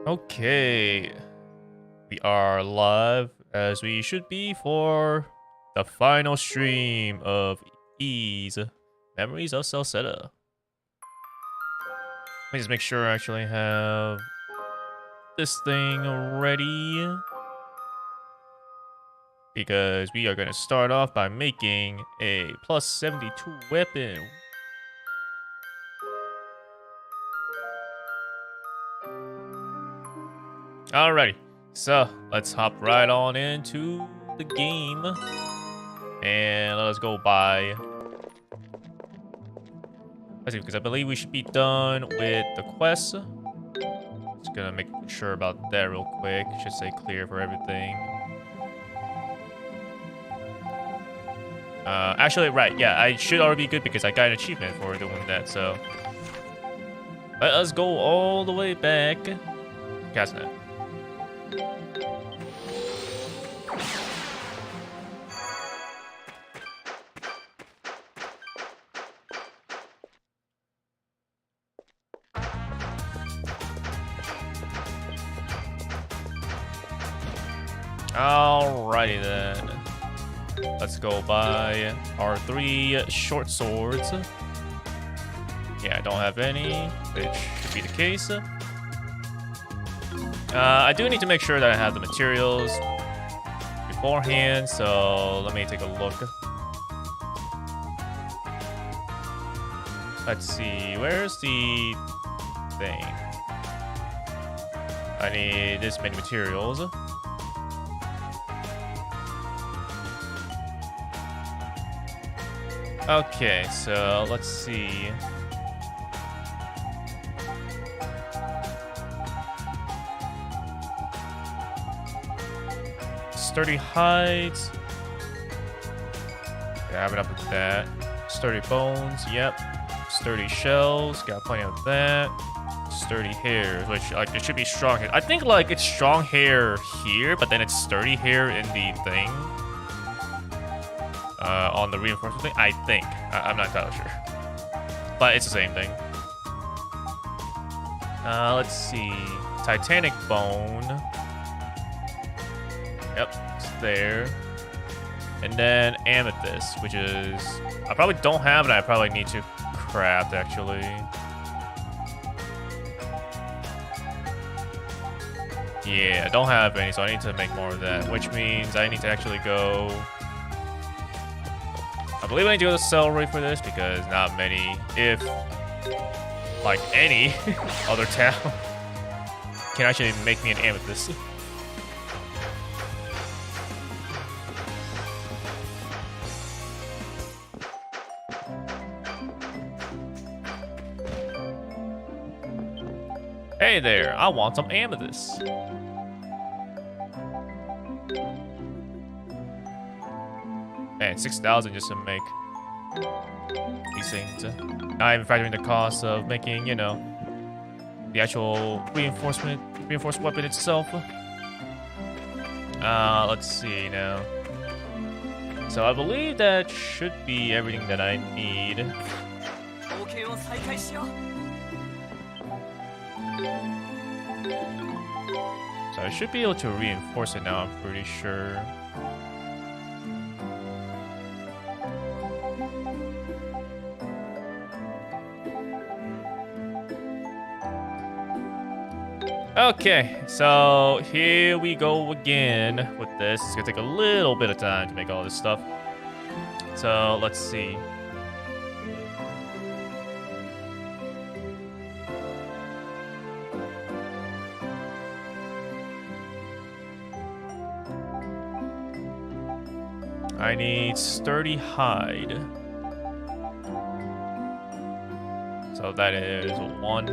Okay, we are live as we should be for the final stream of Ease Memories of Celceta. Let me just make sure I actually have this thing ready, because we are going to start off by making a plus 72 weapon. Alrighty, so let's hop right on into the game and let us go by. Let's see, because I believe we should be done with the quest. Just gonna make sure about that real quick. Should say clear for everything. Actually, right, yeah, I should already be good because I got an achievement for doing that, so. Let us go all the way back. Casnet. Alrighty then. Let's go buy our 3 short swords. Yeah, I don't have any, which should be the case. I do need to make sure that I have the materials beforehand, so let me take a look. Let's see, where's the thing? I need this many materials. Okay, so let's see. Sturdy hides. Yeah, I have it up with that. Sturdy bones, yep. Sturdy shells, got plenty of that. Sturdy hair, which like it should be strong hair. I think like it's strong hair here, but then it's sturdy hair in the thing. On the reinforcement thing, I think. I'm not entirely sure. But it's the same thing. Let's see. Titanic bone. Yep, it's there. And then amethyst, which is... I probably don't have it. I probably need to craft, actually. Yeah, I don't have any, so I need to make more of that. Which means I need to actually go... I believe I need to go to Celery for this, because not many, if like any other town, can actually make me an amethyst. Hey there, I want some amethyst. Man, 6,000 just to make these things. Not even factoring the cost of making, you know, the actual reinforced weapon itself. Let's see now. So I believe that should be everything that I need. So I should be able to reinforce it now, I'm pretty sure. Okay, so here we go again with this. It's gonna take a little bit of time to make all this stuff. So let's see. I need sturdy hide. So that is 1.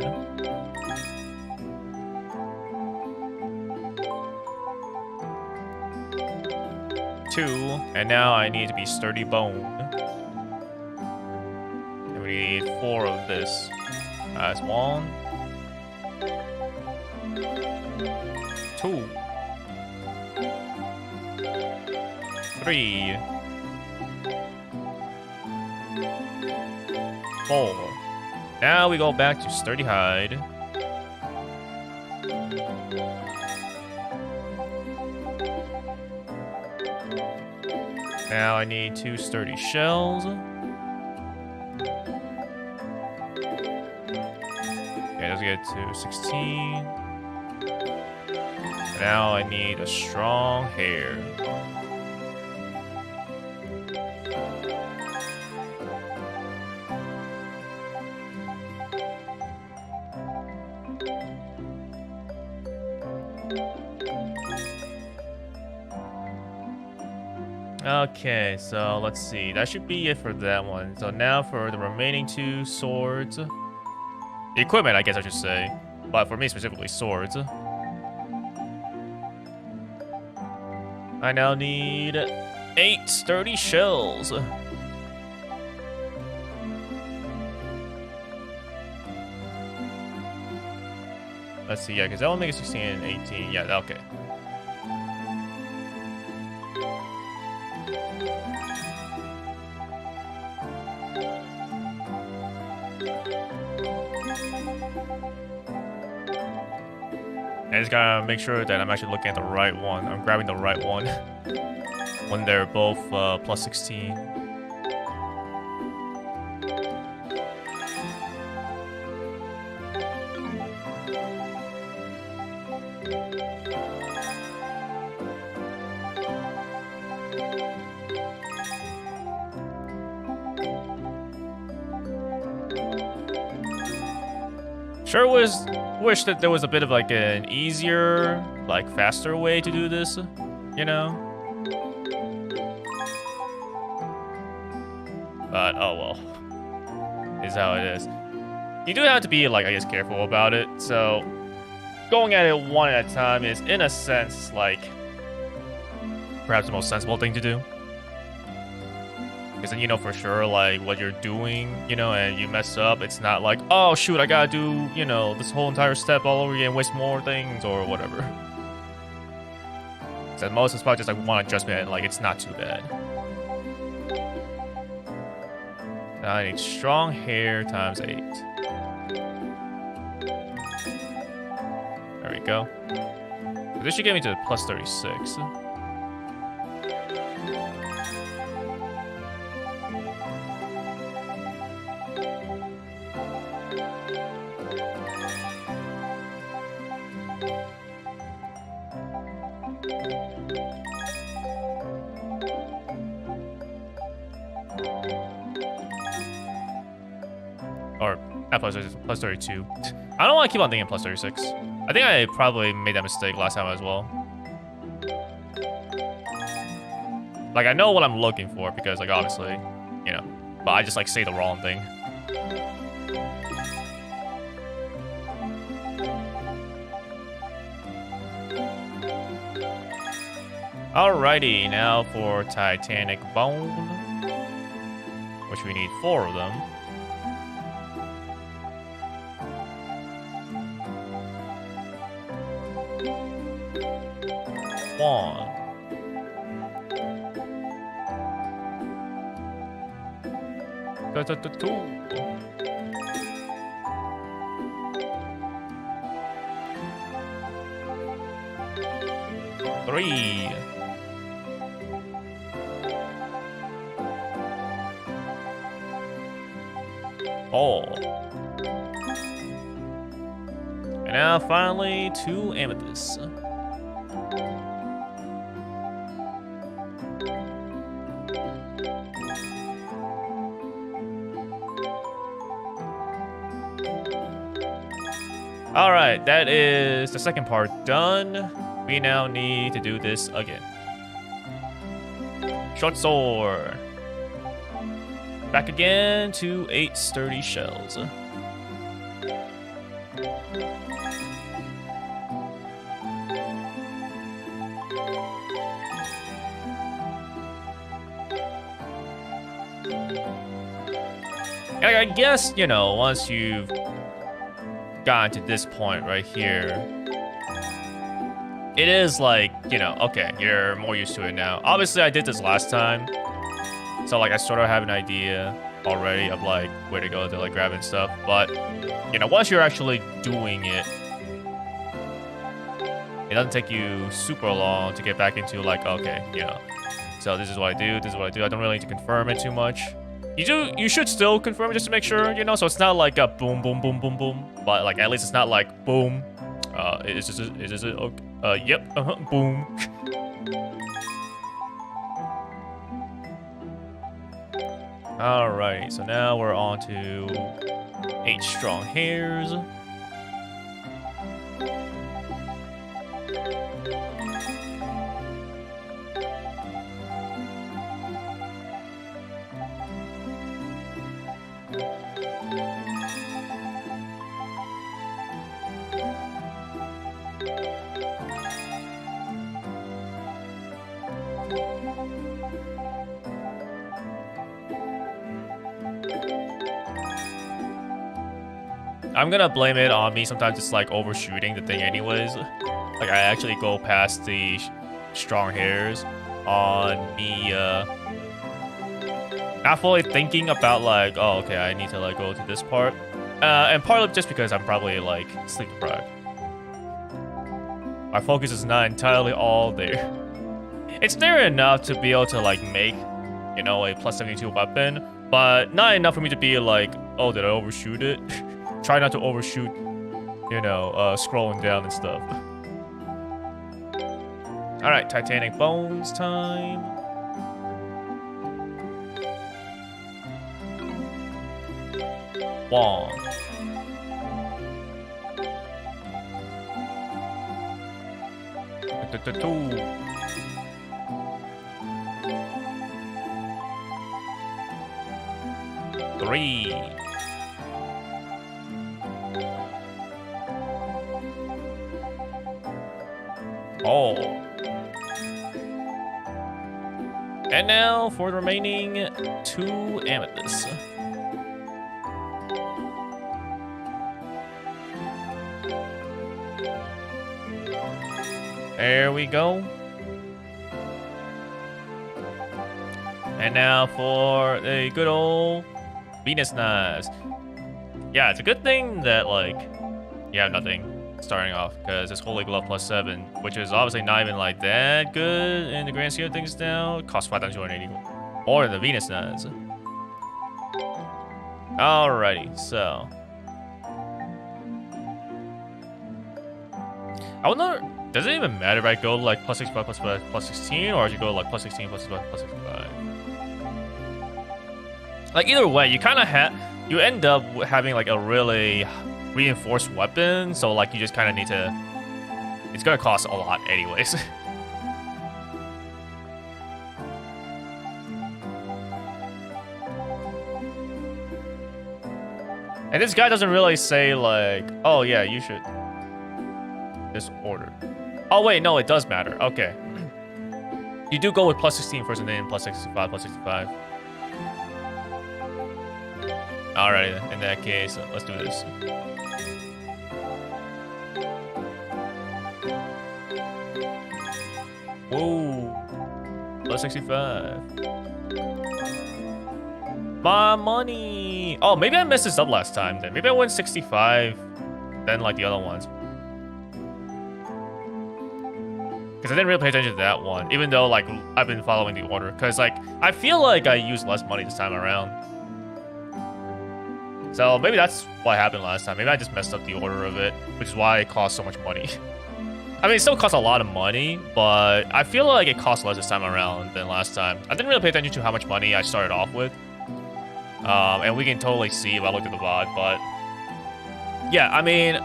2, and now I need to be sturdy bone. And we need 4 of this. That's 1, 2, 3, 4. Now we go back to sturdy hide. Now I need 2 sturdy shells. Okay, let's get to 16. Now I need a strong hair. Okay, so let's see. That should be it for that one. So now for the remaining 2 swords. The equipment, I guess I should say. But for me specifically, swords. I now need 8 sturdy shells. Let's see, yeah, because that will make it 16 and 18. Yeah, okay. I just gotta make sure that I'm actually looking at the right one. I'm grabbing the right one when they're both plus 16. Sure wish that there was a bit of like an easier, like faster way to do this, you know? But oh well. Is how it is. You do have to be like, I guess, careful about it. So going at it one at a time is in a sense like perhaps the most sensible thing to do. Because then you know for sure, like, what you're doing, you know, and you mess up, it's not like, oh, shoot, I gotta do, you know, this whole entire step all over again, waste more things, or whatever. So most it's probably just, like, one adjustment, and, like, it's not too bad. Now I need strong hair times 8. There we go. So this should get me to plus 36. Or not plus 32. I don't want to keep on thinking plus 36. I think I probably made that mistake last time as well. Like, I know what I'm looking for because, like, obviously, you know, but I just, like, say the wrong thing. Alrighty, now for Titanic Bone, which we need 4 of them. One. Two. Three. Four. And now finally 2 amethysts. Alright, that is the second part done. We now need to do this again. Short sword. Back again to 8 sturdy shells. I guess, you know, once you've gotten to this point right here, it is like, you know, okay, you're more used to it now. Obviously, I did this last time, so like I sort of have an idea already of like where to go to like grab and stuff. But you know, once you're actually doing it, it doesn't take you super long to get back into like, okay, you know, So this is what I do. This is what I do. I don't really need to confirm it too much. You should still confirm it just to make sure, you know, so it's not like a boom, boom, boom, boom, boom. But like at least it's not like boom. Is this it? Okay. Yep. Boom. Alright, so now we're on to 8 strong hairs. I'm gonna blame it on me. Sometimes it's like overshooting the thing anyways. Like I actually go past the strong hairs on me not fully thinking about like, oh, okay, I need to like go to this part. And partly just because I'm probably like sleep deprived. My focus is not entirely all there. It's there enough to be able to like make, you know, a plus 72 weapon, but not enough for me to be like, oh, did I overshoot it? Try not to overshoot, you know, scrolling down and stuff. Alright, Titanic Bones time. One. Two. Three. Oh. And now for the remaining 2 amethysts. There we go. And now for the good old Venus knives. Yeah, it's a good thing that, like, you have nothing starting off, because it's Holy Glove +7, which is obviously not even like that good in the grand scheme of things now. It costs 5,280 more than the Venus knives. Alrighty, so I wonder, does it even matter if I go like +65, +5, +16, or if you go like +16, +65, +65? Like either way, you kind of you end up having like a really reinforced weapon, so like you just kind of need to, it's gonna cost a lot anyways. And this guy doesn't really say like, oh yeah, you should this order. Oh wait, no, it does matter. Okay, you do go with +16 first and then +65, +65. Alright, in that case, let's do this. Whoa, +65. My money. Oh, maybe I messed this up last time then. Maybe I went 65, then like the other ones. Because I didn't really pay attention to that one, even though like I've been following the order. Because like I feel like I used less money this time around. So maybe that's what happened last time. Maybe I just messed up the order of it, which is why it cost so much money. I mean, it still costs a lot of money, but I feel like it costs less this time around than last time. I didn't really pay attention to how much money I started off with. And we can totally see if I look at the VOD, but yeah, I mean,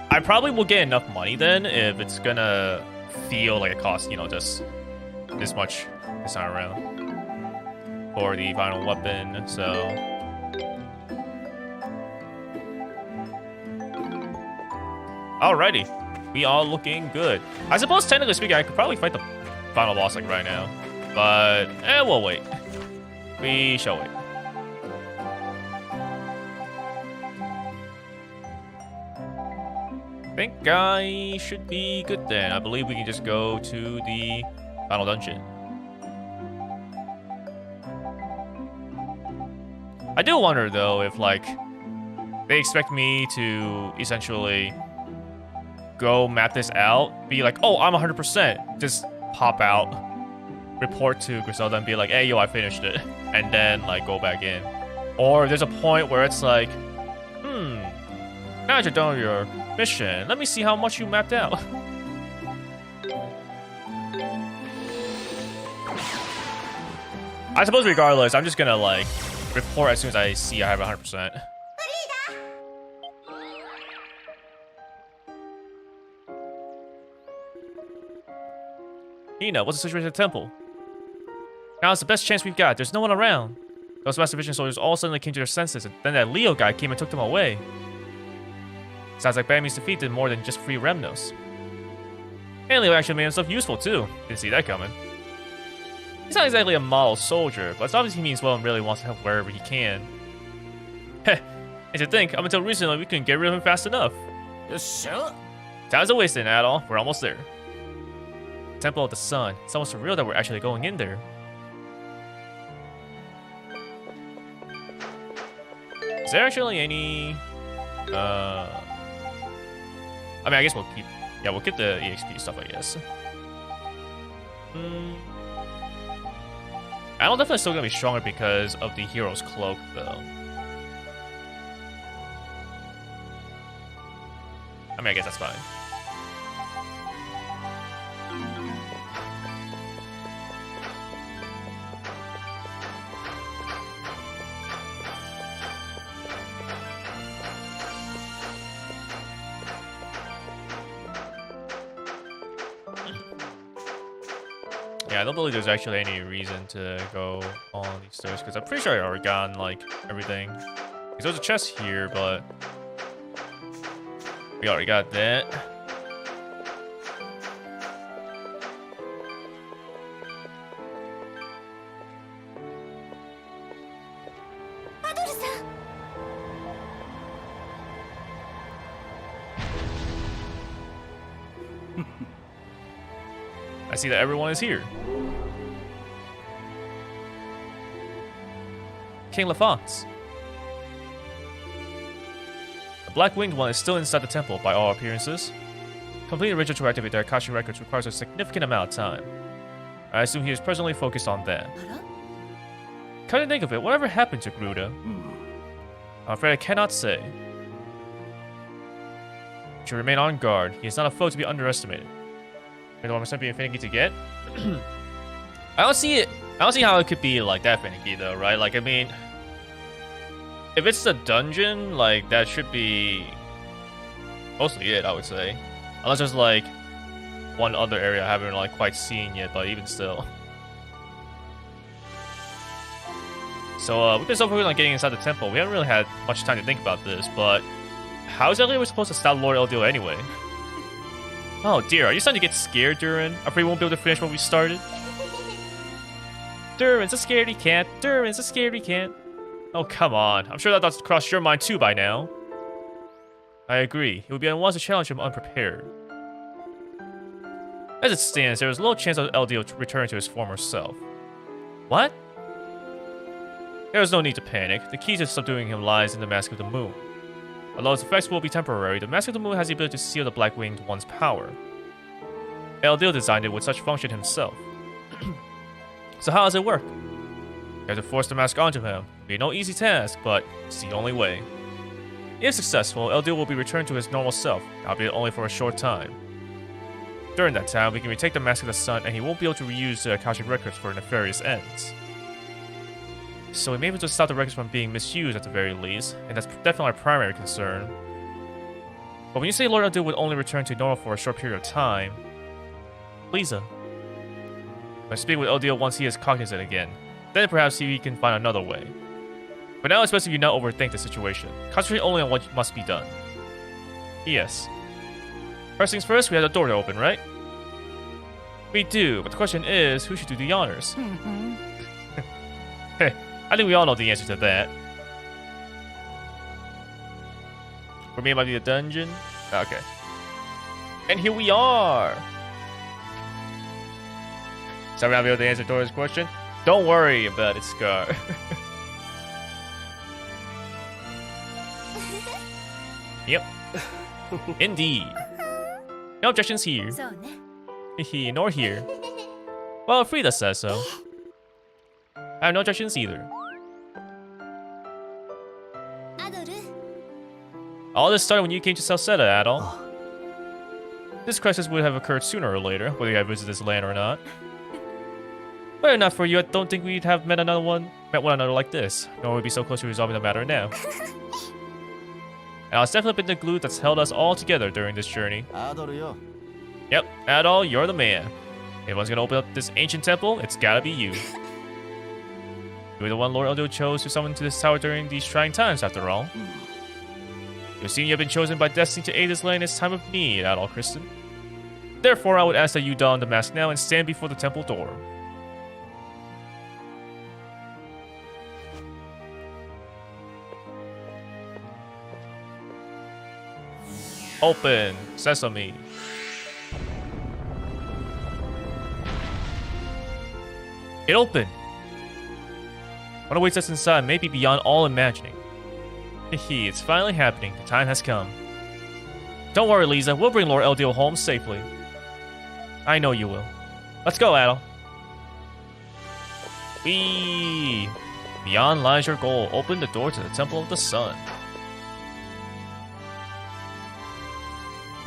I probably will get enough money then if it's gonna feel like it costs, you know, just this much this time around for the final weapon, so. Alrighty, we are looking good. I suppose technically speaking, I could probably fight the final boss like right now, but we'll wait. We shall wait. I think I should be good then. I believe we can just go to the final dungeon. I do wonder though if like they expect me to essentially go map this out, be like, oh, I'm 100%, just pop out report to Griselda and be like, hey, yo, I finished it. And then, like, go back in. Or there's a point where it's like, now that you're done with your mission, let me see how much you mapped out. I suppose regardless, I'm just gonna, like, report as soon as I see I have 100%. Hina, what's the situation at the temple? Now it's the best chance we've got. There's no one around. Those Master Vision soldiers all suddenly came to their senses, and then that Leo guy came and took them away. Sounds like Bami's defeat did more than just free Remnos. And Leo actually made himself useful too. Didn't see that coming. He's not exactly a model soldier, but it's obvious he means well and really wants to help wherever he can. Heh, and to think, up until recently we couldn't get rid of him fast enough. Sure. Time's a wasting at all. We're almost there. Temple of the Sun. It's almost surreal that we're actually going in there. Is there actually any... I mean, I guess we'll keep... Yeah, we'll keep the EXP stuff, I guess. I'm definitely still gonna be stronger because of the hero's cloak, though. I mean, I guess that's fine. Yeah, I don't believe there's actually any reason to go on these stairs, because I'm pretty sure I already gotten, like, everything. Because there's a chest here, but... we already got that. I see that everyone is here. King LaFonce. The Black-Winged One is still inside the temple, by all appearances. Completing a ritual to activate the Akashic Records requires a significant amount of time. I assume he is presently focused on that. Come to think of it, whatever happened to Gruda? I'm afraid I cannot say. You should remain on guard. He is not a foe to be underestimated. You know what I'm saying, being finicky to get? I don't see it. I don't see how it could be like that finicky though, right? Like, I mean, if it's a dungeon, like that should be mostly it, I would say. Unless there's like one other area I haven't like quite seen yet, but even still. So we've been so focused on getting inside the temple, we haven't really had much time to think about this, but how exactly are we supposed to stop Lord Eldio anyway? Oh dear, are you starting to get scared, Durin? Afraid we won't be able to finish what we started? Durin's a scaredy cat. Durin's a scaredy cat. Oh, come on. I'm sure that thoughts crossed your mind too by now. I agree. It would be unwise to challenge him unprepared. As it stands, there is little chance of Eldio returning to his former self. What? There is no need to panic. The key to subduing him lies in the Mask of the Moon. Although its effects will be temporary, the Mask of the Moon has the ability to seal the Black-Winged One's power. Eldio designed it with such function himself. So how does it work? You have to force the mask onto him. It'll be no easy task, but it's the only way. If successful, Eldio will be returned to his normal self, albeit only for a short time. During that time, we can retake the Mask of the Sun, and he won't be able to reuse the Akashic Records for nefarious ends. So we may be able to stop the records from being misused at the very least, and that's definitely our primary concern. But when you say Lord Eldio would only return to normal for a short period of time, Lisa. I speak with Eldio once he is cognizant again. Then perhaps we can find another way. But now it's best if you not overthink the situation. Concentrate only on what must be done. Yes. First things first, we have the door to open, right? We do, but the question is, who should do the honors? Hey, I think we all know the answer to that. For me, it might be the dungeon. Okay. And here we are! So we're not able to answer Dora's question? Don't worry about it, Scar. Yep. Indeed. No objections here. Hehe, nor here. Well, Frida says so. I have no objections either. All this started when you came to Celceta, Adol. This crisis would have occurred sooner or later, whether you had visited this land or not. But if not for you, I don't think we'd have met one another like this, nor would we be so close to resolving the matter now. And it's definitely been the glue that's held us all together during this journey. Yep, Adol, you're the man. If anyone's gonna open up this ancient temple, it's gotta be you. You were the one Lord Eldio chose to summon to this tower during these trying times, after all. You seem you have been chosen by destiny to aid this land in its time of need, Adol Kristen. Therefore, I would ask that you don the mask now and stand before the temple door. Open, sesame. It opened. What awaits us inside may be beyond all imagining. Hehe, it's finally happening. The time has come. Don't worry, Lisa. We'll bring Lord Eldio home safely. I know you will. Let's go, Adol. Whee! Beyond lies your goal. Open the door to the Temple of the Sun.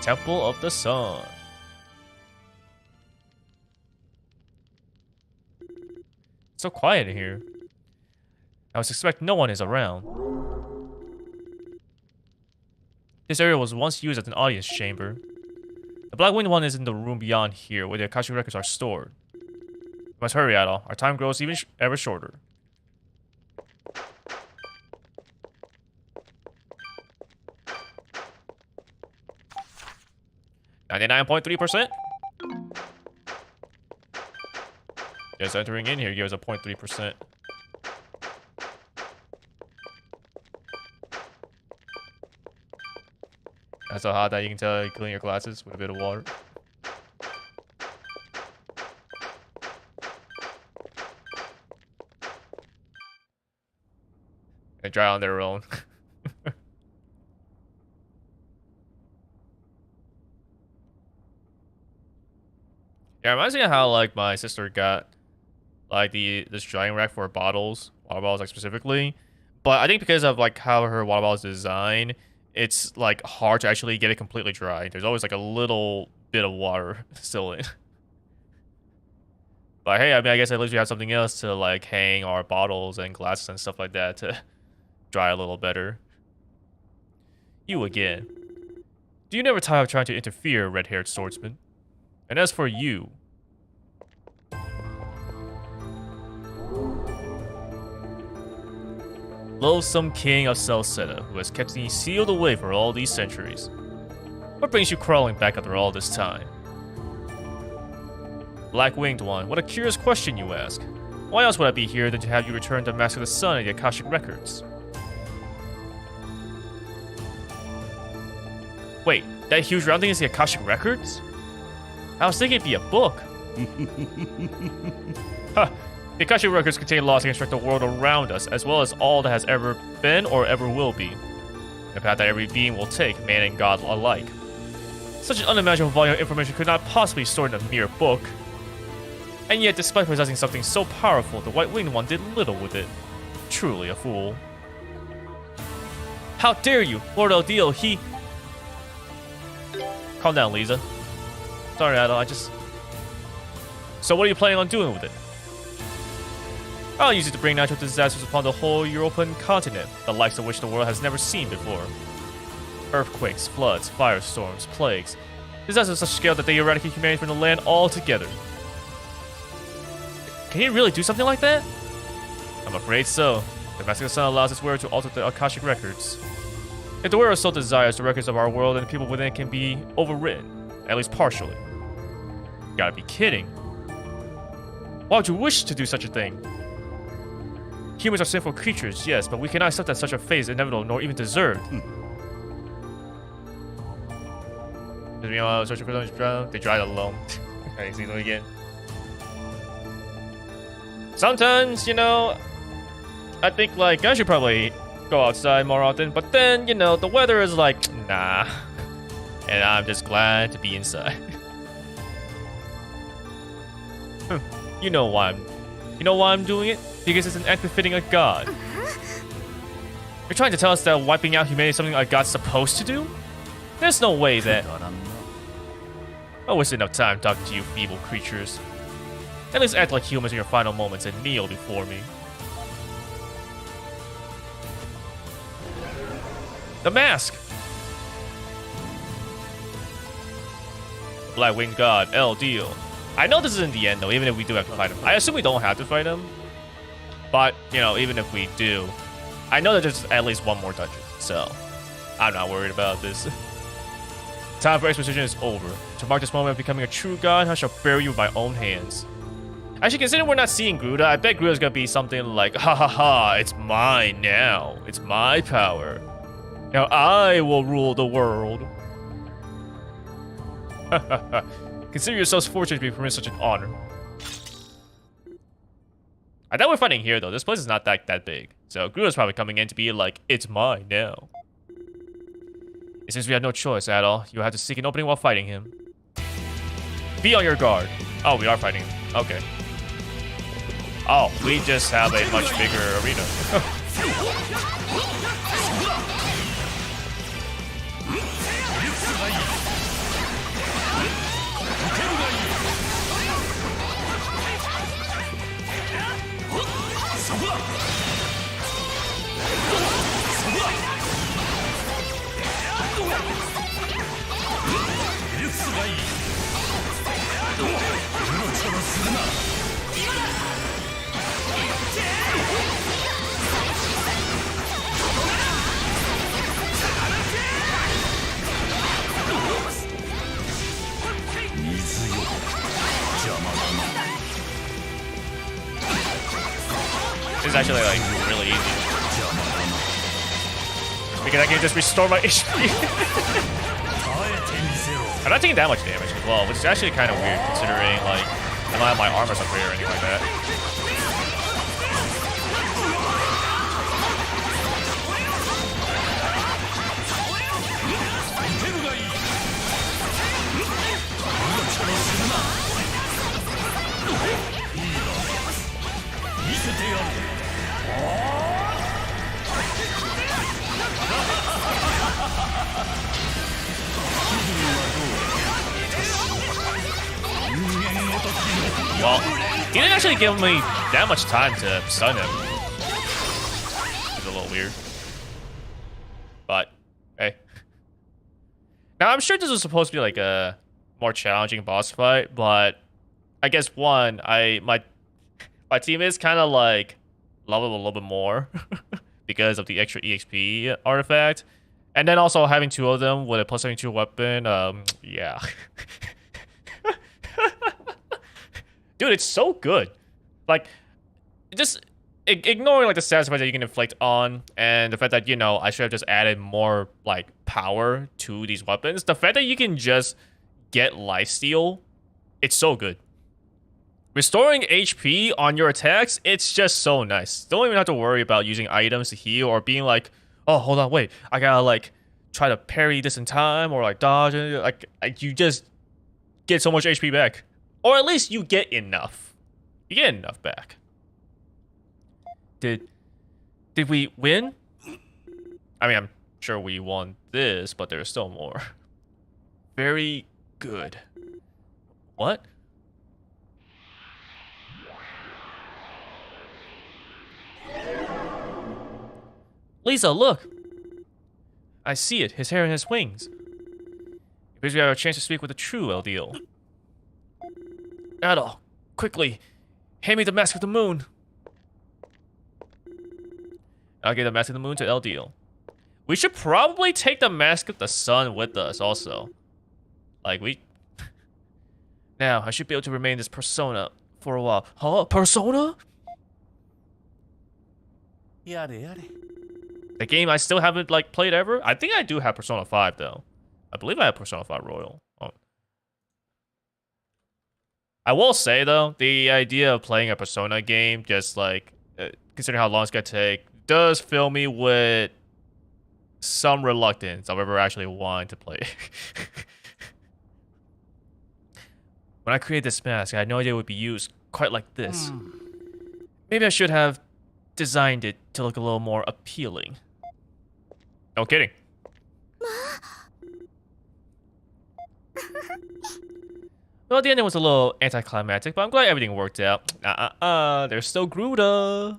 Temple of the Sun. It's so quiet in here. I would suspect no one is around. This area was once used as an audience chamber. The Black Winged One is in the room beyond here, where the Akashic records are stored. We must hurry, Adol. Our time grows even ever shorter. %. Just entering in here gives a 0.3%. That's so hot that you can tell you clean your glasses with a bit of water. They dry on their own. Yeah, it reminds me of how like my sister got like this drying rack for bottles, water bottles like specifically. But I think because of like how her water bottle is designed, it's like hard to actually get it completely dry. There's always like a little bit of water still in. But hey, I mean, I guess at least we have something else to like hang our bottles and glasses and stuff like that to dry a little better. You again. Do you never tire of trying to interfere, red-haired swordsman? And as for you... loathsome king of Celceta, who has kept me sealed away for all these centuries. What brings you crawling back after all this time? Black-winged one, what a curious question you ask. Why else would I be here than to have you return the Mask of the Sun and the Akashic Records? Wait, that huge round thing is the Akashic Records? I was thinking it'd be a book. Huh. The Akashic Records contain laws that construct the world around us, as well as all that has ever been or ever will be. The path that every being will take, man and god alike. Such an unimaginable volume of information could not possibly be stored in a mere book. And yet, despite possessing something so powerful, the White-Winged One did little with it. Truly a fool. How dare you, Lord Eldio, he... Calm down, Lisa. Sorry, Adol, So what are you planning on doing with it? I'll use it to bring natural disasters upon the whole European continent, the likes of which the world has never seen before. Earthquakes, floods, firestorms, plagues. Disasters of such scale that they eradicate humanity from the land altogether. Can he really do something like that? I'm afraid so. The Mask of the Sun allows its wearer to alter the Akashic Records. If the wearer so desires, the records of our world and the people within it can be overwritten, at least partially. You gotta be kidding. Why would you wish to do such a thing? Humans are sinful creatures, yes, but we cannot accept that such a fate is inevitable nor even deserved. Searching for them, they dried alone. I see them again. Sometimes, you know, I think like I should probably go outside more often, but then, you know, the weather is like, nah. And I'm just glad to be inside. You know why I'm doing it? Because it's an act befitting a god. You're trying to tell us that wiping out humanity is something a god's supposed to do? There's no way that... I wasted enough time talking to you feeble creatures. At least act like humans in your final moments and kneel before me. The mask! Black Winged God, L deal. I know this isn't the end though, even if we do have to fight him. I assume we don't have to fight him. But, you know, even if we do, I know that there's at least one more dungeon, so I'm not worried about this. Time for exposition is over. To mark this moment of becoming a true god, I shall bury you with my own hands. Actually, considering we're not seeing Gruda, I bet Gruda's gonna be something like, ha ha ha, it's mine now. It's my power. Now I will rule the world. Consider yourselves fortunate to be permitted such an honor. I thought we're fighting here though. This place is not that big. So Gruda's probably coming in to be like, it's mine now. It seems we have no choice at all. You'll have to seek an opening while fighting him. Be on your guard. Oh, we are fighting him. Okay. Oh, we just have a much bigger arena. This is actually like really easy because I can just restore my HP. I'm not taking that much damage as well, which is actually kind of weird considering like I don't have my armors upgrade or anything like that. Well, he didn't actually give me that much time to stun him. It's a little weird. But, hey. Now, I'm sure this was supposed to be like a more challenging boss fight, but I guess one, my team is kind of like leveled a little bit more because of the extra EXP artifact. And then also having two of them with a plus 72 weapon, yeah. Dude, it's so good. Like, just ignoring like the stats that you can inflict on and the fact that, you know, I should have just added more like power to these weapons. The fact that you can just get lifesteal, it's so good. Restoring HP on your attacks, it's just so nice. Don't even have to worry about using items to heal or being like, oh, hold on, wait, I gotta like try to parry this in time or like dodge. Like you just get so much HP back. Or at least you get enough. You get enough back. Did we win? I mean, I'm sure we won this, but there's still more. Very good. What? Lisa, look! I see it. His hair and his wings. It appears we have a chance to speak with a true LDL. Adol, quickly, hand me the Mask of the Moon. I'll give the Mask of the Moon to LDL. We should probably take the Mask of the Sun with us also. Like, Now, I should be able to remain this persona for a while. Huh? Persona? The game I still haven't, like, played ever? I think I do have Persona 5, though. I believe I have Persona 5 Royal. Oh. I will say, though, the idea of playing a Persona game, just, like, considering how long it's gonna take, does fill me with some reluctance of ever actually wanting to play. When I created this mask, I had no idea it would be used quite like this. Maybe I should have designed it to look a little more appealing. No kidding. Well, the ending was a little anticlimactic, but I'm glad everything worked out. There's still Gruda.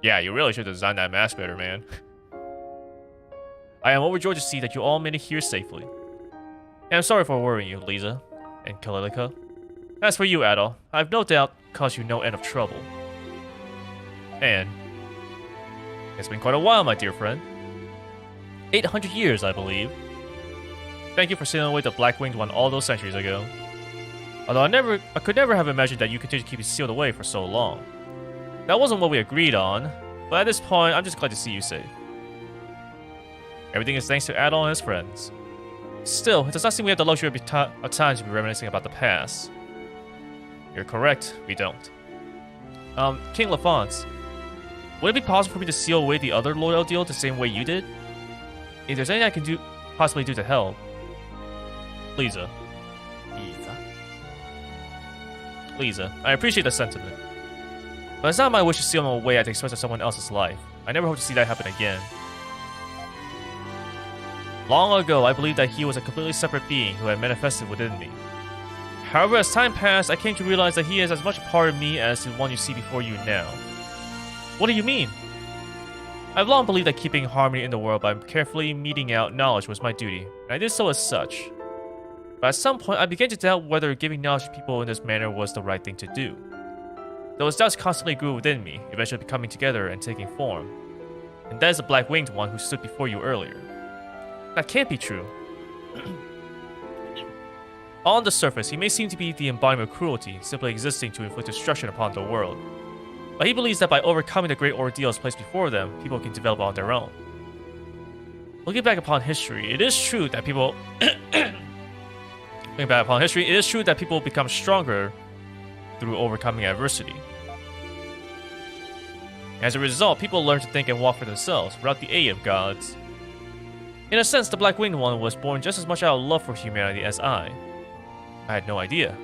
Yeah, you really should have designed that mask better, man. I am overjoyed to see that you all made it here safely. And I'm sorry for worrying you, Lisa and Kalilika. As for you, Adol, I have no doubt caused you no end of trouble. And it's been quite a while, my dear friend. 800 years, I believe. Thank you for sailing away the Black-Winged One all those centuries ago. Although I could never have imagined that you continue to keep it sealed away for so long. That wasn't what we agreed on, but at this point, I'm just glad to see you safe. Everything is thanks to Adol and his friends. Still, it does not seem we have the luxury of time to be reminiscing about the past. You're correct, we don't. King LaFonce, would it be possible for me to seal away the other loyal deal the same way you did? If there's anything I can possibly do to help. Lisa. Lisa, I appreciate the sentiment. But it's not my wish to seal him away at the expense of someone else's life. I never hope to see that happen again. Long ago, I believed that he was a completely separate being who had manifested within me. However, as time passed, I came to realize that he is as much a part of me as the one you see before you now. What do you mean? I've long believed that keeping harmony in the world by carefully meting out knowledge was my duty, and I did so as such. But at some point, I began to doubt whether giving knowledge to people in this manner was the right thing to do. Those doubts constantly grew within me, eventually coming together and taking form. And that is the Black-Winged One who stood before you earlier. That can't be true. On the surface, he may seem to be the embodiment of cruelty, simply existing to inflict destruction upon the world. But he believes that by overcoming the great ordeals placed before them, people can develop on their own. Looking back upon history, it is true that people... Looking back upon history, it is true that people become stronger through overcoming adversity. As a result, people learn to think and walk for themselves, without the aid of gods. In a sense, the Black-Winged One was born just as much out of love for humanity as I. I had no idea.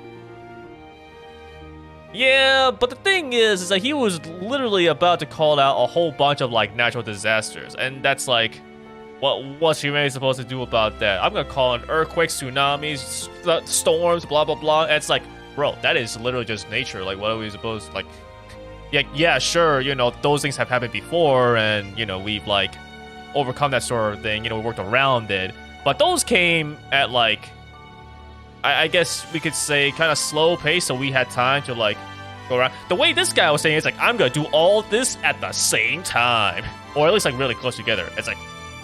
Yeah, but the thing is that he was literally about to call out a whole bunch of, like, natural disasters. And that's like, what's humanity supposed to do about that? I'm gonna call in earthquakes, tsunamis, storms, blah, blah, blah. And it's like, bro, that is literally just nature. Like, what are we supposed to, like... Yeah, sure, you know, those things have happened before, and, you know, we've, like, overcome that sort of thing. You know, we worked around it. But those came at, like... I guess we could say kind of slow pace, so we had time to, like, go around. The way this guy was saying is like, I'm gonna do all this at the same time. Or at least, like, really close together. It's like,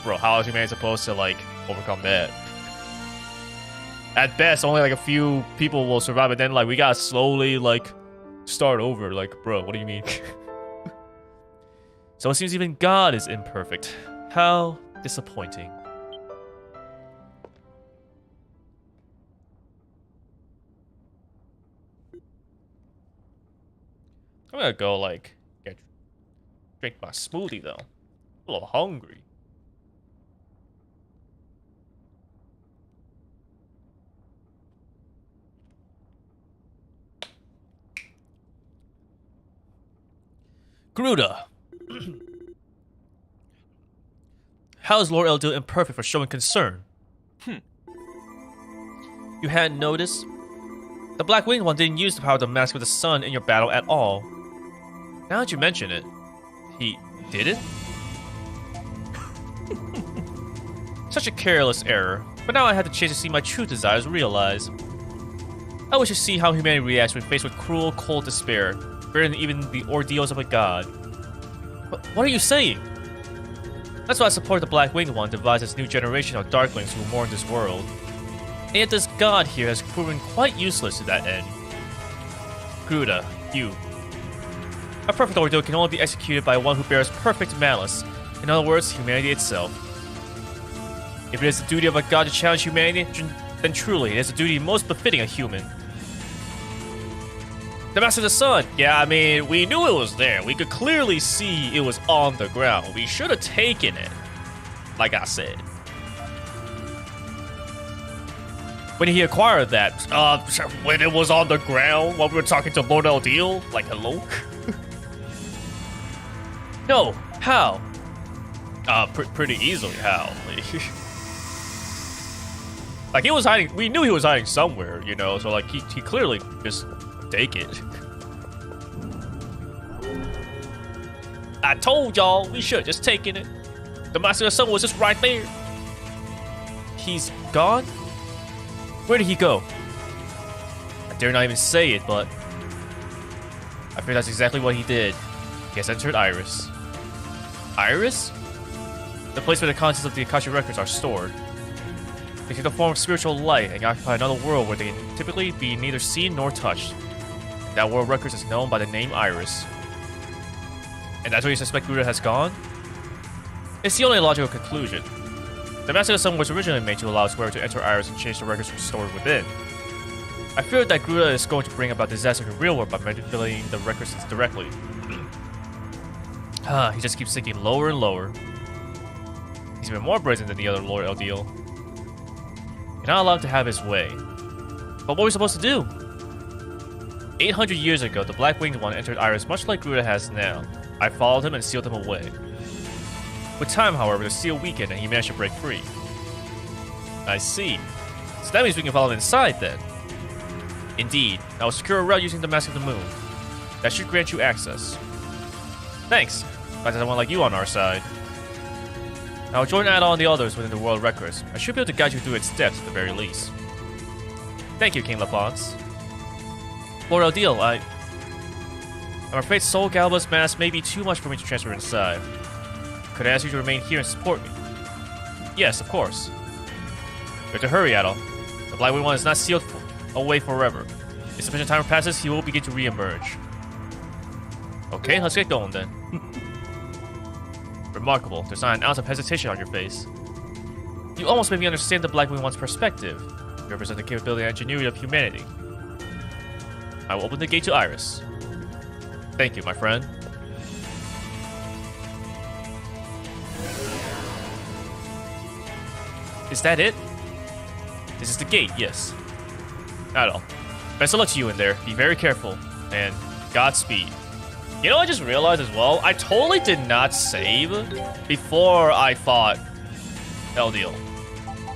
bro, how is humanity supposed to, like, overcome that? At best, only, like, a few people will survive, and then, like, we gotta slowly, like, start over. Like, bro, what do you mean? So it seems even God is imperfect. How disappointing. I'm gonna go, like, drink my smoothie, though. I'm a little hungry. Gruda. How is Lord Eldil imperfect for showing concern? You hadn't noticed? The Black-Winged One didn't use the power of the Mask of the Sun in your battle at all. Now that you mention it, he did it? Such a careless error, but now I had the chance to see my true desires realized. I wish to see how humanity reacts when faced with cruel, cold despair, greater than even the ordeals of a god. What are you saying? That's why I support the Black-Winged One to devise this new generation of Darklings who mourn this world. And yet this god here has proven quite useless to that end. Gruda, you. A perfect ordeal can only be executed by one who bears perfect malice. In other words, humanity itself. If it is the duty of a god to challenge humanity, then truly it is the duty most befitting a human. The Master of the Sun! Yeah, I mean, we knew it was there. We could clearly see it was on the ground. We should have taken it. Like I said. When he acquired that, when it was on the ground while we were talking to Lord Eldeal, like, hello? No, how? Pretty easily, how? Like, he was hiding, we knew he was hiding somewhere, you know, so, like, he clearly just take it. I told y'all we should just taken it. The Master of the Sun was just right there. He's gone? Where did he go? I dare not even say it, but I fear that's exactly what he did. He has entered Iris. Iris? The place where the contents of the Akashic records are stored. They take the form of spiritual light and occupy another world where they can typically be neither seen nor touched. That world records is known by the name Iris. And that's where you suspect Buddha has gone? It's the only logical conclusion. The Master of the Sun was originally made to allow its wearer to enter Iris and change the records stored within. I fear that Gruda is going to bring about disaster in the real world by manipulating the records directly. He just keeps sinking lower and lower. He's even more brazen than the other Lord Eldeal. You're not allowed to have his way. But what are we supposed to do? 800 years ago, the Black Winged One entered Iris much like Gruda has now. I followed him and sealed him away. With time, however, the seal weakened and he managed to break free. I see. So that means we can follow him inside then. Indeed. I will secure a route using the Mask of the Moon. That should grant you access. Thanks. Glad to have one like you on our side. I will join Adol and the others within the world records. I should be able to guide you through its steps at the very least. Thank you, King Lafonce. Lord Eldeal, I'm afraid Soul Galba's mask may be too much for me to transfer inside. Could I ask you to remain here and support me? Yes, of course. You have to hurry, Adol. The Black Winged One is not sealed away forever. If sufficient time passes, he will begin to re-emerge. Okay, let's get going then. Remarkable. There's not an ounce of hesitation on your face. You almost made me understand the Black Winged One's perspective. You represent the capability and ingenuity of humanity. I will open the gate to Iris. Thank you, my friend. Is that it? This is the gate, yes. Not all. Best of luck to you in there. Be very careful. And Godspeed. You know, I just realized as well, I totally did not save before I fought Eldeal.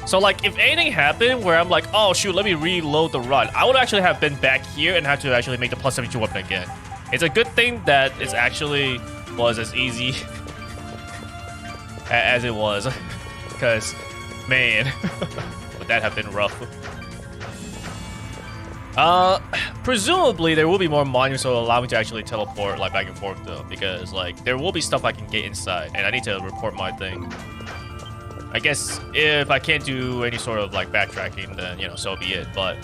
So, like, if anything happened where I'm like, oh, shoot, let me reload the run, I would actually have been back here and have to actually make the plus 72 weapon again. It's a good thing that it actually was as easy as it was. Because, man, would that have been rough. Presumably there will be more monuments that will allow me to actually teleport like back and forth though, because like there will be stuff I can get inside, and I need to report my thing. I guess if I can't do any sort of like backtracking, then you know, so be it. But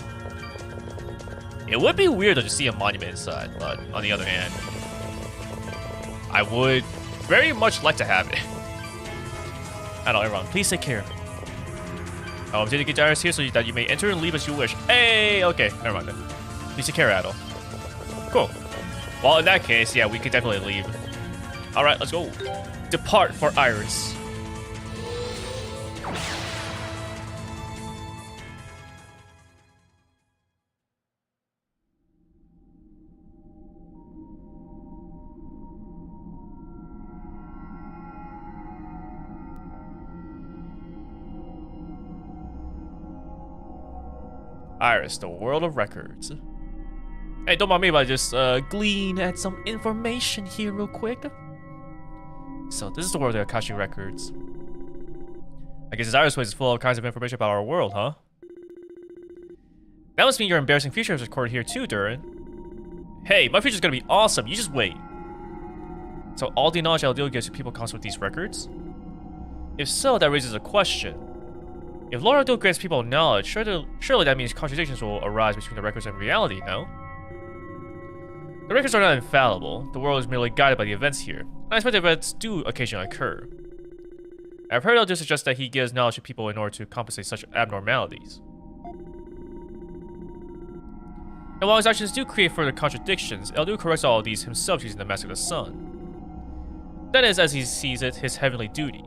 it would be weird to just see a monument inside. But on the other hand, I would very much like to have it. I don't know, everyone, please take care. I'm going to get Iris here so that you may enter and leave as you wish. Hey, okay, never mind then. Please take care, Adol. Cool. Well, in that case, yeah, we could definitely leave. All right, let's go. Depart for Iris. Iris, the world of records. Hey, don't mind me if I just glean at some information here real quick. So this is the world of the Akashic records. I guess this Iris place is full of kinds of information about our world, huh? That must mean your embarrassing future is recorded here too, Durin. Hey, my future's gonna be awesome. You just wait. So all the knowledge Eldeal gives to people comes with these records? If so, that raises a question. If Lord Eldeal grants people knowledge, surely that means contradictions will arise between the records and reality, no? The records are not infallible. The world is merely guided by the events here. Unexpected events do occasionally occur. I've heard Eldeal suggest that he gives knowledge to people in order to compensate such abnormalities. And while his actions do create further contradictions, Eldeal corrects all of these himself using the Mask of the Sun. That is, as he sees it, his heavenly duty.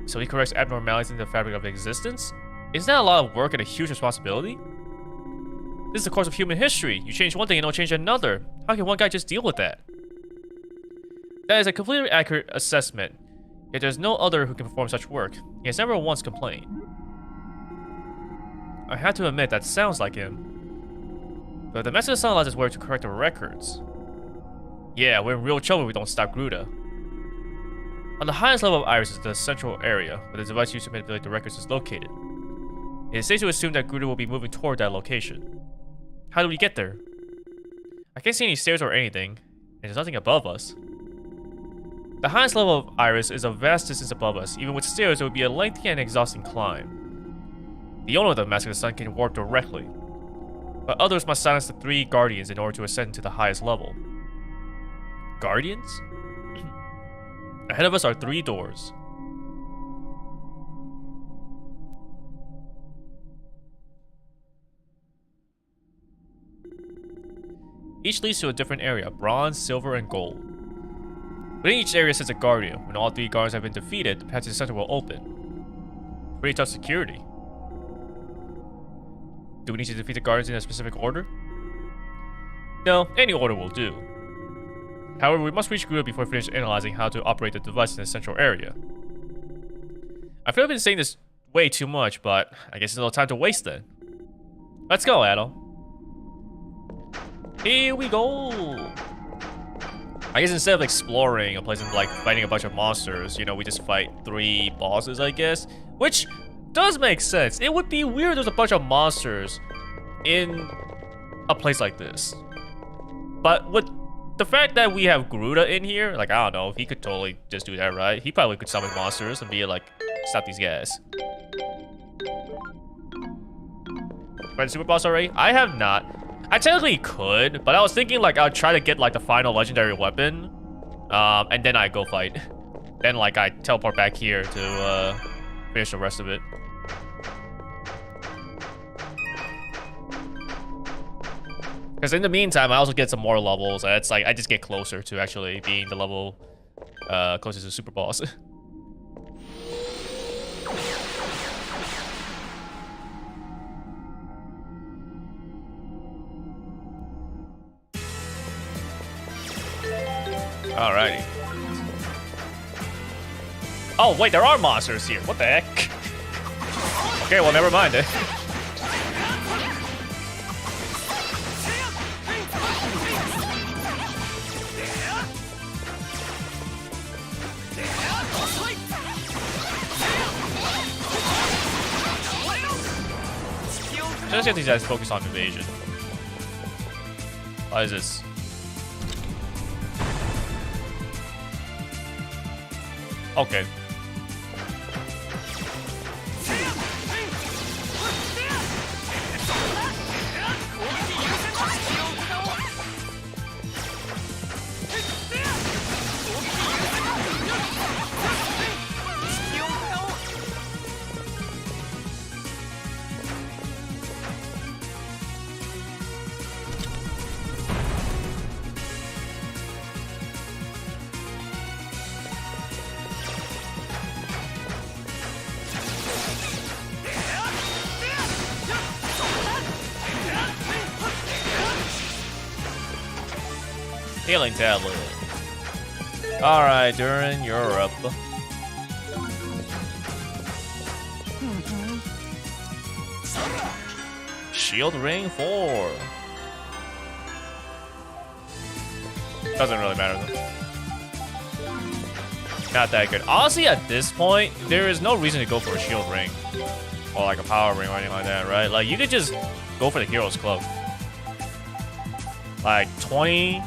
So he corrects abnormalities in the fabric of existence? Isn't that a lot of work and a huge responsibility? This is the course of human history. You change one thing and it'll change another. How can one guy just deal with that? That is a completely accurate assessment. Yet there's no other who can perform such work. He has never once complained. I have to admit, that sounds like him. But the Master of the Sun allows his word to correct the records. Yeah, we're in real trouble if we don't stop Gruda. On the highest level of Iris is the central area, where the device used to manipulate the records is located. It is safe to assume that Gruda will be moving toward that location. How do we get there? I can't see any stairs or anything, and there's nothing above us. The highest level of Iris is a vast distance above us. Even with stairs, it would be a lengthy and exhausting climb. The owner of the Mask of the Sun can warp directly, but others must silence the 3 Guardians in order to ascend to the highest level. Guardians? Ahead of us are 3 doors. Each leads to a different area: bronze, silver, and gold. Within each area sits a guardian. When all 3 guardians have been defeated, the path to the center will open. Pretty tough security. Do we need to defeat the guardians in a specific order? No, any order will do. However, we must reach Gruda before we finish analyzing how to operate the device in the central area. I feel I've been saying this way too much, but I guess there's no time to waste then. Let's go, Adel. Here we go! I guess instead of exploring a place and like fighting a bunch of monsters, you know, we just fight 3 bosses, I guess. Which does make sense. It would be weird if there's a bunch of monsters in a place like this. But with the fact that we have Gruda in here, like, I don't know, he could totally just do that, right? He probably could summon monsters and be like, stop these guys. Fight the super boss already? I have not. I technically could, but I was thinking like I'd try to get like the final legendary weapon, and then I go fight. Then like I teleport back here to finish the rest of it. Because in the meantime, I also get some more levels. It's like I just get closer to actually being the level closest to super boss. Alrighty. Oh, wait, there are monsters here. What the heck? Okay, well, never mind. Just get these guys focused on evasion. What is this? Okay. Healing tablet. Alright, Durin, you're up. Shield ring 4. Doesn't really matter though. Not that good. Honestly, at this point, there is no reason to go for a shield ring. Or like a power ring or anything like that, right? Like, you could just go for the hero's cloak. Like, 20,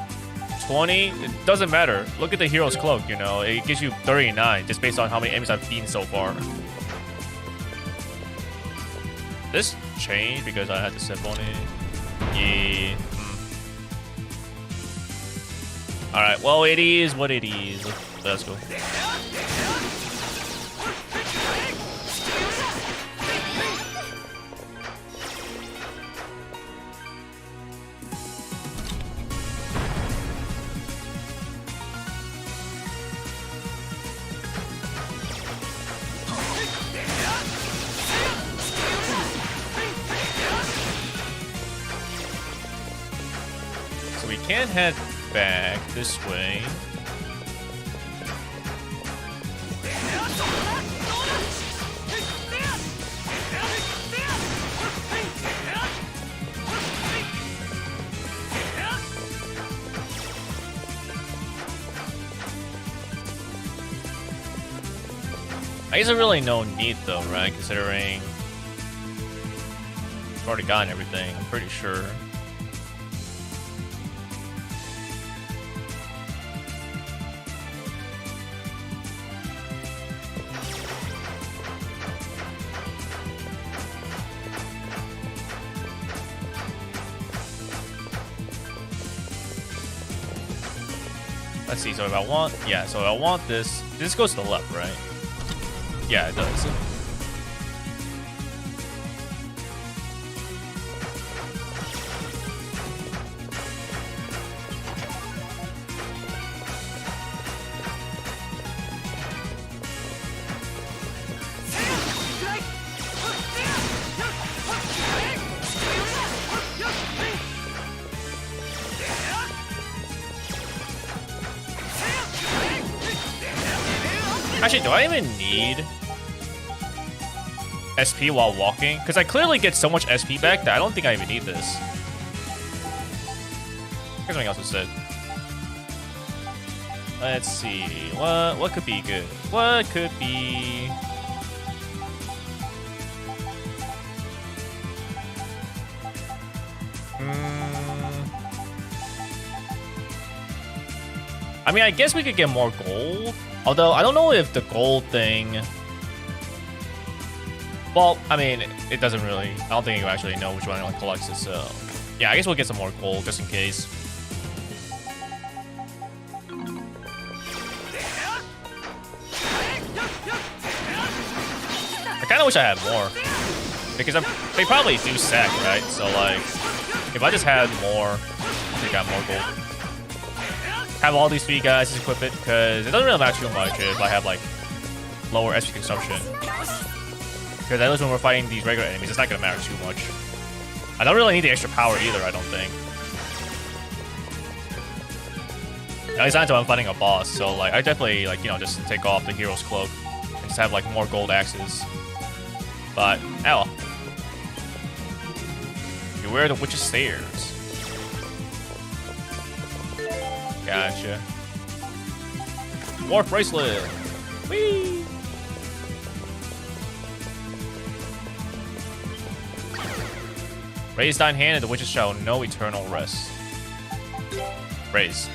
it doesn't matter. Look at the hero's cloak, you know. It gives you 39 just based on how many enemies I've beaten so far. This changed because I had to step on it. Yeah. Alright, well, it is what it is. Let's go. we can head back this way. I guess there's really no need though, right? Considering I've already gotten everything, I'm pretty sure. Let's see, so if I want, yeah, so if I want this goes to the left, right? Yeah, it does. Actually, do I even need SP while walking? Because I clearly get so much SP back that I don't think I even need this. Here's something else it said. Let's see. What could be good? What could be... I mean, I guess we could get more gold. Although, I don't know if the gold thing... Well, I mean, it doesn't really... I don't think you actually know which one it collects it, so... Yeah, I guess we'll get some more gold, just in case. I kind of wish I had more. Because they probably do sack, right? So, like... If I just had more... I think I got more gold. Have all these three guys just equip it, because it doesn't really matter too much if I have like lower SP consumption. Because at least when we're fighting these regular enemies, it's not gonna matter too much. I don't really need the extra power either, I don't think. At least not until I'm fighting a boss, so like I definitely like, you know, just take off the hero's cloak and just have like more gold axes. But oh, beware the witch's stairs. Gotcha. Morph bracelet. Whee! Raise thine hand and the witches shall know eternal rest. Raise.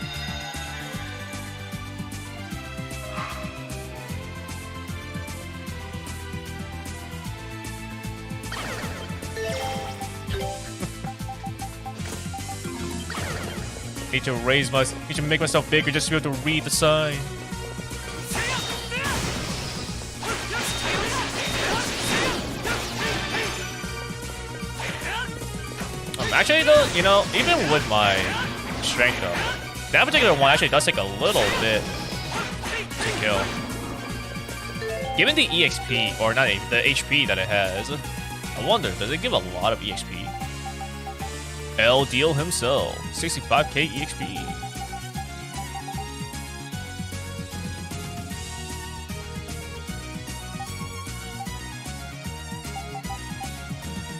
Need to need to make myself bigger just to be able to read the sign. Actually, though, you know, even with my strength, though, that particular one actually does take a little bit to kill. Given the EXP, or not the HP that it has, I wonder, does it give a lot of EXP? El Deal himself, 65k EXP.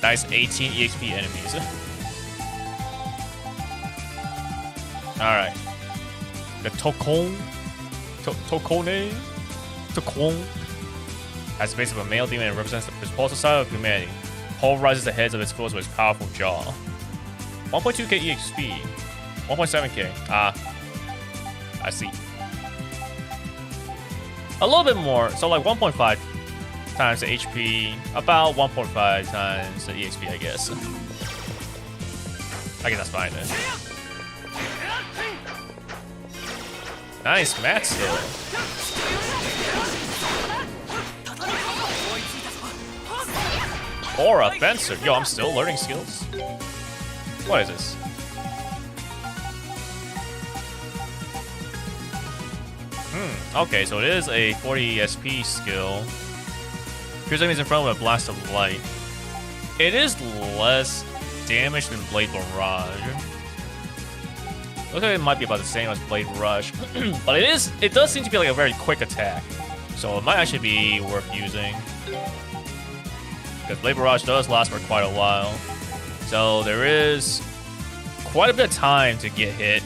Nice 18 EXP enemies. Alright. The Tokon has the face of a male demon and represents the repulsive side of humanity. Pulverizes the heads of its foes with its powerful jaw. 1.2k EXP. 1.7k. Ah. I see. A little bit more. So like 1.5 times the HP. About 1.5 times the EXP, I guess. I guess that's fine then. Nice mat still. Or a fencer. Yo, I'm still learning skills. What is this? Okay, so it is a 40 SP skill. Pierce enemies in front with a blast of light. It is less damage than Blade Barrage. Looks like it might be about the same as Blade Rush, but it does seem to be like a very quick attack, so it might actually be worth using. Because Blade Barrage does last for quite a while, so there is quite a bit of time to get hit.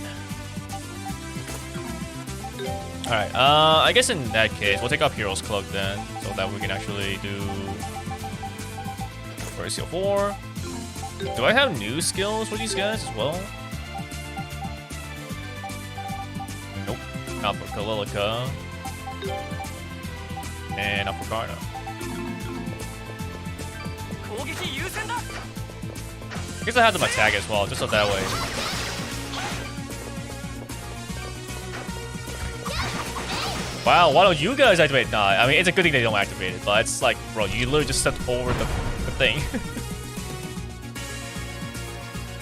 All right, I guess in that case, we'll take off Hero's Cloak then, so that we can actually do. Where is Seal 4? Do I have new skills for these guys as well? Nope. Not for Kalilica. And not for Karna. I guess I have them attack as well, just so that way. Wow, why don't you guys activate? Nah, I mean, it's a good thing they don't activate it, but it's like, bro, you literally just stepped over the thing.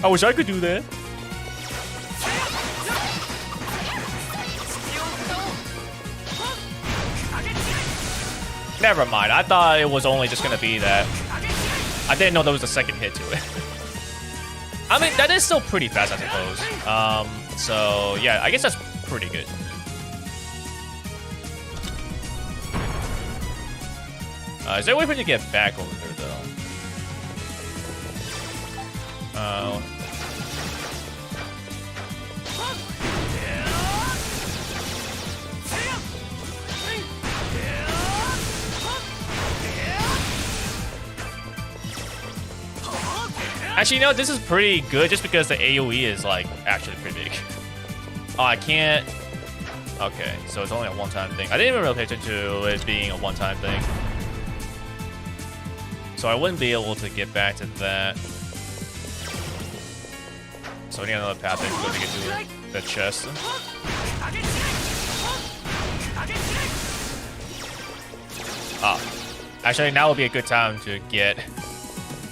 I wish I could do that. Never mind, I thought it was only just gonna be that. I didn't know there was a second hit to it. I mean, that is still pretty fast, I suppose. So, yeah, I guess that's pretty good. Is there a way for me to get back over there, though? Actually, no, this is pretty good just because the AoE is, like, actually pretty big. Oh, I can't... Okay, so it's only a one-time thing. I didn't even really pay attention to it being a one-time thing. So I wouldn't be able to get back to that. So I need another path to get to the chest. Ah. Actually, now would be a good time to get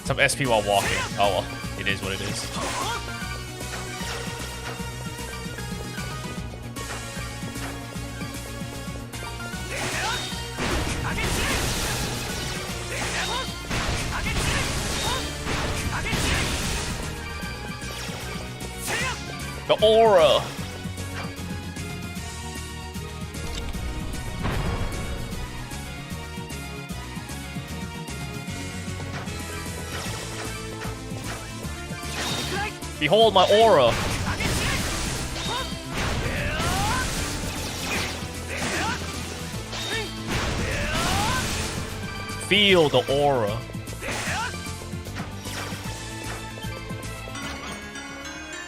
some SP while walking. Oh well, it is what it is. The aura. Behold my aura. Feel the aura.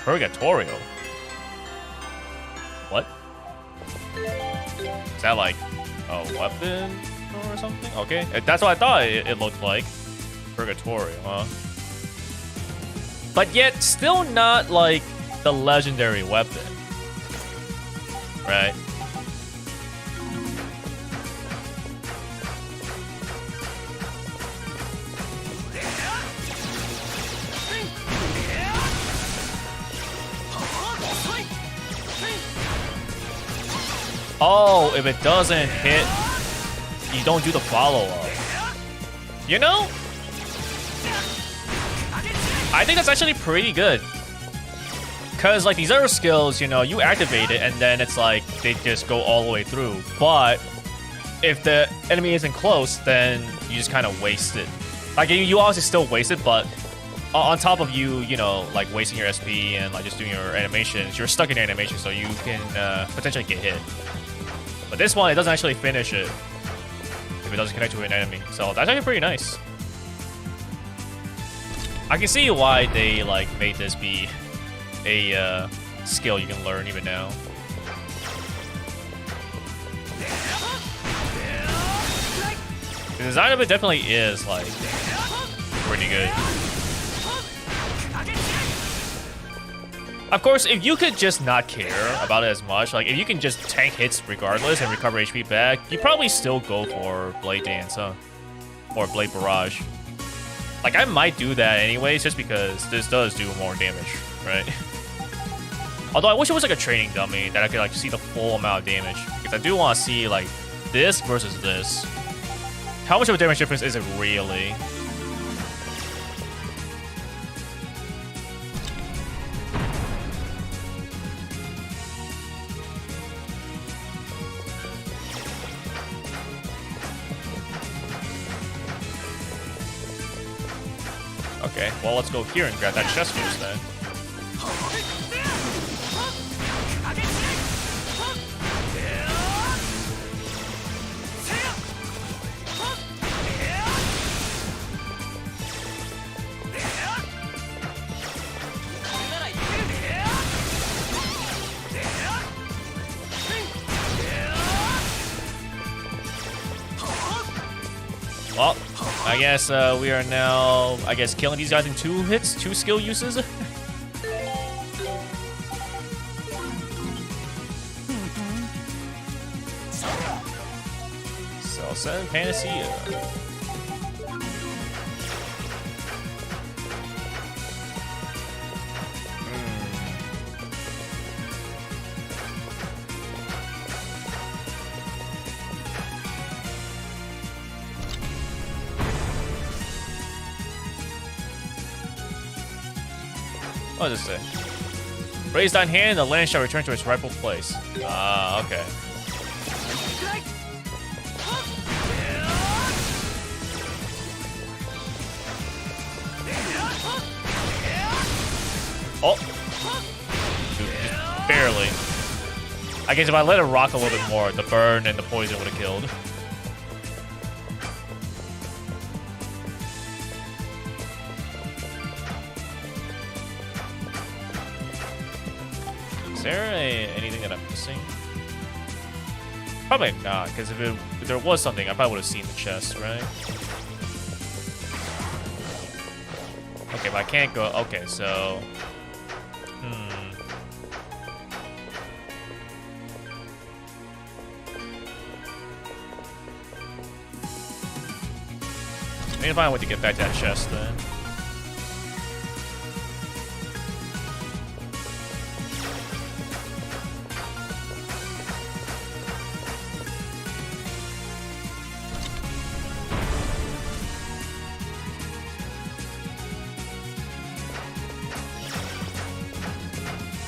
Purgatorio. What? Is that like a weapon or something? Okay, that's what I thought it looked like. Purgatorio, huh? But yet, still not like the legendary weapon, right? Oh, if it doesn't hit, you don't do the follow-up. You know? I think that's actually pretty good. Because, like, these other skills, you know, you activate it, and then it's like, they just go all the way through. But, if the enemy isn't close, then you just kind of waste it. Like, you obviously still waste it, but on top of you know, like, wasting your SP and, like, just doing your animations, you're stuck in your animation, so you can potentially get hit. But this one, it doesn't actually finish it if it doesn't connect to an enemy. So, that's actually pretty nice. I can see why they like made this be a skill you can learn even now. The design of it definitely is like pretty good. Of course, if you could just not care about it as much, like if you can just tank hits regardless and recover HP back, you probably still go for Blade Dance, huh? Or Blade Barrage. Like, I might do that anyways, just because this does do more damage, right? Although I wish it was like a training dummy that I could like see the full amount of damage. Because I do want to see like this versus this. How much of a damage difference is it really? Okay, well, let's go here and grab that chest first then. Well, I guess we are now, killing these guys in 2 hits, 2 skill uses. Celceta and Panacea. What does it say? Raise thine hand, the land shall return to its rightful place. Ah, okay. Oh! Dude, just barely. I guess if I let it rock a little bit more, the burn and the poison would have killed. Is there anything that I'm missing? Probably not, because if there was something, I probably would have seen the chest, right? Okay, but I can't go. Okay, so. I need to find a way to get back to that chest then.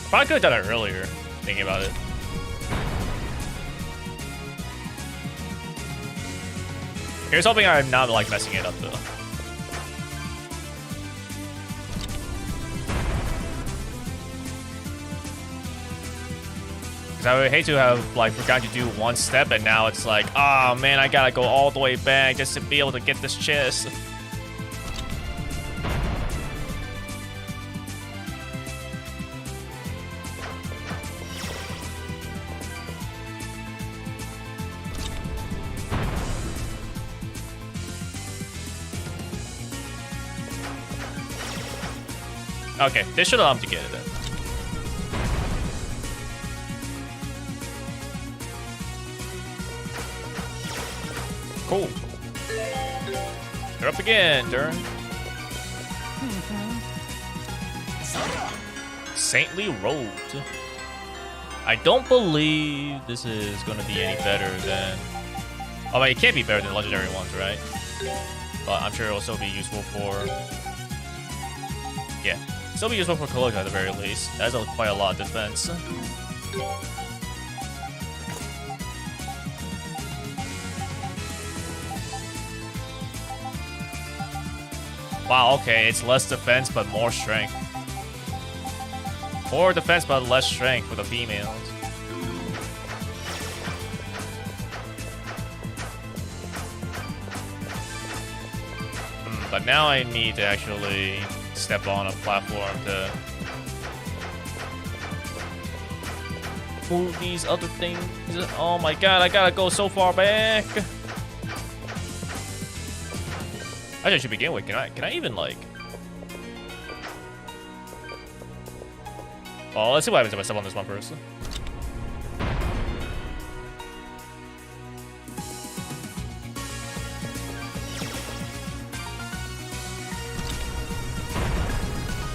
Probably could have done it earlier, thinking about it. Here's hoping I'm not like messing it up though. Cause I would hate to have like forgotten to do one step and now it's like, oh man, I gotta go all the way back just to be able to get this chest. Okay, this should allow him to get it then. Cool. You're up again, Duran. Saintly Road. I don't believe this is going to be any better than... Oh, it can't be better than legendary ones, right? But I'm sure it'll still be useful for... Yeah. Still be useful for Coloca at the very least. That's quite a lot of defense. Wow, okay, it's less defense but more strength. More defense but less strength for the females. But now I need to actually step on a platform to move these other things. Oh my god, I gotta go so far back. Actually, I should begin with. Can I even like? Oh, let's see what happens if I step on this one first.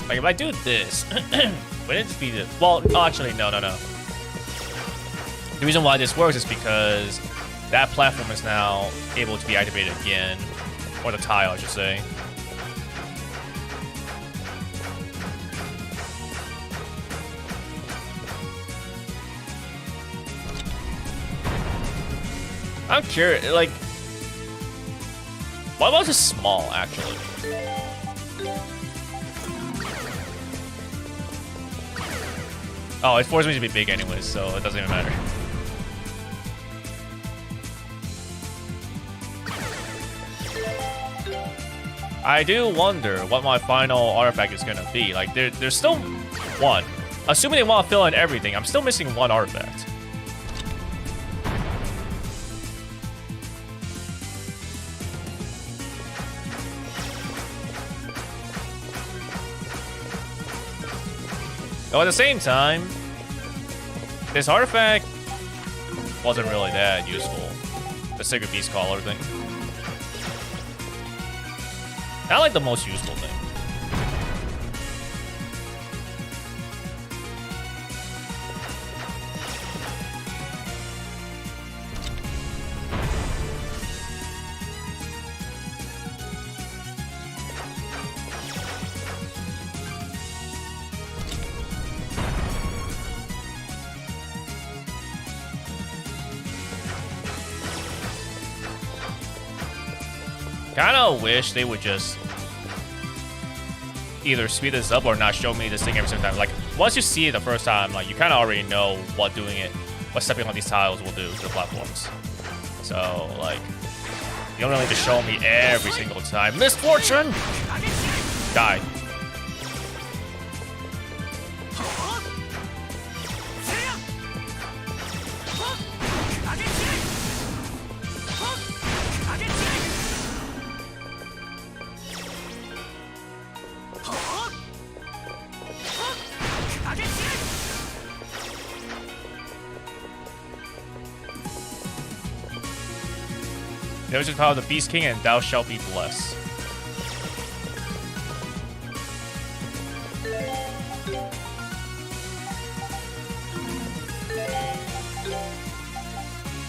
Like, if I do this, would it just be the... Well, actually, no. The reason why this works is because that platform is now able to be activated again. Or the tile, I should say. I'm curious, like... What about just small, actually? Oh, it forced me to be big anyways, so it doesn't even matter. I do wonder what my final artifact is gonna be. Like, there's still one. Assuming they want to fill in everything, I'm still missing one artifact. Though at the same time, this artifact wasn't really that useful. The Sacred Beast Collar thing. Not like the most useful thing. Kinda wish they would just either speed this up or not show me this thing every single time. Like, once you see it the first time, like, you kind of already know what stepping on these tiles will do to the platforms. So, like, you don't really need to show me every single time. Misfortune! Die. There is the power of the Beast King, and thou shalt be blessed.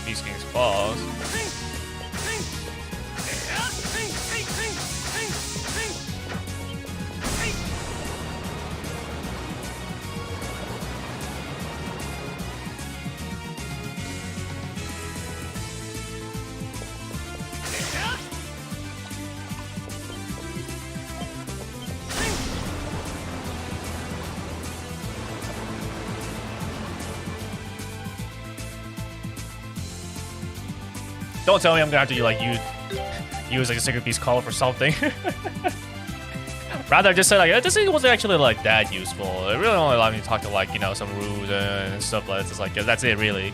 Beast King's claws. Don't tell me I'm gonna have to like use like a Sacred Beast Collar for something. Rather, just say like this thing wasn't actually like that useful. It really only allowed me to talk to like, you know, some rules and stuff like that. It's like, that's it really.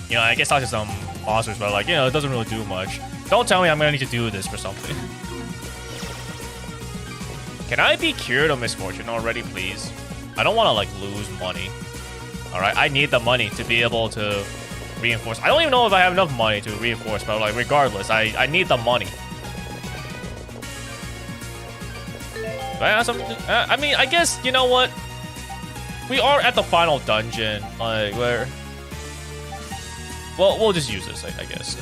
You know, I guess talk to some monsters, but like, you know, it doesn't really do much. Don't tell me I'm gonna need to do this for something. Can I be cured of misfortune already, please? I don't want to like lose money. All right, I need the money to be able to reinforce. I don't even know if I have enough money to reinforce, but like regardless, I need the money. I mean, I guess, you know what? We are at the final dungeon, like where. Well, we'll just use this, I guess.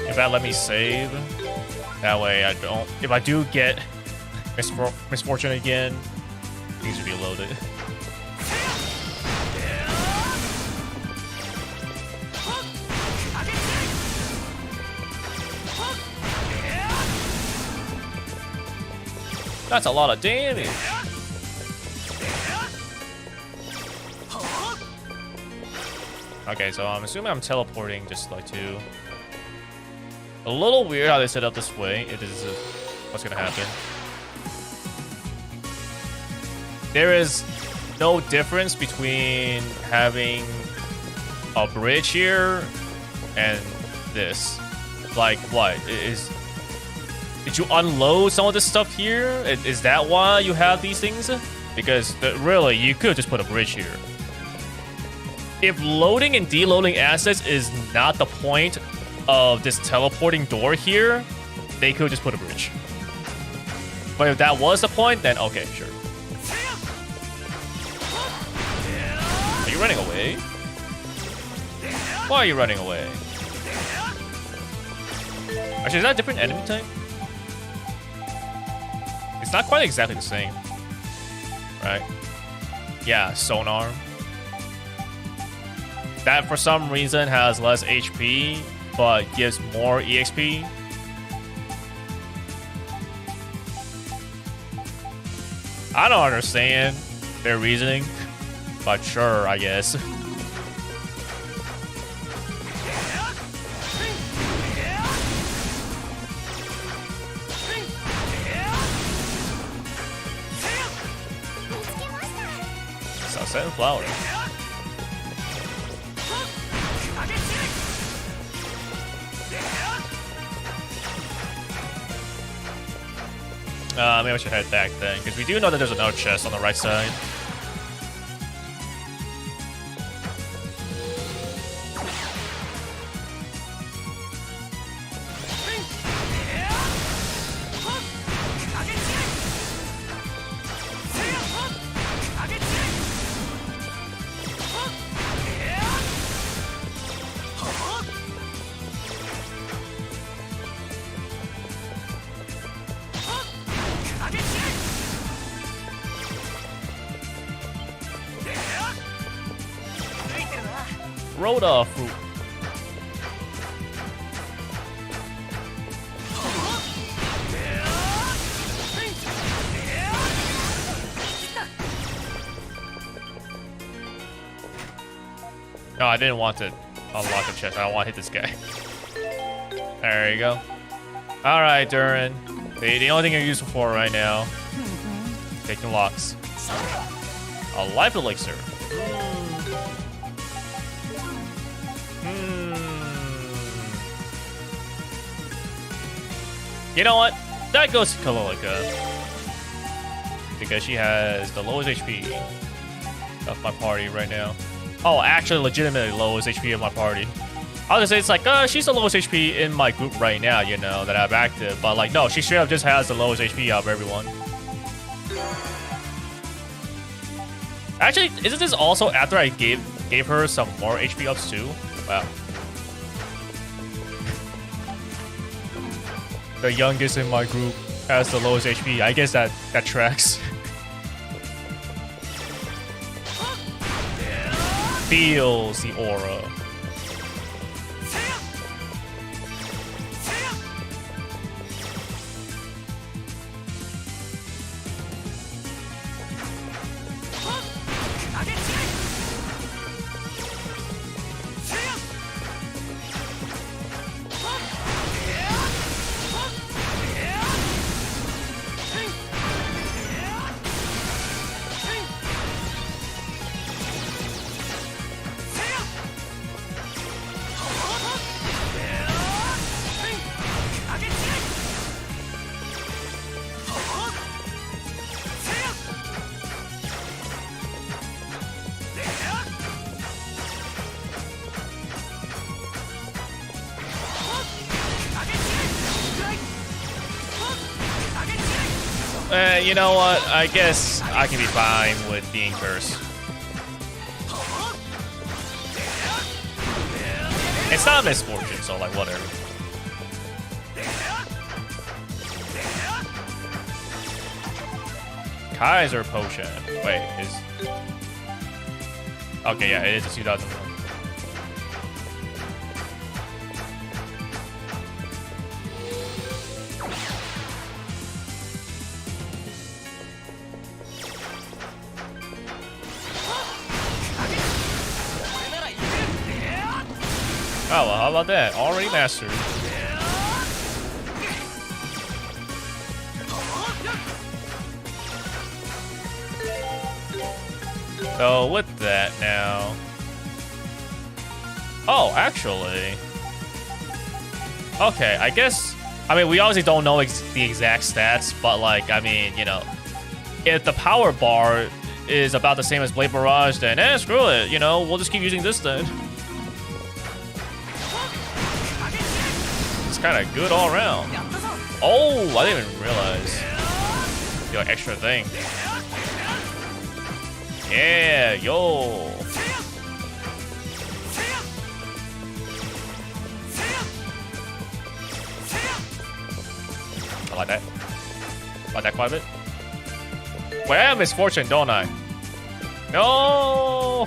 If that let me save, that way I don't. If I do get misfortune again, things should be loaded. That's a lot of damage. Okay, so I'm assuming I'm teleporting just like to. A little weird how they set up this way. It is what's gonna happen. There is no difference between having a bridge here and this. Like, what is? Did you unload some of this stuff here? Is that why you have these things? Because really, you could just put a bridge here. If loading and deloading assets is not the point of this teleporting door here, they could just put a bridge. But if that was the point, then okay, sure. Are you running away? Why are you running away? Actually, is that a different enemy type? It's not quite exactly the same, right? Yeah, sonar. That for some reason has less HP, but gives more EXP. I don't understand their reasoning, but sure, I guess. Celceta and flower. Maybe I should head back then, because we do know that there's another chest on the right side. Rhoda fruit. No, I didn't want to unlock the chest. I don't want to hit this guy. There you go. Alright, Durin. The only thing you're useful for right now. Taking locks. A life elixir. You know what? That goes to Kalolika. Because she has the lowest HP of my party right now. Oh, actually, legitimately lowest HP of my party. I was gonna say, it's like, she's the lowest HP in my group right now, you know, that I have active. But, like, no, she straight up just has the lowest HP out of everyone. Actually, isn't this also after I gave her some more HP ups too? Wow. The youngest in my group has the lowest HP. I guess that tracks. Feels the aura. You know what? I guess I can be fine with being cursed. It's not a misfortune, so like whatever. Kaiser potion. Wait, is... Okay, yeah, it is a 2001. Oh, well, how about that? Already mastered. So, with that now... Oh, actually... Okay, I guess... I mean, we obviously don't know the exact stats, but, like, I mean, you know... If the power bar is about the same as Blade Barrage, then, screw it. You know, we'll just keep using this then. Kind of good all around. Oh, I didn't even realize. Yo, extra thing. Yeah, yo. I like that. Like that quite a bit. Wait, I have misfortune, don't I? No!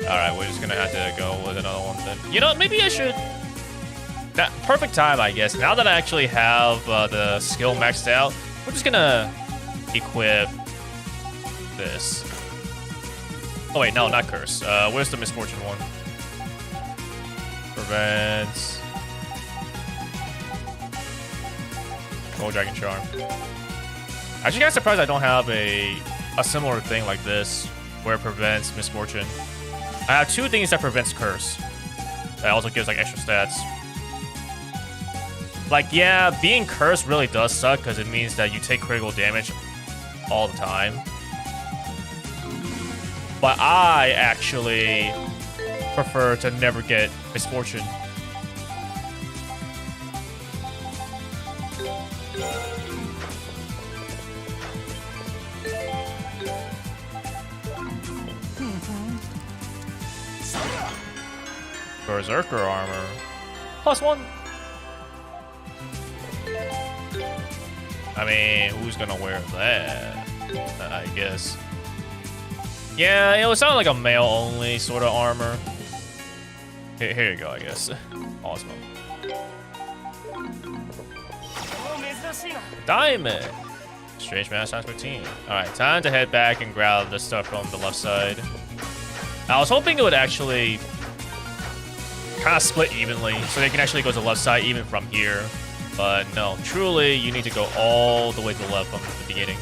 Alright, we're just gonna have to go with another one then. You know, maybe I should... That perfect time, I guess. Now that I actually have the skill maxed out, we're just gonna equip this. Oh wait, no, not curse. Where's the misfortune one? Prevents. Oh, dragon charm. Actually, kind of surprised I don't have a similar thing like this where it prevents misfortune. I have two things that prevents curse. That also gives like extra stats. Like, yeah, being cursed really does suck because it means that you take critical damage all the time. But I actually prefer to never get misfortune. Berserker armor. +1. I mean, who's gonna wear that? I guess. Yeah, it would sound like a male-only sort of armor. Here you go, I guess. Awesome. Diamond! Strange Mass times 15. Alright, time to head back and grab the stuff from the left side. I was hoping it would actually kind of split evenly, so they can actually go to the left side even from here. But no, truly, you need to go all the way to the left from the beginning.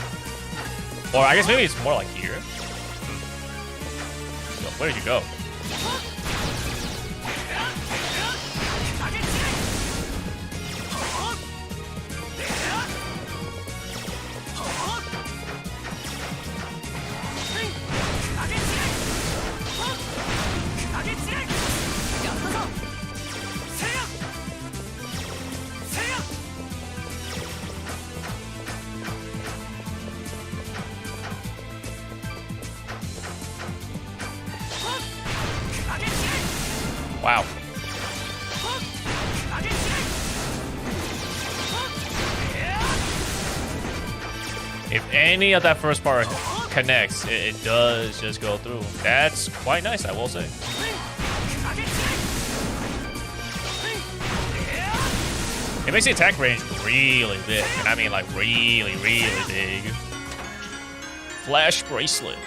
Or I guess maybe it's more like here. Where did you go? Wow. If any of that first part connects, it does just go through. That's quite nice, I will say. It makes the attack range really big. And I mean like really, really big. Flash bracelet.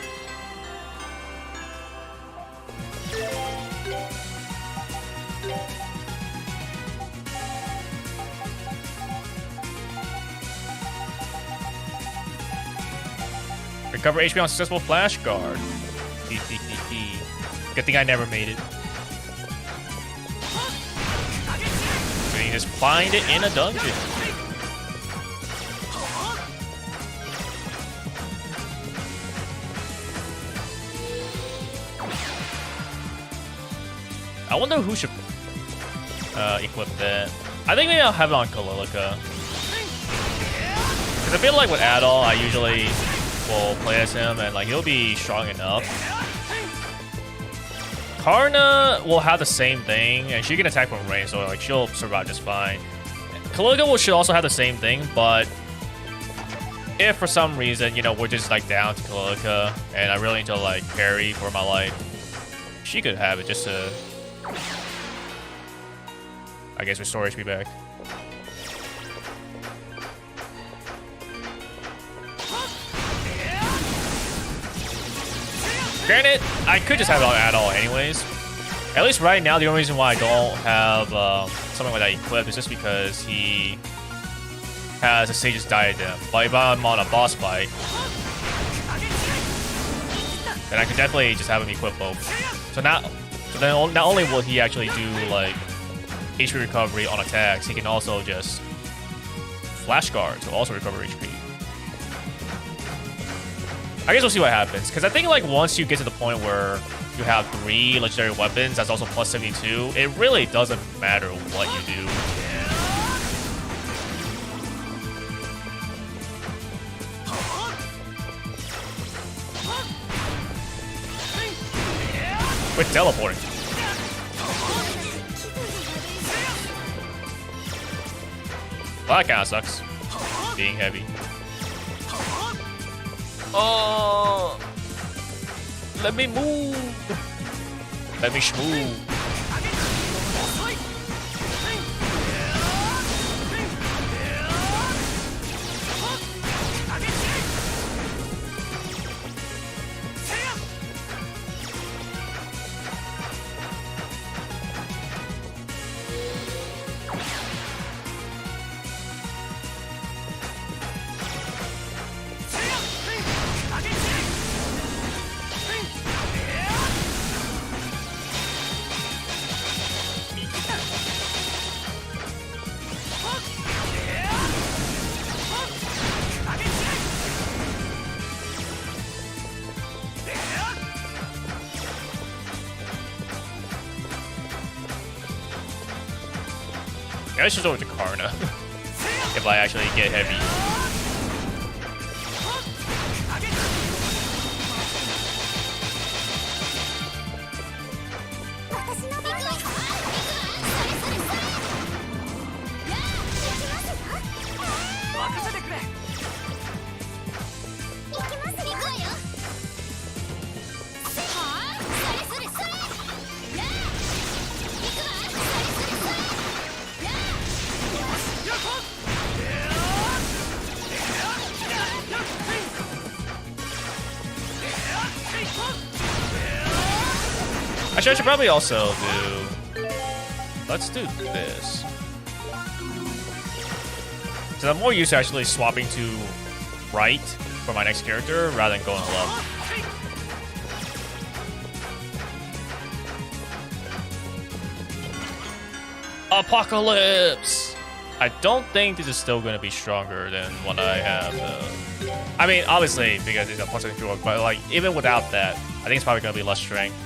Recover HP on successful flash guard. Good thing I never made it. So you just find it in a dungeon. I wonder who should equip that. I think maybe I'll have it on Kalilica. Because I feel like with Adol, I usually will play as him and like he'll be strong enough. Karna will have the same thing and she can attack from range, so like she'll survive just fine. Kalilica should also have the same thing, but if for some reason, you know, we're just like down to Kalilica and I really need to like parry for my life, she could have it just to, I guess, restore HP back. Granted, I could just have it at all anyways. At least right now, the only reason why I don't have something like that equipped is just because he has a Sage's Diadem. But if I'm on a boss fight, then I could definitely just have him equip both. So then not only will he actually do like HP recovery on attacks, he can also just flash guard to also recover HP. I guess we'll see what happens, because I think like once you get to the point where you have 3 legendary weapons that's also plus 72, it really doesn't matter what you do. With teleporting. Well, that kind of sucks. Being heavy. Oh, let me move. Let me schmove. I should go with the Karna if I actually get heavy. Actually, I should probably also do... Let's do this. So I'm more used to actually swapping to right for my next character rather than going left. Apocalypse! I don't think this is still going to be stronger than what I have, though. I mean, obviously, because it's a plus 2, but like, even without that, I think it's probably going to be less strength.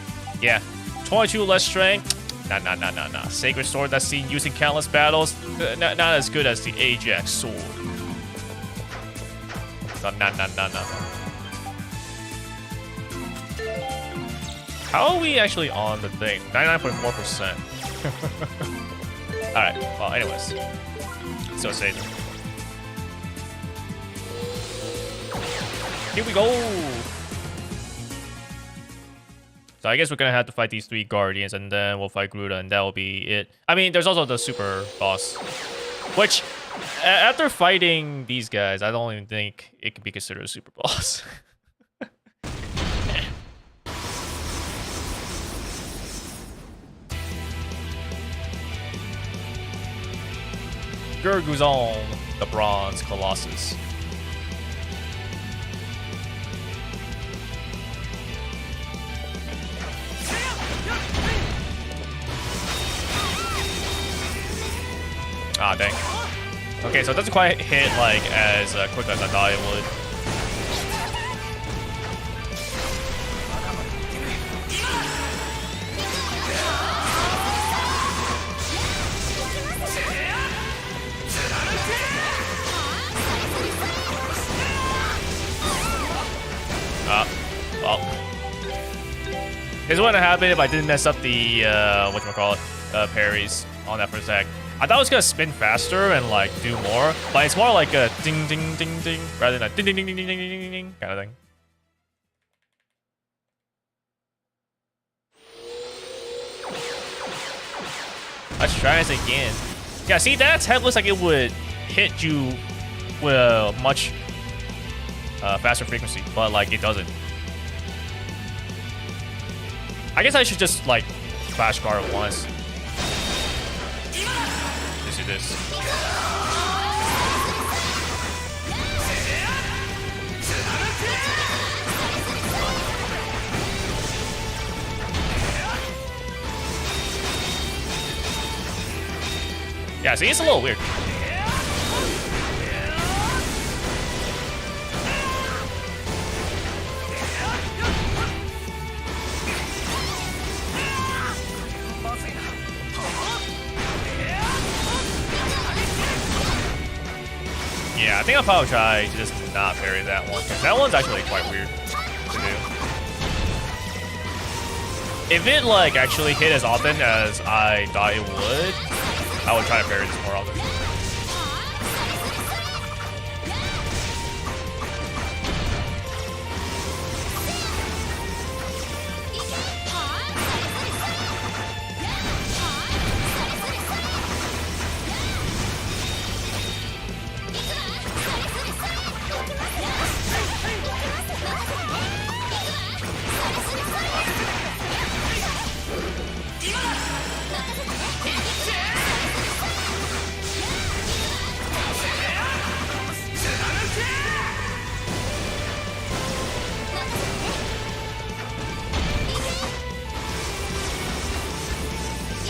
Yeah, 22 less strength. Nah. Sacred sword that's seen used in countless battles. Not as good as the Ajax sword. Nah. How are we actually on the thing? 99.4%. Alright, well, anyways. So save them. Here we go! So I guess we're gonna have to fight these 3 Guardians, and then we'll fight Gruda, and that will be it. I mean, there's also the super boss, which, after fighting these guys, I don't even think it can be considered a super boss. Gurguzon, the Bronze Colossus. Ah, dang. Okay, so it doesn't quite hit like as quick as I thought it would. Well. This wouldn't happen if I didn't mess up the, whatchamacallit, parries on that first attack. I thought it was gonna spin faster and like do more, but it's more like a ding ding ding ding rather than a ding ding ding ding ding ding ding ding kind of thing. Let's try this again. Yeah, see, that attack looks like it would hit you with a much faster frequency, but like it doesn't. I guess I should just like flash guard once. Let's do this. Yeah, see, it's a little weird. Yeah, I think I'll probably try to just not parry that one, because that one's actually quite weird to do. If it like actually hit as often as I thought it would, I would try to parry this more often.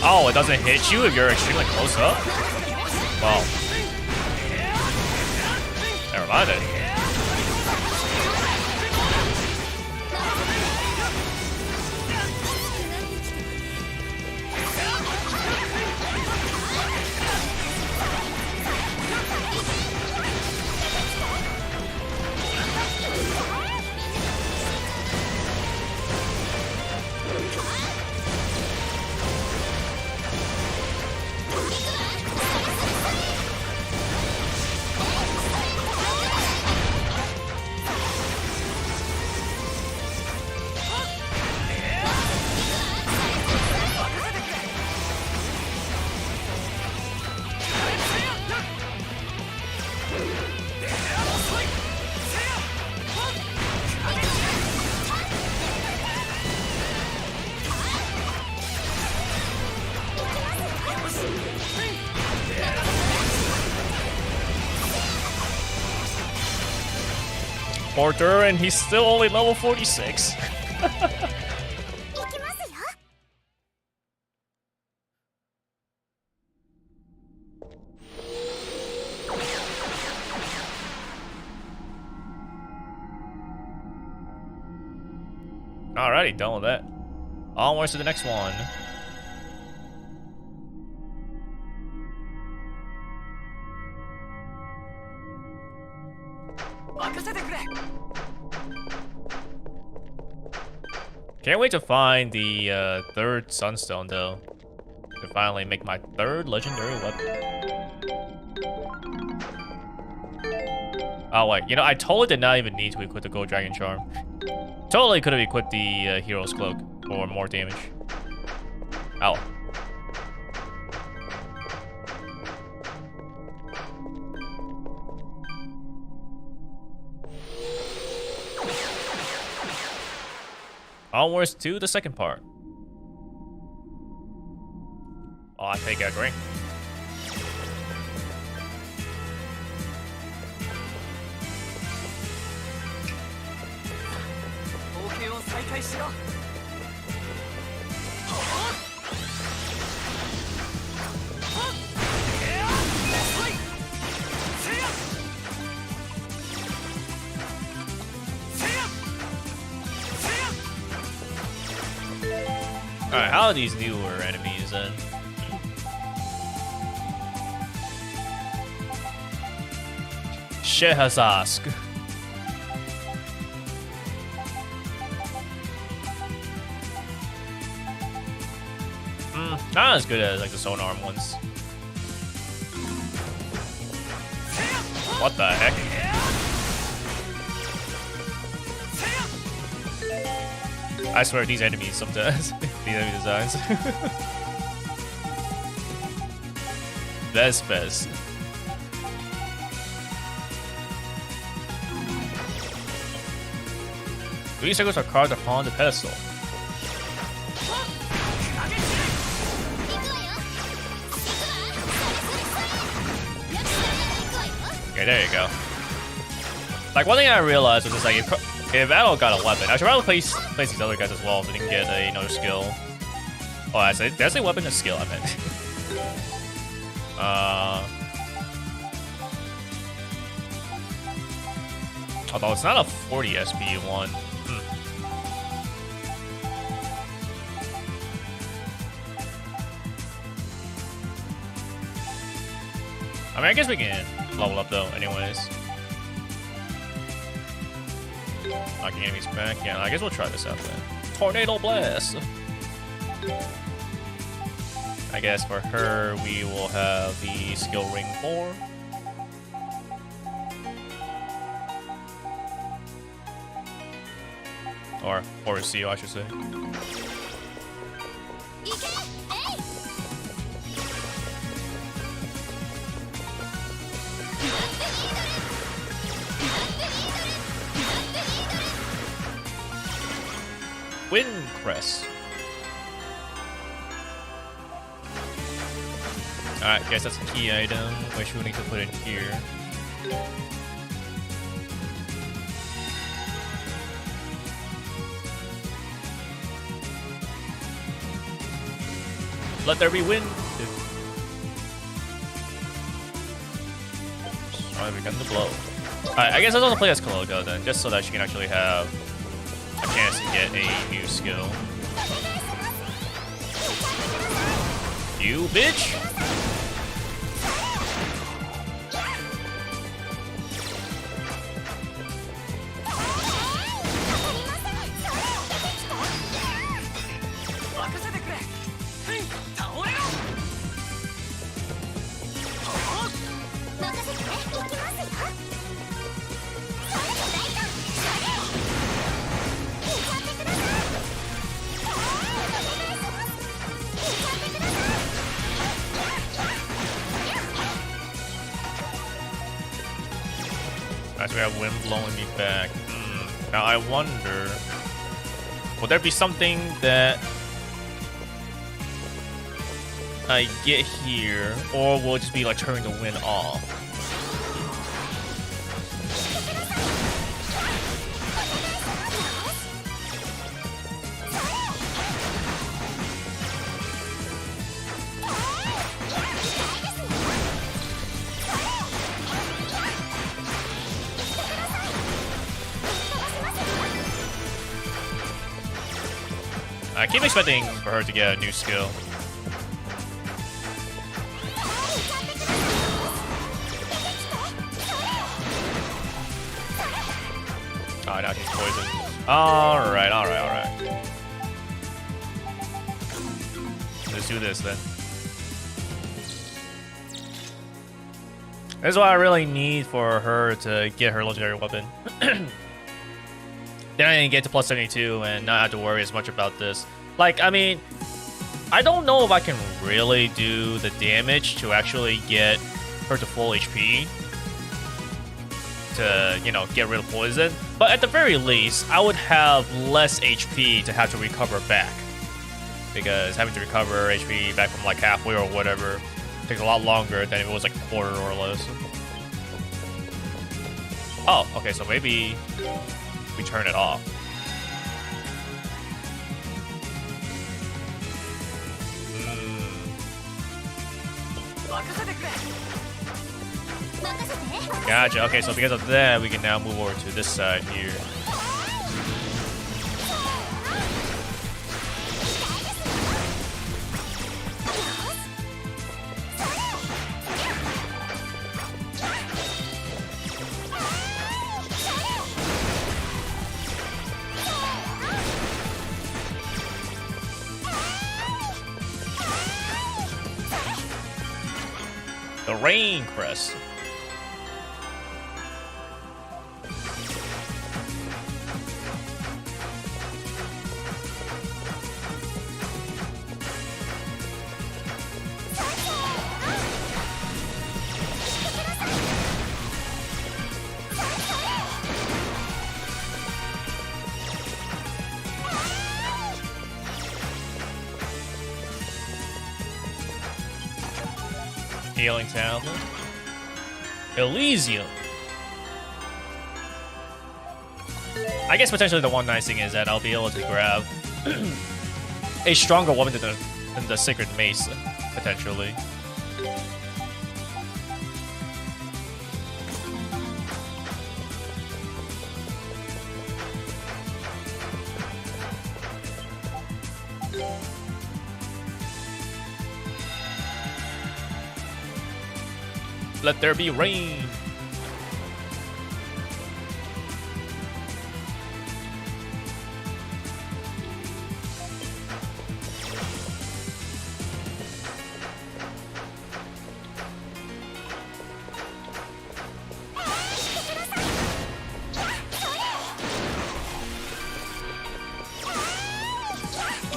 Oh, it doesn't hit you if you're extremely close up? Well. Never mind it. Porter, and he's still only level 46. Alrighty, done with that. Onwards to the next one. Can't wait to find the third Sunstone, though. To finally make my third legendary weapon. Oh, wait. You know, I totally did not even need to equip the Gold Dragon Charm. Totally could have equipped the Hero's Cloak for more damage. Ow. Onwards to the second part. Oh, I take a ring. Alright, how are these newer enemies then? Shehazask. Not as good as like the Stone Arm ones. What the heck? I swear these enemies sometimes. These enemy designs. That's best. These circles are carved upon the pedestal. Okay, there you go. Like, one thing I realized was just like, if Adol got a weapon, I should probably place these other guys as well so they can get another skill. Oh, did I say weapon? A skill, I meant. Although it's not a 40 SP one. I mean, I guess we can level up though, anyways. Knocking enemies back. Yeah, I guess we'll try this out then. Tornado Blast! I guess for her, we will have the skill ring 4. Or CO, I should say. Wind Crest. Alright, guess that's a key item, which we need to put in here. Let there be wind. Alright, begin to blow. Alright, I guess I'll also play as Coloco then, just so that she can actually have a chance to get a new skill. You bitch! As we have wind blowing me back. Now I wonder, will there be something that I get here, or will it just be like turning the wind off? I keep expecting for her to get a new skill. Oh, now she's poisoned. Alright. Let's do this then. This is what I really need for her to get her legendary weapon. Then I can get to plus 72 and not have to worry as much about this. Like, I mean, I don't know if I can really do the damage to actually get her to full HP to, you know, get rid of poison. But at the very least, I would have less HP to have to recover back. Because having to recover HP back from like halfway or whatever takes a lot longer than if it was like a quarter or less. Oh, okay, so maybe we turn it off. Gotcha. Okay, so because of that, we can now move over to this side here. The Rain Crest. Healing Tablet. Elysium. I guess potentially the one nice thing is that I'll be able to grab a stronger weapon than the Sacred Mace, potentially. Let there be rain.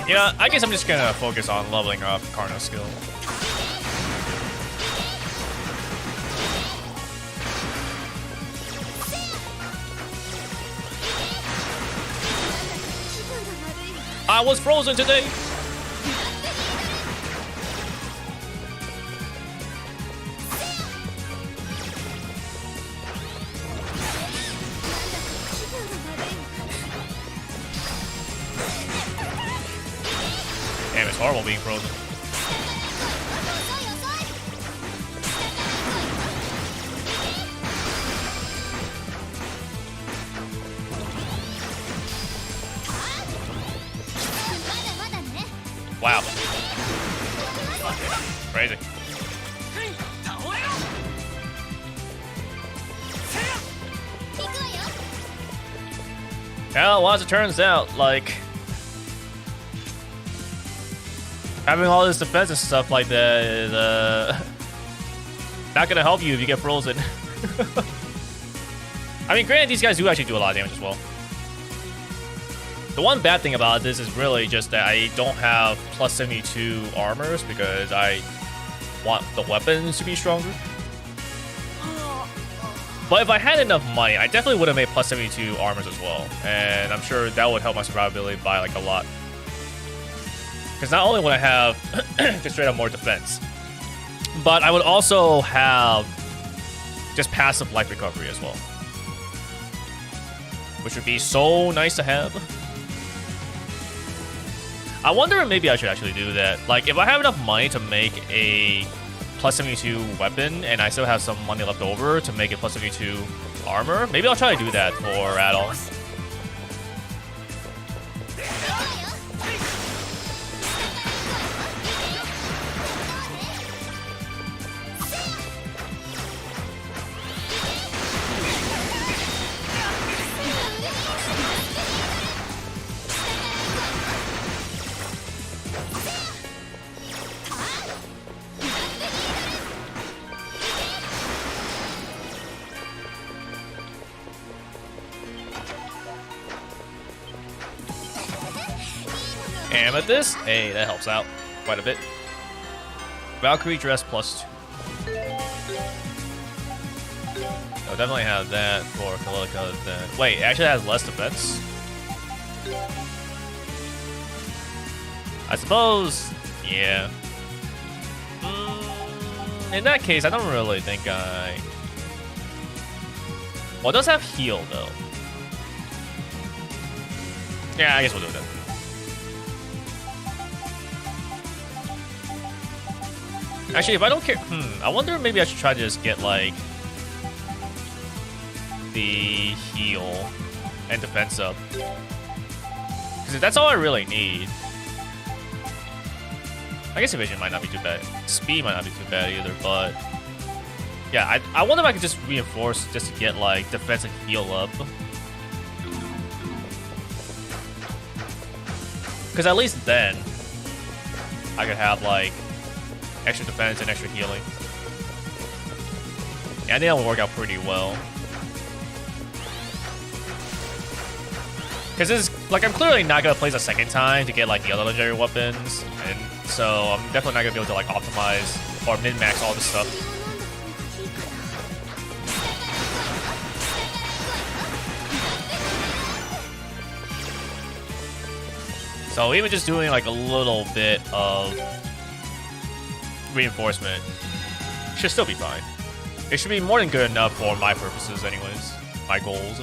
Yeah, I guess I'm just gonna focus on leveling up Karna's skill. I was frozen today. Damn, it's horrible being frozen. Wow. Crazy. Well, as it turns out, like, having all this defense and stuff like that is not gonna help you if you get frozen. I mean, granted, these guys do actually do a lot of damage as well. The one bad thing about this is really just that I don't have plus 72 armors because I want the weapons to be stronger. But if I had enough money, I definitely would have made plus 72 armors as well. And I'm sure that would help my survivability by like a lot. Because not only would I have just straight up more defense, but I would also have just passive life recovery as well. Which would be so nice to have. I wonder if maybe I should actually do that. Like, if I have enough money to make a plus 72 weapon, and I still have some money left over to make a plus 72 armor, maybe I'll try to do that for add-ons. Amethyst? Hey, that helps out quite a bit. Valkyrie dress plus 2. I'll definitely have that for Kalika then. Wait, it actually has less defense? I suppose, yeah. In that case, I don't really think I... Well, it does have heal, though. Yeah, I guess we'll do that. Actually, if I don't care... I wonder if maybe I should try to just get, like, the heal and defense up. Because that's all I really need. I guess evasion might not be too bad. Speed might not be too bad either, but... Yeah, I wonder if I could just reinforce just to get, like, defense and heal up. Because at least then, I could have, like, extra defense and extra healing. Yeah, I think that would work out pretty well. Because this is, like, I'm clearly not going to play this a second time to get, like, the other legendary weapons. And so I'm definitely not going to be able to, like, optimize or min-max all this stuff. So even just doing, like, a little bit of reinforcement should still be fine. It should be more than good enough for my purposes anyways. My goals.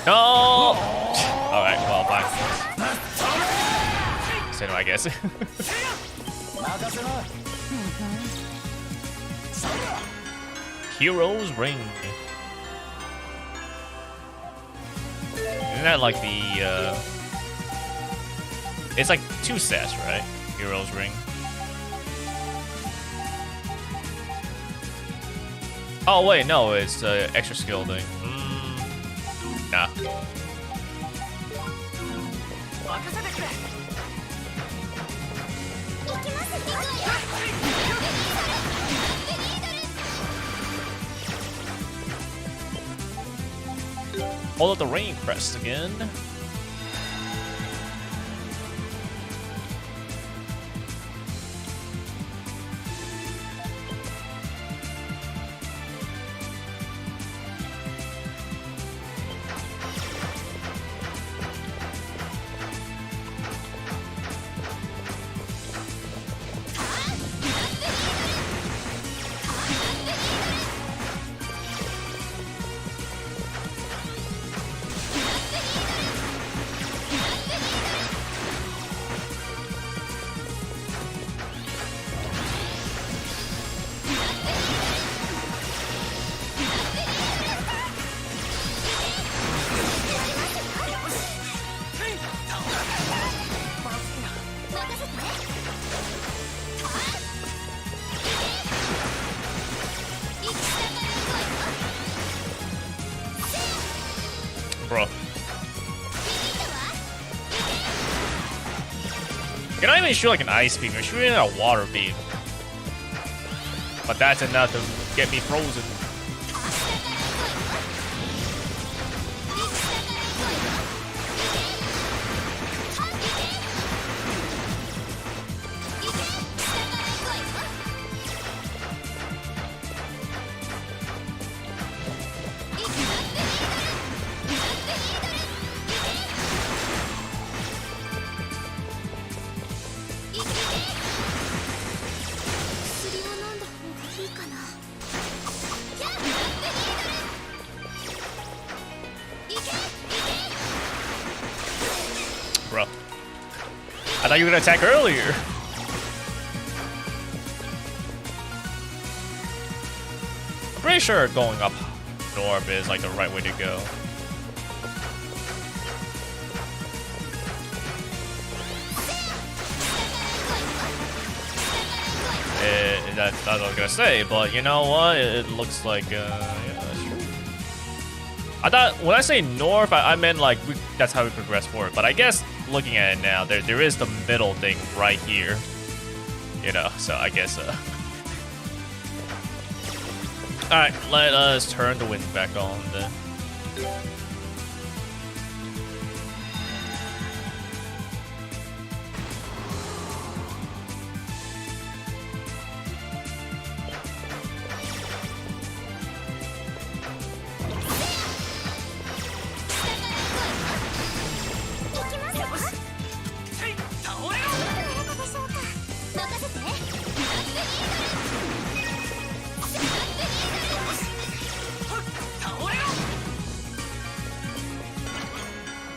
No! Alright, well, fine. So do I guess. Hero's Ring. Isn't that like the, It's like 2 sets, right? Hero's Ring. Oh, wait, no, it's extra skill thing. Nah. Hold up the rain crest again. Bro. You're not even shoot like an ice beam, you're shooting a water beam. But that's enough to get me frozen. Bro. I thought you were gonna attack earlier. I'm pretty sure going up north is like the right way to go. That's what I was gonna say, but you know what? It looks like, yeah, that's true. I thought, when I say north, I meant like, that's how we progress forward. But I guess, looking at it now, there is the middle thing right here. You know, so I guess, Alright, let us turn the wind back on then.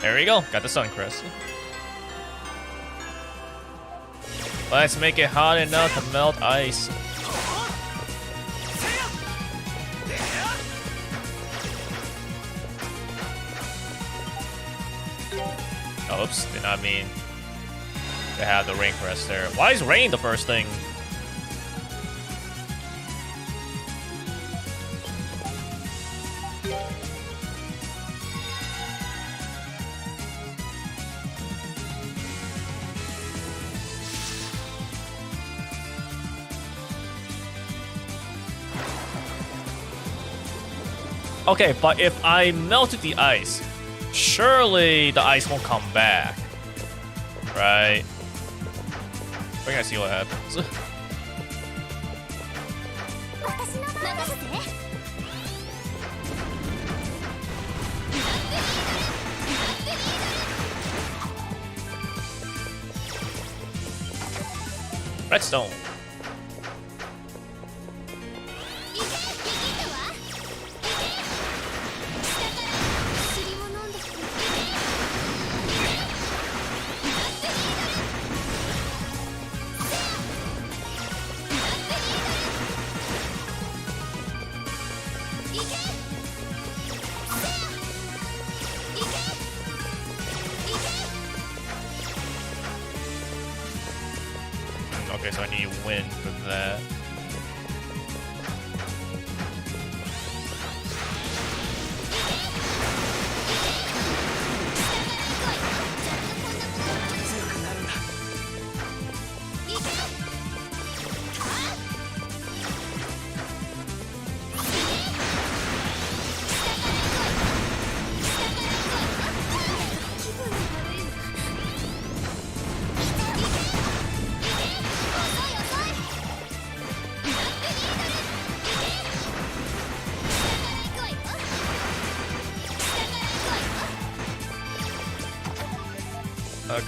There we go, got the sun crest. Let's make it hot enough to melt ice. Oh, oops, did not mean to have the rain crest there. Why is rain the first thing? Okay, but if I melted the ice, surely the ice won't come back, right? We're gonna see what happens. Redstone. Okay, so I need wind for that.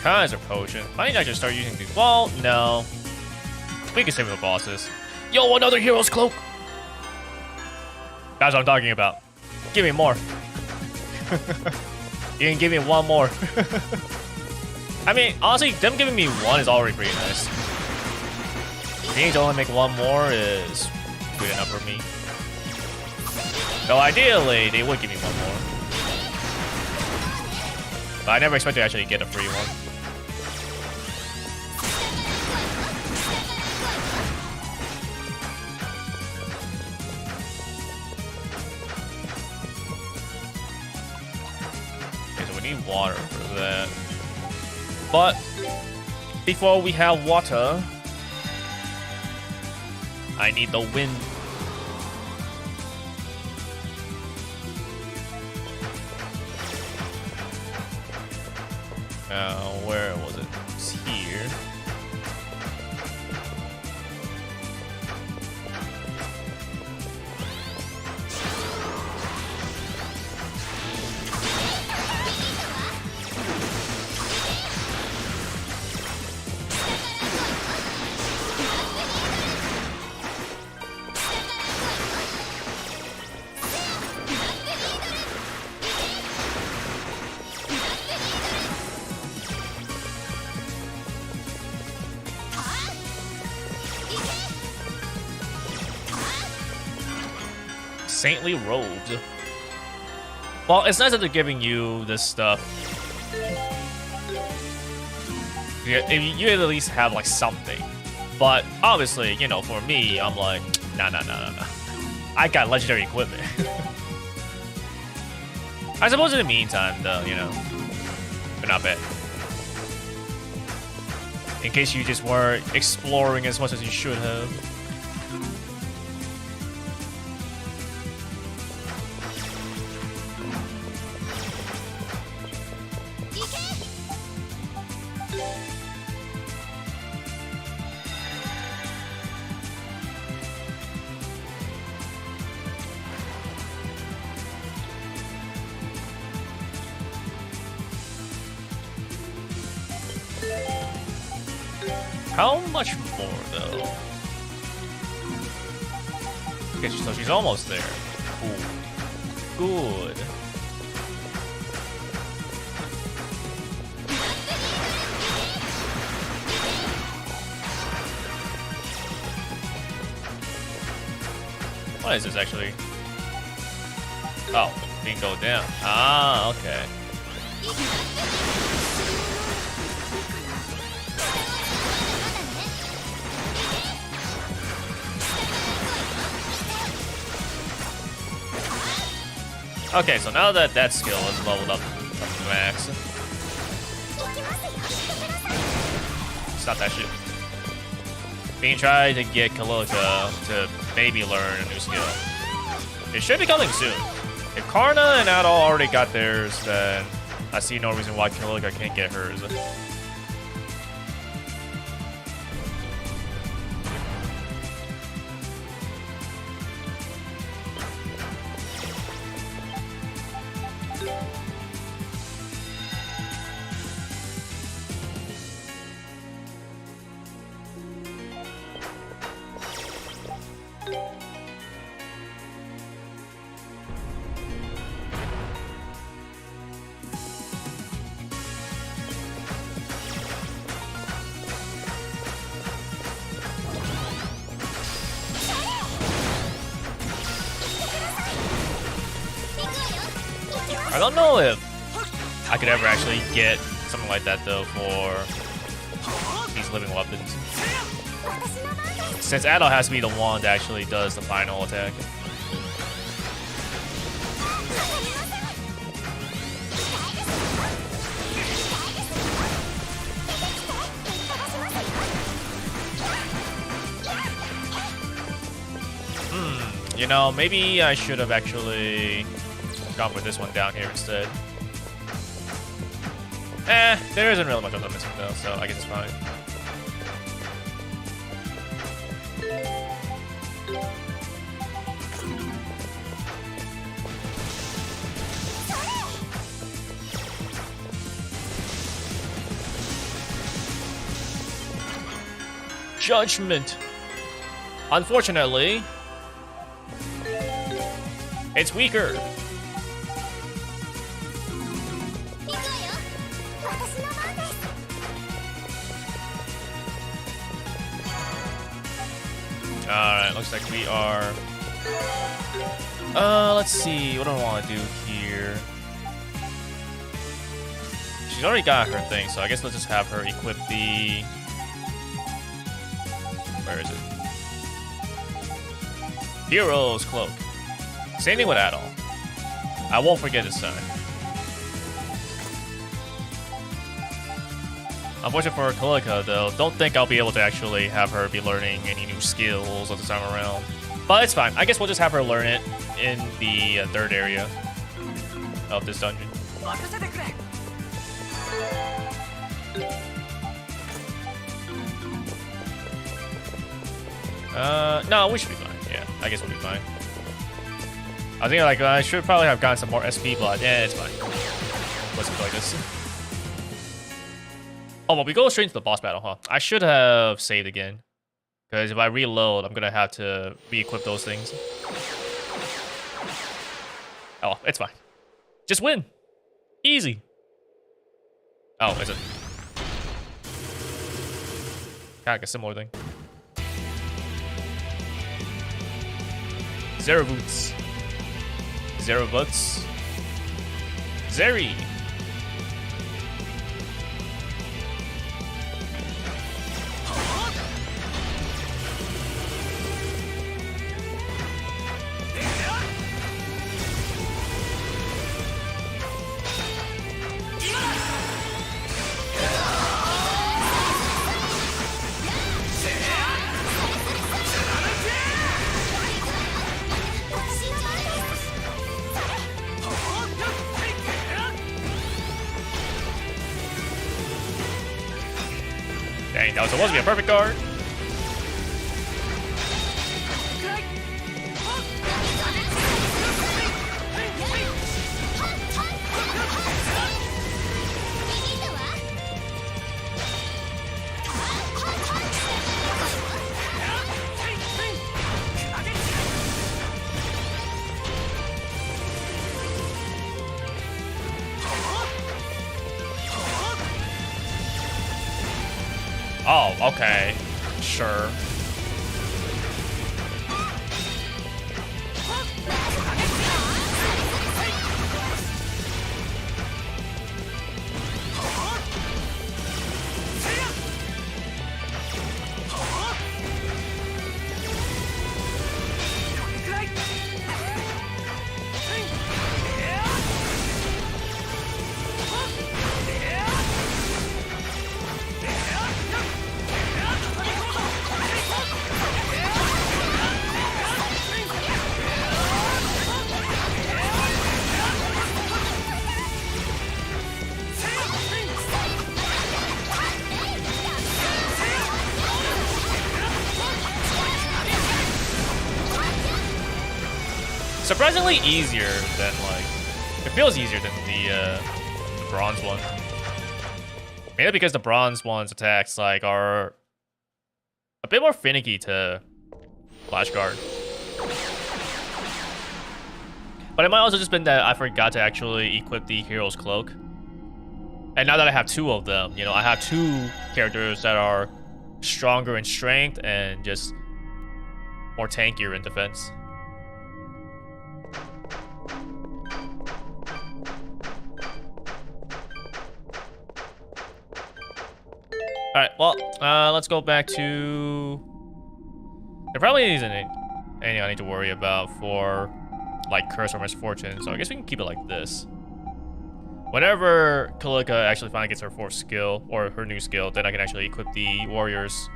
Kinds of potion. I think I should start using these. Well, no. We can save the bosses. Yo, another hero's cloak! That's what I'm talking about. Give me more. You can give me one more. I mean, honestly, them giving me one is already pretty nice. Being to only make one more is good enough for me. Though ideally, they would give me one more. But I never expect to actually get a free one. need water for that. But before we have water, I need the wind. Where was it? It's here. Saintly robes. Well, it's nice that they're giving you this stuff. You at least have like something. But obviously, you know, for me, I'm like, nah. I got legendary equipment. I suppose in the meantime, though, you know, they're not bad. In case you just weren't exploring as much as you should have. How much more, though? Okay, so she's almost there. Ooh. Good. What is this, actually? Oh, didn't go down. Ah, okay. Okay, so now that that skill is leveled up to max. Stop that shit. Being tried to get Kalilica to maybe learn a new skill. It should be coming soon. If Karna and Adol already got theirs, then I see no reason why Kalilica can't get hers. I don't know if I could ever actually get something like that, though, for these living weapons. Since Adol has to be the one that actually does the final attack. You know, maybe I should have actually gone with this one down here instead. There isn't really much of them missing though, so I guess it's fine. Judgment. Unfortunately, it's weaker. Alright, looks like we are... let's see, what do I want to do here? She's already got her thing, so I guess let's just have her equip the... Where is it? Hero's Cloak. Same thing with Adol. I won't forget this time. Unfortunate for Kalika, though. Don't think I'll be able to actually have her be learning any new skills this time around. But it's fine. I guess we'll just have her learn it in the third area of this dungeon. No, we should be fine. Yeah, I guess we'll be fine. I think like I should probably have gotten some more SP blood. Yeah, it's fine. Let's go like this. Oh, well, we go straight into the boss battle, huh? I should have saved again. Because if I reload, I'm going to have to re-equip those things. Oh, it's fine. Just win. Easy. Oh, is it? Kind of like a similar thing. Zero boots. Zero boots. Zeri. Dang, that was supposed to be a perfect guard. Oh, okay. Sure. Surprisingly easier than, like, it feels easier than the bronze one. Mainly because the bronze one's attacks, like, are a bit more finicky to flash guard. But it might also just been that I forgot to actually equip the hero's cloak. And now that I have two of them, you know, I have two characters that are stronger in strength and just more tankier in defense. Alright, well, let's go back to... There probably isn't anything I need to worry about for, like, Curse or Misfortune, so I guess we can keep it like this. Whenever Kalika actually finally gets her fourth skill, or her new skill, then I can actually equip the Warrior's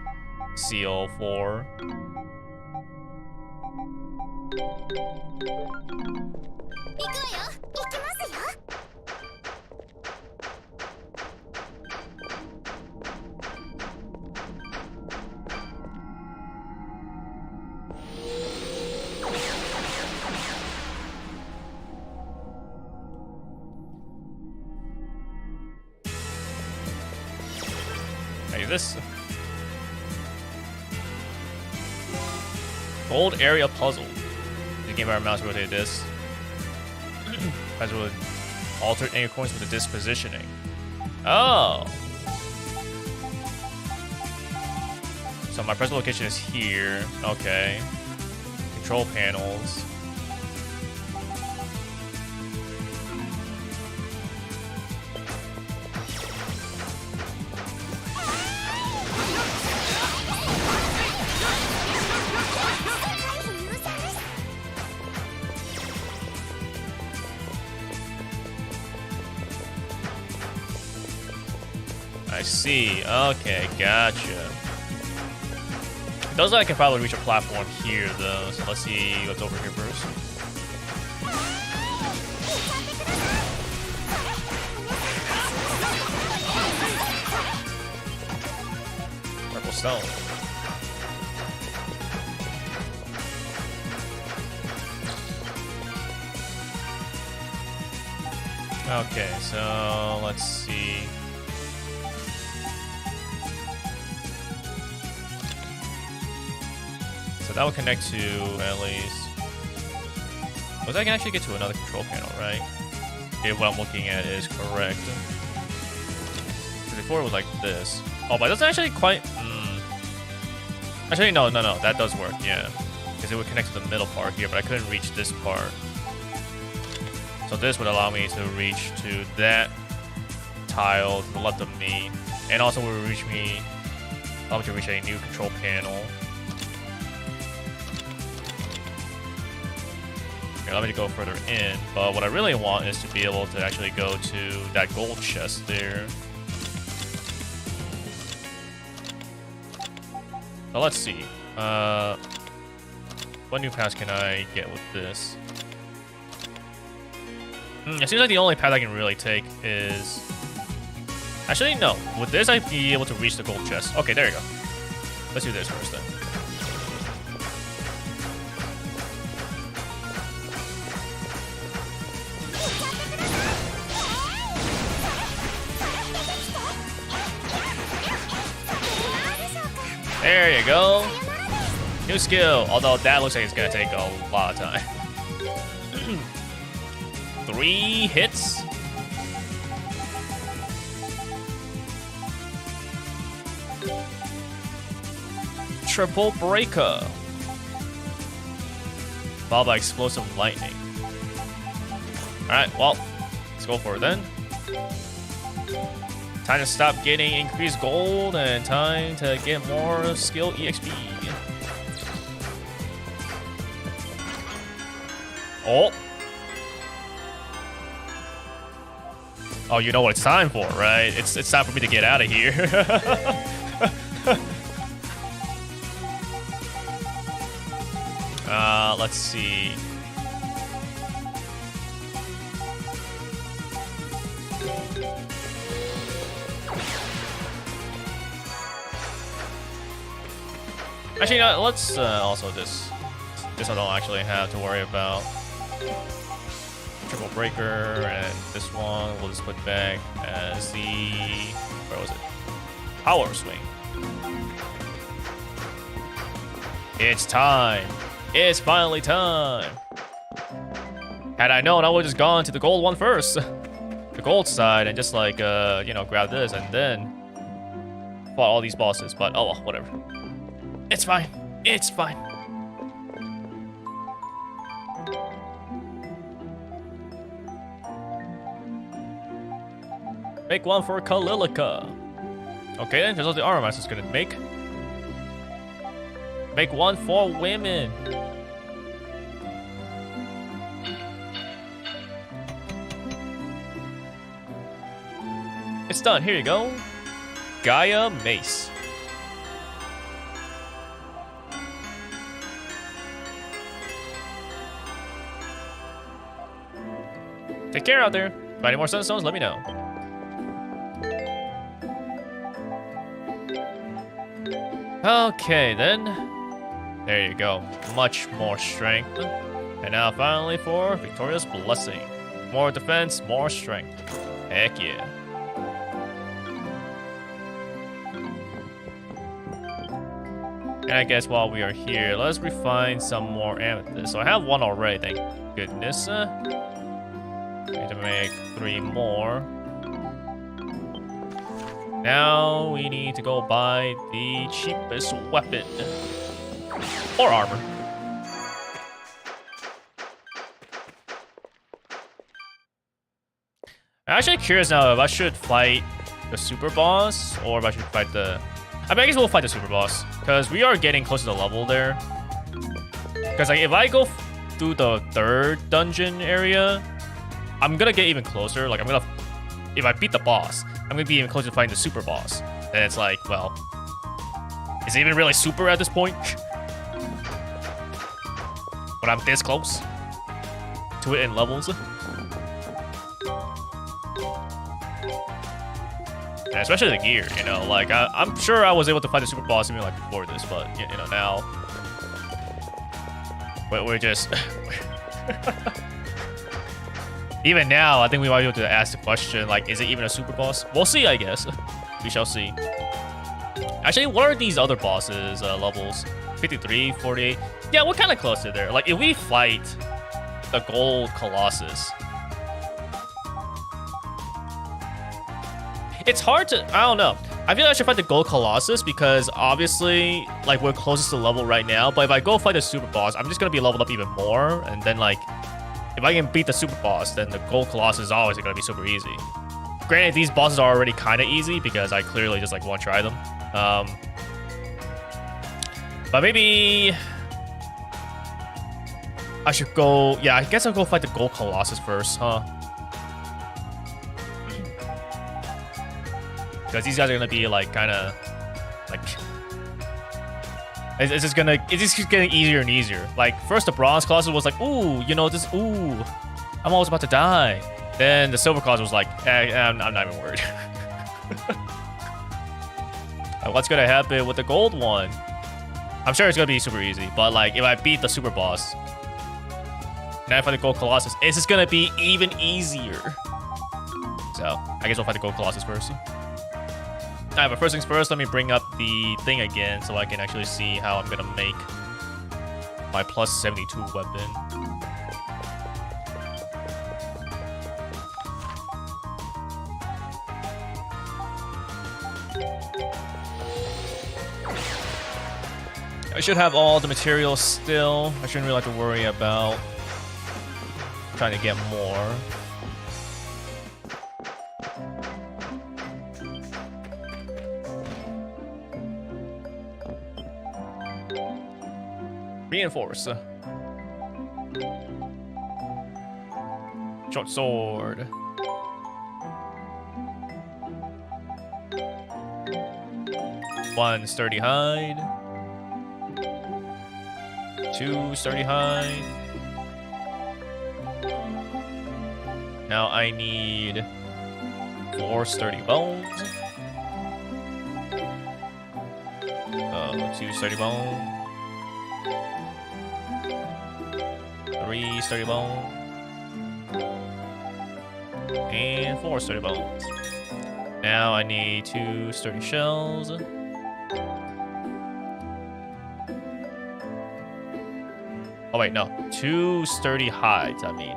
Seal for... this gold area puzzle. The game by our mouse rotate this. As would alter in accordance with the dispositioning. Oh. So my present location is here. Okay. Control panels. I see. Okay, gotcha. It does like I can probably reach a platform here though, so let's see what's over here first. Purple stone. Okay, so let's see. So that will connect to at least. Was I can actually get to another control panel, right? If what I'm looking at is correct. Because before it was like this. Oh, but that's actually quite. Actually, no. That does work, yeah. Because it would connect to the middle part here, but I couldn't reach this part. So this would allow me to reach to that tile to the left of me, and also will allow me to reach a new control panel. Okay, let me go further in, but what I really want is to be able to actually go to that gold chest there. So let's see. What new paths can I get with this? It seems like the only path I can really take is... Actually, no. With this, I'd be able to reach the gold chest. Okay, there you go. Let's do this first, then. There you go. New skill. Although that looks like it's going to take a lot of time. 3 hits. Triple breaker. Followed by explosive lightning. Alright, well, let's go for it then. Time to stop getting increased gold and time to get more skill EXP. Oh. Oh, you know what it's time for, right? It's time for me to get out of here. Let's see. Actually, let's also this I don't actually have to worry about. Triple breaker, and this one we'll just put back as the, where was it? Power swing. It's time. It's finally time. Had I known, I would have just gone to the gold one first. The gold side, and just like, grab this and then fought all these bosses. But oh well, whatever. It's fine. It's fine. Make one for Kalilica. Okay, then here's what the armor master's gonna make. Make one for women. It's done. Here you go. Gaia Mace. Take care out there. If any more sunstones, let me know. Okay, then. There you go. Much more strength. And now finally for Victoria's Blessing. More defense, more strength. Heck yeah. And I guess while we are here, let's refine some more amethyst. So I have one already, thank goodness. Need to make 3 more. Now we need to go buy the cheapest weapon. Or armor. I'm actually curious now if I should fight the super boss or if I should fight the... I guess we'll fight the super boss because we are getting close to the level there. Because like, if I go through the 3rd dungeon area, I'm gonna get even closer. Like if I beat the boss, I'm gonna be even closer to fighting the super boss. And it's like, well, is it even really super at this point? When I'm this close to it in levels. And especially the gear, you know, like I'm sure I was able to fight the super boss even like before this, but you know now we're just even now I think we might be able to ask the question like, is it even a super boss? We'll see, I guess. We shall see. Actually, what are these other bosses levels? 53, 48. Yeah, we're kind of close to there. Like if we fight the gold Colossus. It's hard to, I don't know. I feel like I should fight the Gold Colossus because obviously, like, we're closest to level right now. But if I go fight the Super Boss, I'm just gonna be leveled up even more. And then, like, if I can beat the Super Boss, then the Gold Colossus is always gonna be super easy. Granted, these bosses are already kind of easy because I clearly just, like, one-try them. But maybe I should go, yeah, I guess I'll go fight the Gold Colossus first, huh? Because these guys are gonna be like kind of like it's just getting easier and easier. Like first the Bronze Colossus was like, ooh, you know this, ooh, I'm almost about to die. Then the Silver Colossus was like, I'm not even worried. Like, what's gonna happen with the gold one? I'm sure it's gonna be super easy, but like if I beat the Super Boss, now if I fight the Gold Colossus, it's just gonna be even easier. So I guess we'll fight the Gold Colossus first. Alright, but first things first, let me bring up the thing again so I can actually see how I'm gonna make my plus 72 weapon. I should have all the materials still. I shouldn't really have to worry about trying to get more. Reinforce. Short sword. One sturdy hide. Two sturdy hide. Now I need 4 sturdy bones. 2 sturdy bones. 3 sturdy bones. And 4 sturdy bones. Now I need 2 sturdy shells. Oh wait, no. 2 sturdy hides, I mean.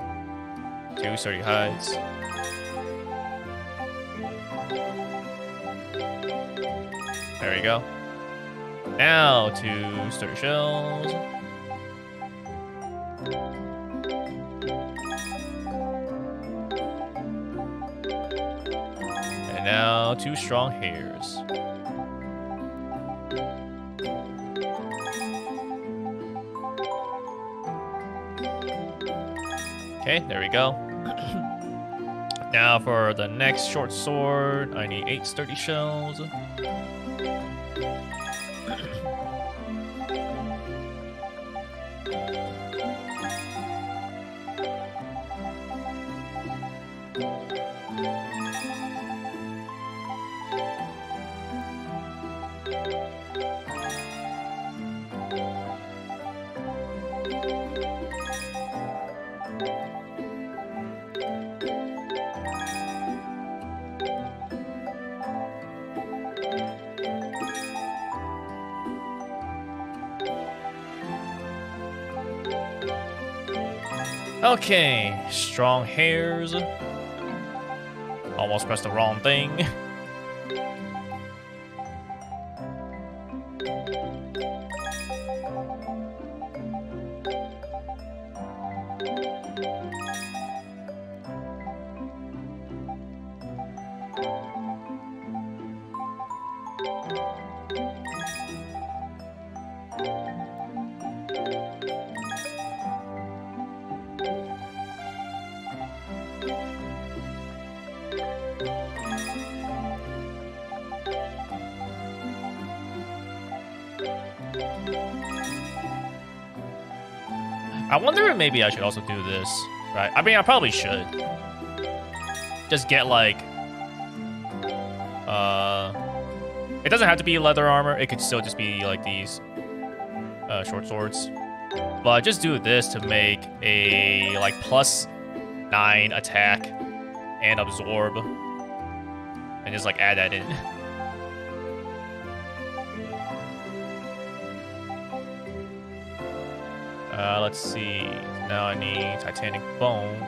2 sturdy hides. There we go. Now 2 sturdy shells. And now 2 strong hairs. Okay, there we go. Now for the next short sword, I need 8 sturdy shells. Okay, strong hairs. Almost pressed the wrong thing. I wonder if maybe I should also do this, right? I mean, I probably should. Just get like, it doesn't have to be leather armor. It could still just be like these short swords. But just do this to make a like +9 attack and absorb, and just like add that in. Let's see. Now I need titanic bone.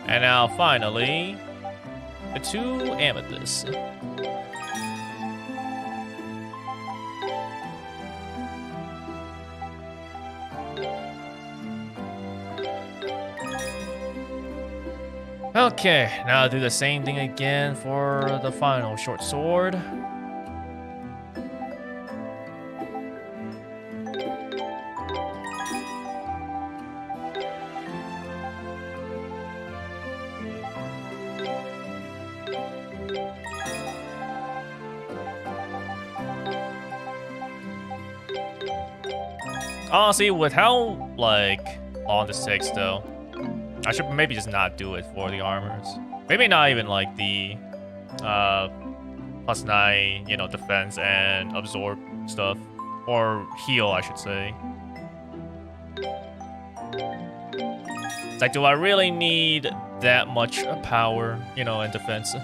And now, finally, the 2 amethysts. Okay, now I'll do the same thing again for the final short sword. Honestly, with how, like, long this takes, though, I should maybe just not do it for the armors. Maybe not even, like, the, +9, you know, defense and absorb stuff. Or heal, I should say. It's like, do I really need that much power, you know, in defense?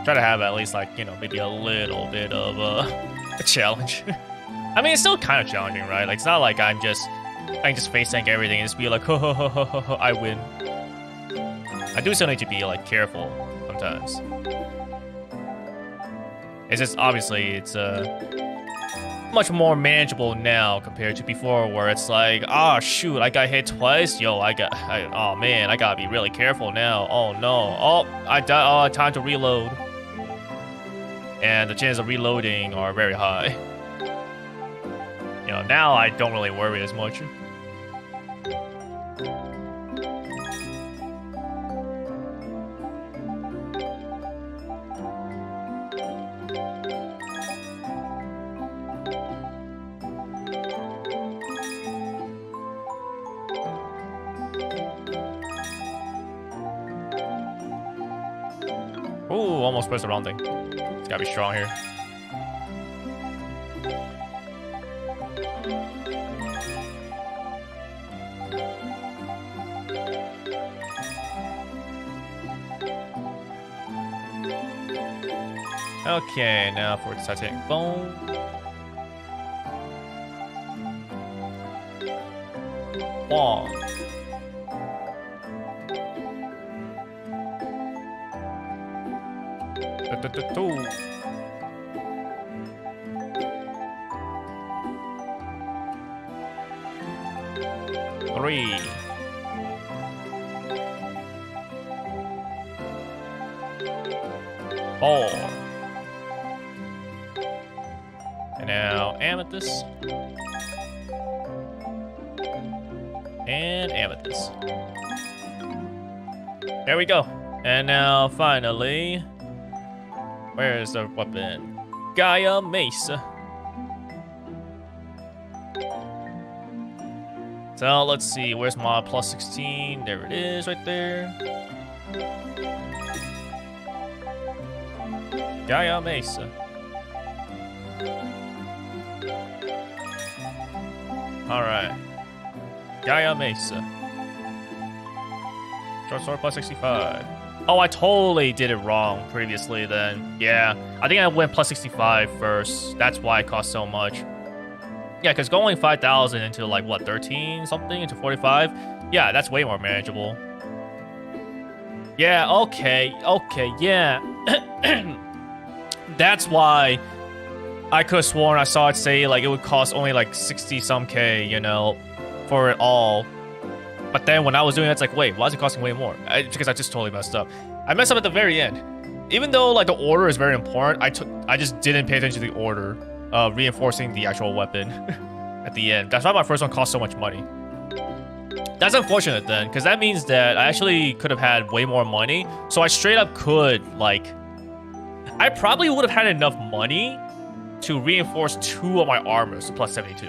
Try to have at least, like, you know, maybe a little bit of a challenge. I mean, it's still kind of challenging, right? Like, it's not like I can just face tank everything and just be like, ho ho ho ho ho ho, I win. I do still need to be like careful sometimes. It's just obviously it's much more manageable now compared to before, where it's like, oh shoot, I got hit twice. Yo, oh man, I gotta be really careful now. Oh no, oh I died. Oh, time to reload. And the chances of reloading are very high. You know, now I don't really worry as much. Ooh, almost pressed the wrong thing. It's gotta be strong here. Okay, now for the titanic bone. One. Two. Three. Four. And now amethyst. And amethyst. There we go. And now finally, where is the weapon? Gaia Mace. So let's see, where's my +16? There it is, right there. Gaia Mace. Alright. Gaia Mace. Short sword +65. Oh, I totally did it wrong previously then. Yeah, I think I went +65 first. That's why it cost so much. Yeah, because going 5,000 into like, what, 13 something into 45? Yeah, that's way more manageable. Yeah, okay, yeah. That's why I could have sworn I saw it say like it would cost only like 60 some K, you know, for it all. But then when I was doing it, it's like, wait, why is it costing way more? Because I just totally messed up. I messed up at the very end. Even though like the order is very important, I just didn't pay attention to the order of reinforcing the actual weapon at the end. That's why my first one cost so much money. That's unfortunate then, because that means that I actually could have had way more money. So I straight up could, like, I probably would have had enough money to reinforce 2 of my armors to plus 72.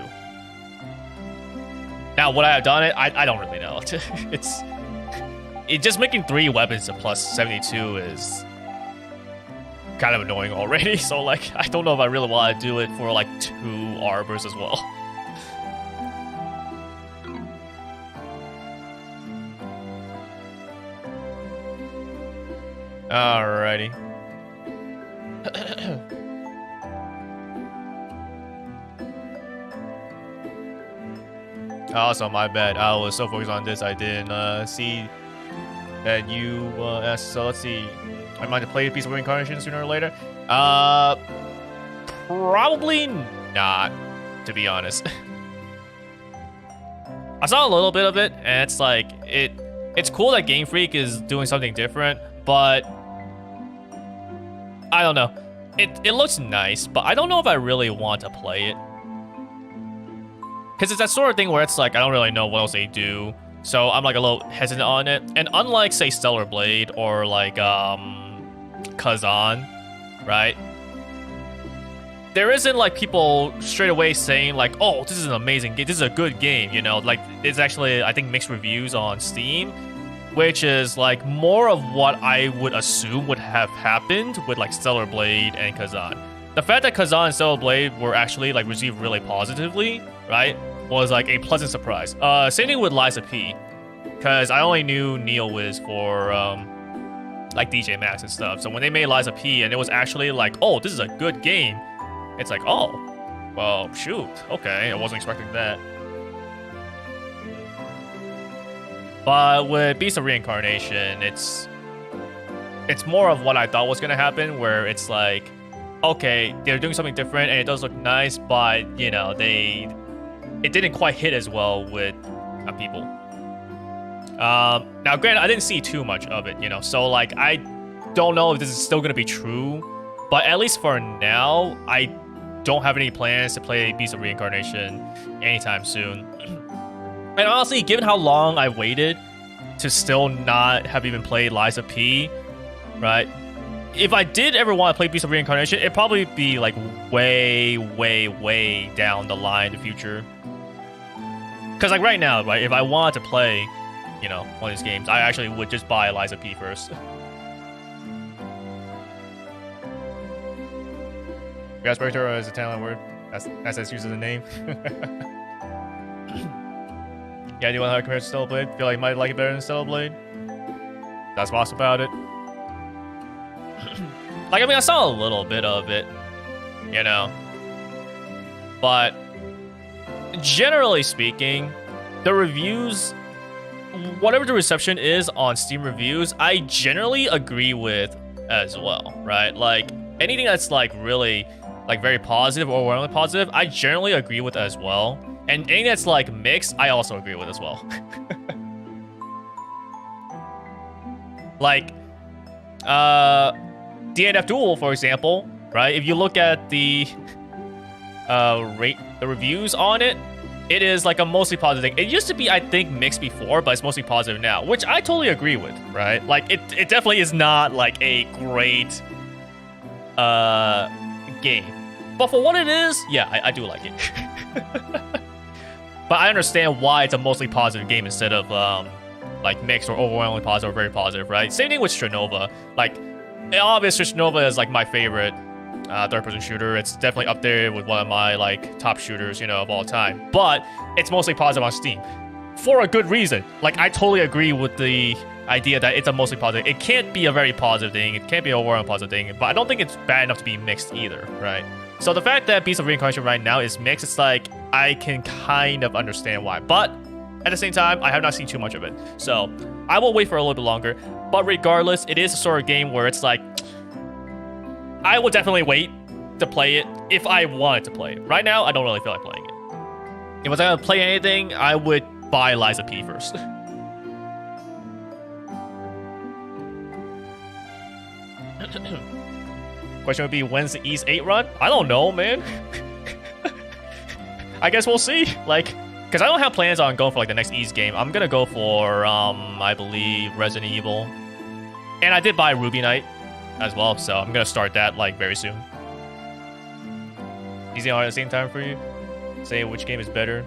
Now, would I have done it? I don't really know. It just making 3 weapons to plus 72 is kind of annoying already. So, like, I don't know if I really want to do it for, like, 2 armors as well. Alrighty. Also, my bad. I was so focused on this, I didn't see that you asked. So let's see. I might have played a piece of reincarnation sooner or later. Probably not, to be honest. I saw a little bit of it, and it's like it's cool that Game Freak is doing something different, but I don't know. It looks nice, but I don't know if I really want to play it. Because it's that sort of thing where it's like, I don't really know what else they do. So I'm like a little hesitant on it. And unlike, say, Stellar Blade or like Kazan, right? There isn't like people straight away saying like, oh, this is an amazing game. This is a good game, you know? Like, it's actually, I think, mixed reviews on Steam, which is like more of what I would assume would have happened with like Stellar Blade and Kazan. The fact that Kazan and Stellar Blade were actually like received really positively, right, was like a pleasant surprise. Same thing with Liza P, because I only knew Neowiz for like DJ Max and stuff. So when they made Liza P and it was actually like, oh, this is a good game, it's like, oh, well, shoot, okay, I wasn't expecting that. But with Beast of Reincarnation, it's more of what I thought was gonna happen, where it's like, okay, they're doing something different and it does look nice, but you know, it didn't quite hit as well with people. Now granted, I didn't see too much of it, you know, so like I don't know if this is still gonna be true, but at least for now, I don't have any plans to play Beast of Reincarnation anytime soon. And honestly, given how long I waited to still not have even played Liza P, right? If I did ever want to play Beast of Reincarnation, it'd probably be like way, way, way down the line in the future. Because like right now, right, if I wanted to play, you know, one of these games, I actually would just buy Liza P first. Gasparator is a Italian word. That's used as a name. Yeah, do you want to compare to Stellar Blade? Feel like you might like it better than Stellar Blade? That's what's about it. Like, I mean, I saw a little bit of it, you know, but generally speaking, the reviews, whatever the reception is on Steam reviews, I generally agree with as well, right? Like, anything that's like really like very positive or overwhelmingly positive, I generally agree with as well. And anything that's like mixed, I also agree with as well. Like, DNF Duel, for example, right? If you look at the reviews on it, it is like a mostly positive thing. It used to be, I think, mixed before, but it's mostly positive now, which I totally agree with, right? Like, it definitely is not like a great game. But for what it is, yeah, I do like it. But I understand why it's a mostly positive game instead of like mixed or overwhelmingly positive or very positive, right? Same thing with Stranova. Like, obviously Stranova is like my favorite third-person shooter. It's definitely up there with one of my like top shooters, you know, of all time. But it's mostly positive on Steam for a good reason. Like, I totally agree with the idea that it's a mostly positive. It can't be a very positive thing. It can't be an overall positive thing. But I don't think it's bad enough to be mixed either, right? So the fact that Beast of Reincarnation right now is mixed, it's like, I can kind of understand why. But at the same time, I have not seen too much of it. So I will wait for a little bit longer. But regardless, it is a sort of game where it's like, I would definitely wait to play it if I wanted to play it. Right now, I don't really feel like playing it. If I was gonna play anything, I would buy Liza P first. Question would be, when's the East 8 run? I don't know, man. I guess we'll see. Like, because I don't have plans on going for like the next East game. I'm gonna go for, I believe, Resident Evil. And I did buy Ruby Knight as well, so I'm gonna start that like very soon. Easy on at the same time for you? Say which game is better?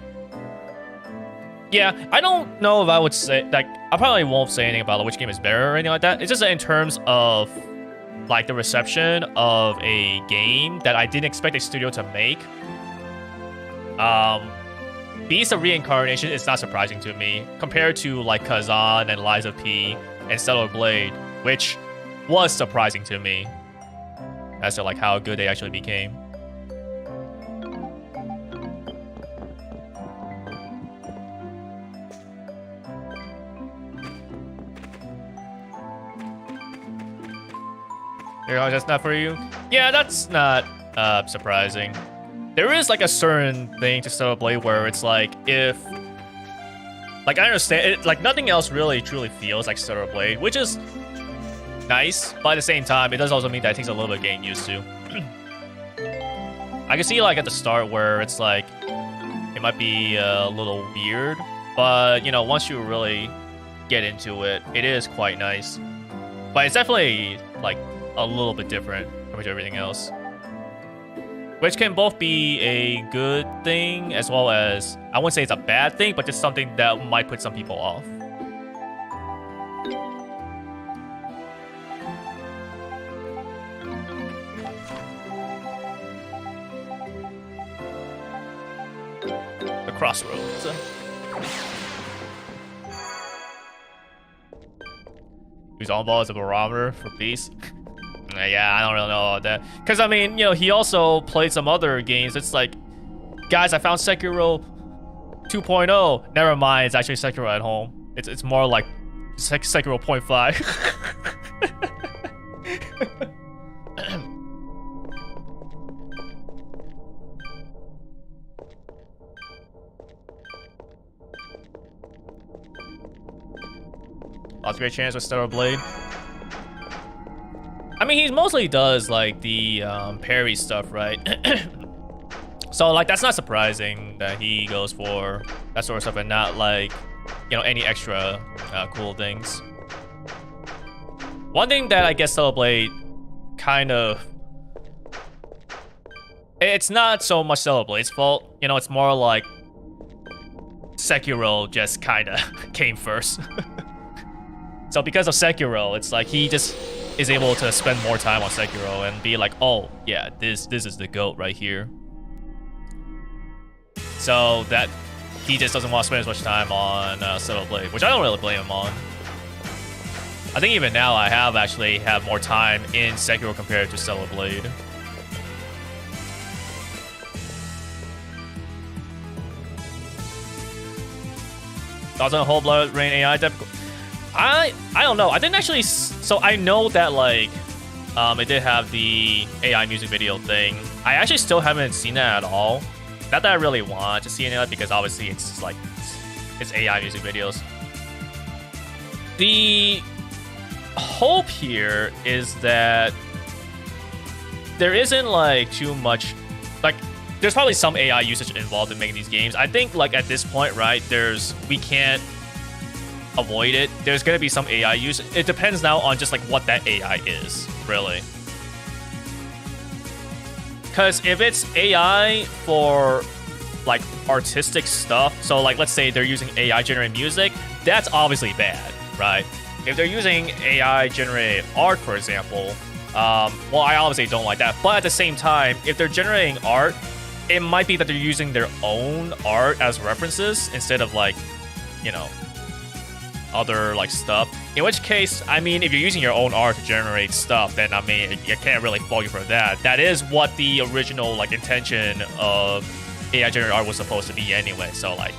Yeah, I don't know if I would say, like, I probably won't say anything about which game is better or anything like that. It's just in terms of like the reception of a game that I didn't expect a studio to make. Beast of Reincarnation is not surprising to me compared to like Kazan and Liza P and Stellar Blade, which was surprising to me as to like how good they actually became. That's not for you? Yeah, that's not surprising. There is like a certain thing to Stellar Blade where it's like if... Like I understand, like nothing else really truly feels like Stellar Blade, which is nice, but at the same time, it does also mean that it takes a little bit of getting used to. I can see like at the start where it's like, it might be a little weird, but you know, once you really get into it, it is quite nice. But it's definitely like a little bit different compared to everything else. Which can both be a good thing as well as, I wouldn't say it's a bad thing, but just something that might put some people off. The Crossroads. Use on ball as a barometer for Beast. Yeah, I don't really know about that. Because, I mean, you know, he also played some other games. It's like, guys, I found Sekiro 2.0. Never mind, it's actually Sekiro at home. It's more like Sekiro 0.5. Lots of great chance with Stellar Blade. I mean, he mostly does, like, the parry stuff, right? So, like, that's not surprising that he goes for that sort of stuff and not, like, you know, any extra cool things. One thing that I guess Stellar Blade kind of... It's not so much Stellar Blade's fault. You know, it's more like Sekiro just kind of came first. So because of Sekiro, it's like he just is able to spend more time on Sekiro and be like, oh, yeah, this is the GOAT right here. So that he just doesn't want to spend as much time on Stellar Blade, which I don't really blame him on. I think even now I have actually had more time in Sekiro compared to Stellar Blade. Thoughts on Whole Blood Rain AI type? I don't know. I didn't actually... So I know that, like, it did have the AI music video thing. I actually still haven't seen that at all. Not that I really want to see any of that, because obviously it's just like... It's AI music videos. The hope here is that there isn't, like, too much... Like, there's probably some AI usage involved in making these games. I think, like, at this point, right, we can't avoid it. There's gonna be some AI use. It depends now on just like what that AI is, really. Because if it's AI for like artistic stuff, so like let's say they're using AI generated music, that's obviously bad, right? If they're using AI generated art, for example, well, I obviously don't like that. But at the same time, if they're generating art, it might be that they're using their own art as references instead of like, you know, other like stuff. In which case, I mean, if you're using your own art to generate stuff, then I mean, you can't really fault you for that. That is what the original like intention of AI generated art was supposed to be anyway. So like,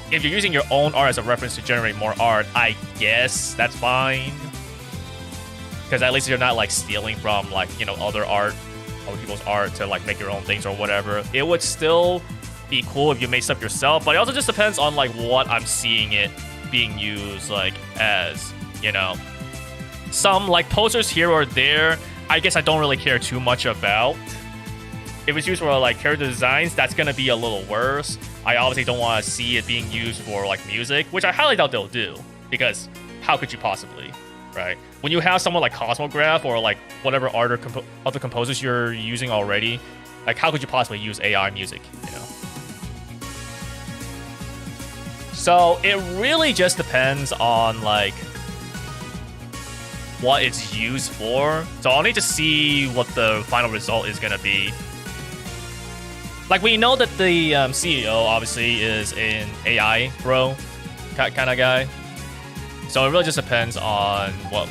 if you're using your own art as a reference to generate more art, I guess that's fine. because at least you're not like stealing from like, you know, other people's art to like make your own things or whatever. It would still be cool if you made stuff yourself, but it also just depends on like what I'm seeing it being used like as, you know. Some like posters here or there, I guess I don't really care too much about. If it's used for like character designs, that's gonna be a little worse. I obviously don't want to see it being used for like music, which I highly doubt they'll do, because how could you possibly, right? When you have someone like Cosmograph or like whatever art or other composers you're using already, like how could you possibly use AI music, you know? So it really just depends on like what it's used for. So I'll need to see what the final result is gonna be. Like, we know that the CEO obviously is an AI bro kind of guy. So it really just depends on what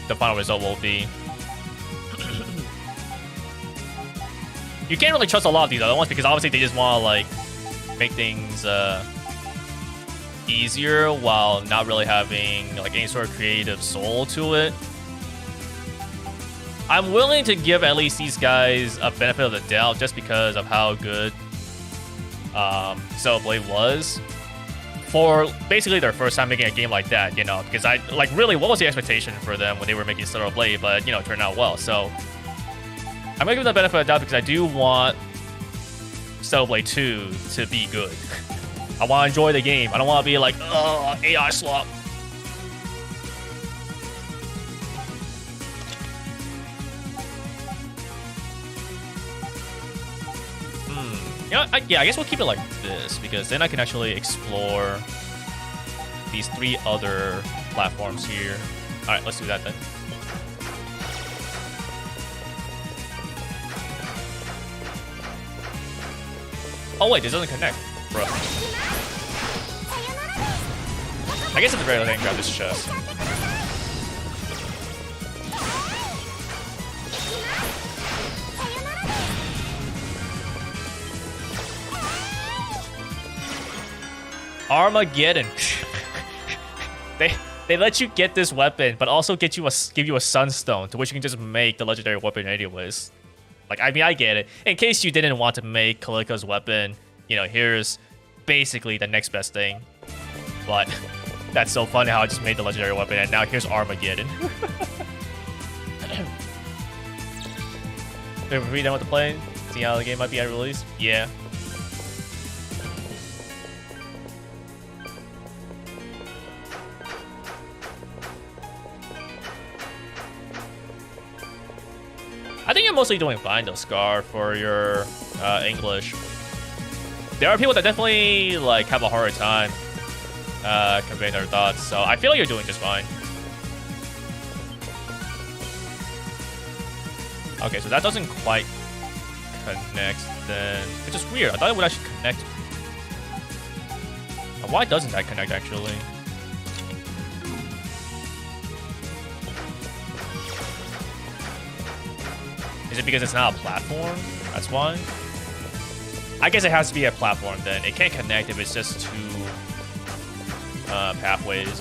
the final result will be. You can't really trust a lot of these other ones because obviously they just want to like make things easier while not really having like any sort of creative soul to it. I'm willing to give at least these guys a benefit of the doubt just because of how good Celceta was for basically their first time making a game like that, you know, because I like really what was the expectation for them when they were making Celceta, but you know, it turned out well. So I'm gonna give them the benefit of the doubt because I do want Celceta 2 to be good. I want to enjoy the game. I don't want to be like, oh, AI slop. You know, yeah, I guess we'll keep it like this because then I can actually explore these 3 other platforms here. All right, let's do that then. Oh wait, this doesn't connect, bro. I guess at the very least I can grab this chest. Armageddon. They let you get this weapon, but also give you a sunstone to which you can just make the legendary weapon anyways. Like, I mean, I get it. In case you didn't want to make Kalika's weapon, you know, here's basically the next best thing. But that's so funny how I just made the legendary weapon, and now here's Armageddon. Are we done with the play? See how the game might be at release? Yeah. I think you're mostly doing fine though, Scar, for your English. There are people that definitely like have a harder time conveying their thoughts, so I feel like you're doing just fine. Okay, so that doesn't quite connect then, which is weird. I thought it would actually connect. Why doesn't that connect actually? Is it because it's not a platform? That's why? I guess it has to be a platform then. It can't connect if it's just 2 pathways.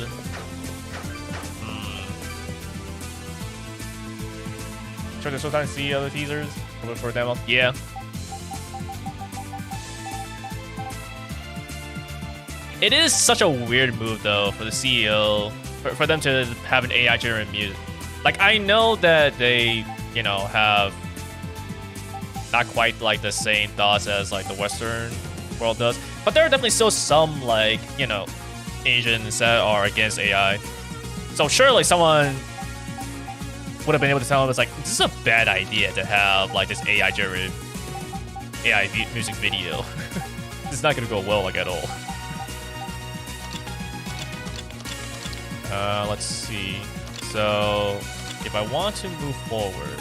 Try to sometimes see other teasers for demo. Yeah. It is such a weird move though for the CEO, for them to have an AI generated music. Like, I know that they, you know, have not quite like the same thoughts as like the Western world does, but there are definitely still some like, you know, Asians that are against AI. So surely someone would have been able to tell them it's like, this is a bad idea to have like this AI generated AI music video. It's not gonna go well like at all. Let's see. So if I want to move forward,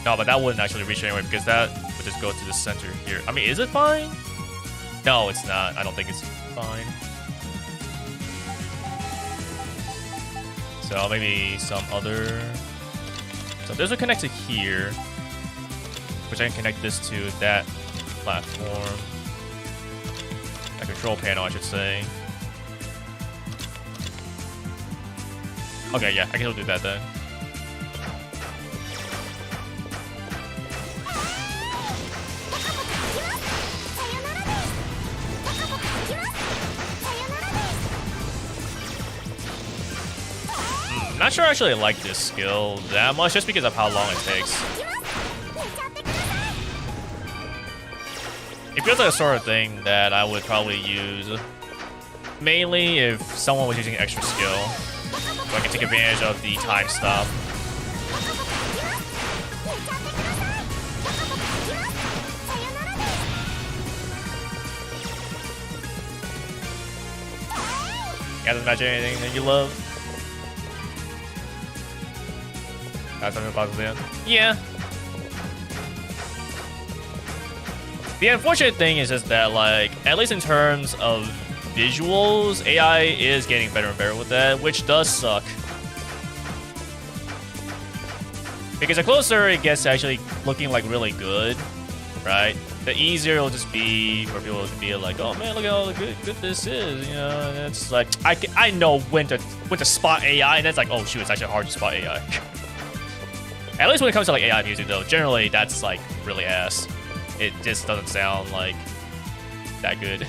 no, but that wouldn't actually reach anyway because that would just go to the center here. I mean, is it fine? No, it's not. I don't think it's fine. So maybe some other. So this will connect to here, which I can connect this to that platform. control panel, I should say. Okay, yeah, I can still do that then. Not sure I actually like this skill that much, just because of how long it takes. It feels like a sort of thing that I would probably use mainly if someone was using extra skill, so I can take advantage of the time stop. You guys imagine anything that you love? That's something about the end. Yeah. The unfortunate thing is just that, like, at least in terms of visuals, AI is getting better and better with that, which does suck. Because the closer it gets to actually looking like really good, right? The easier it'll just be for people to be like, oh man, look at how good this is, you know? And it's like I know when to spot AI, and that's like, oh shoot, it's actually hard to spot AI. At least when it comes to like AI music, though, generally that's like really ass. It just doesn't sound like that good.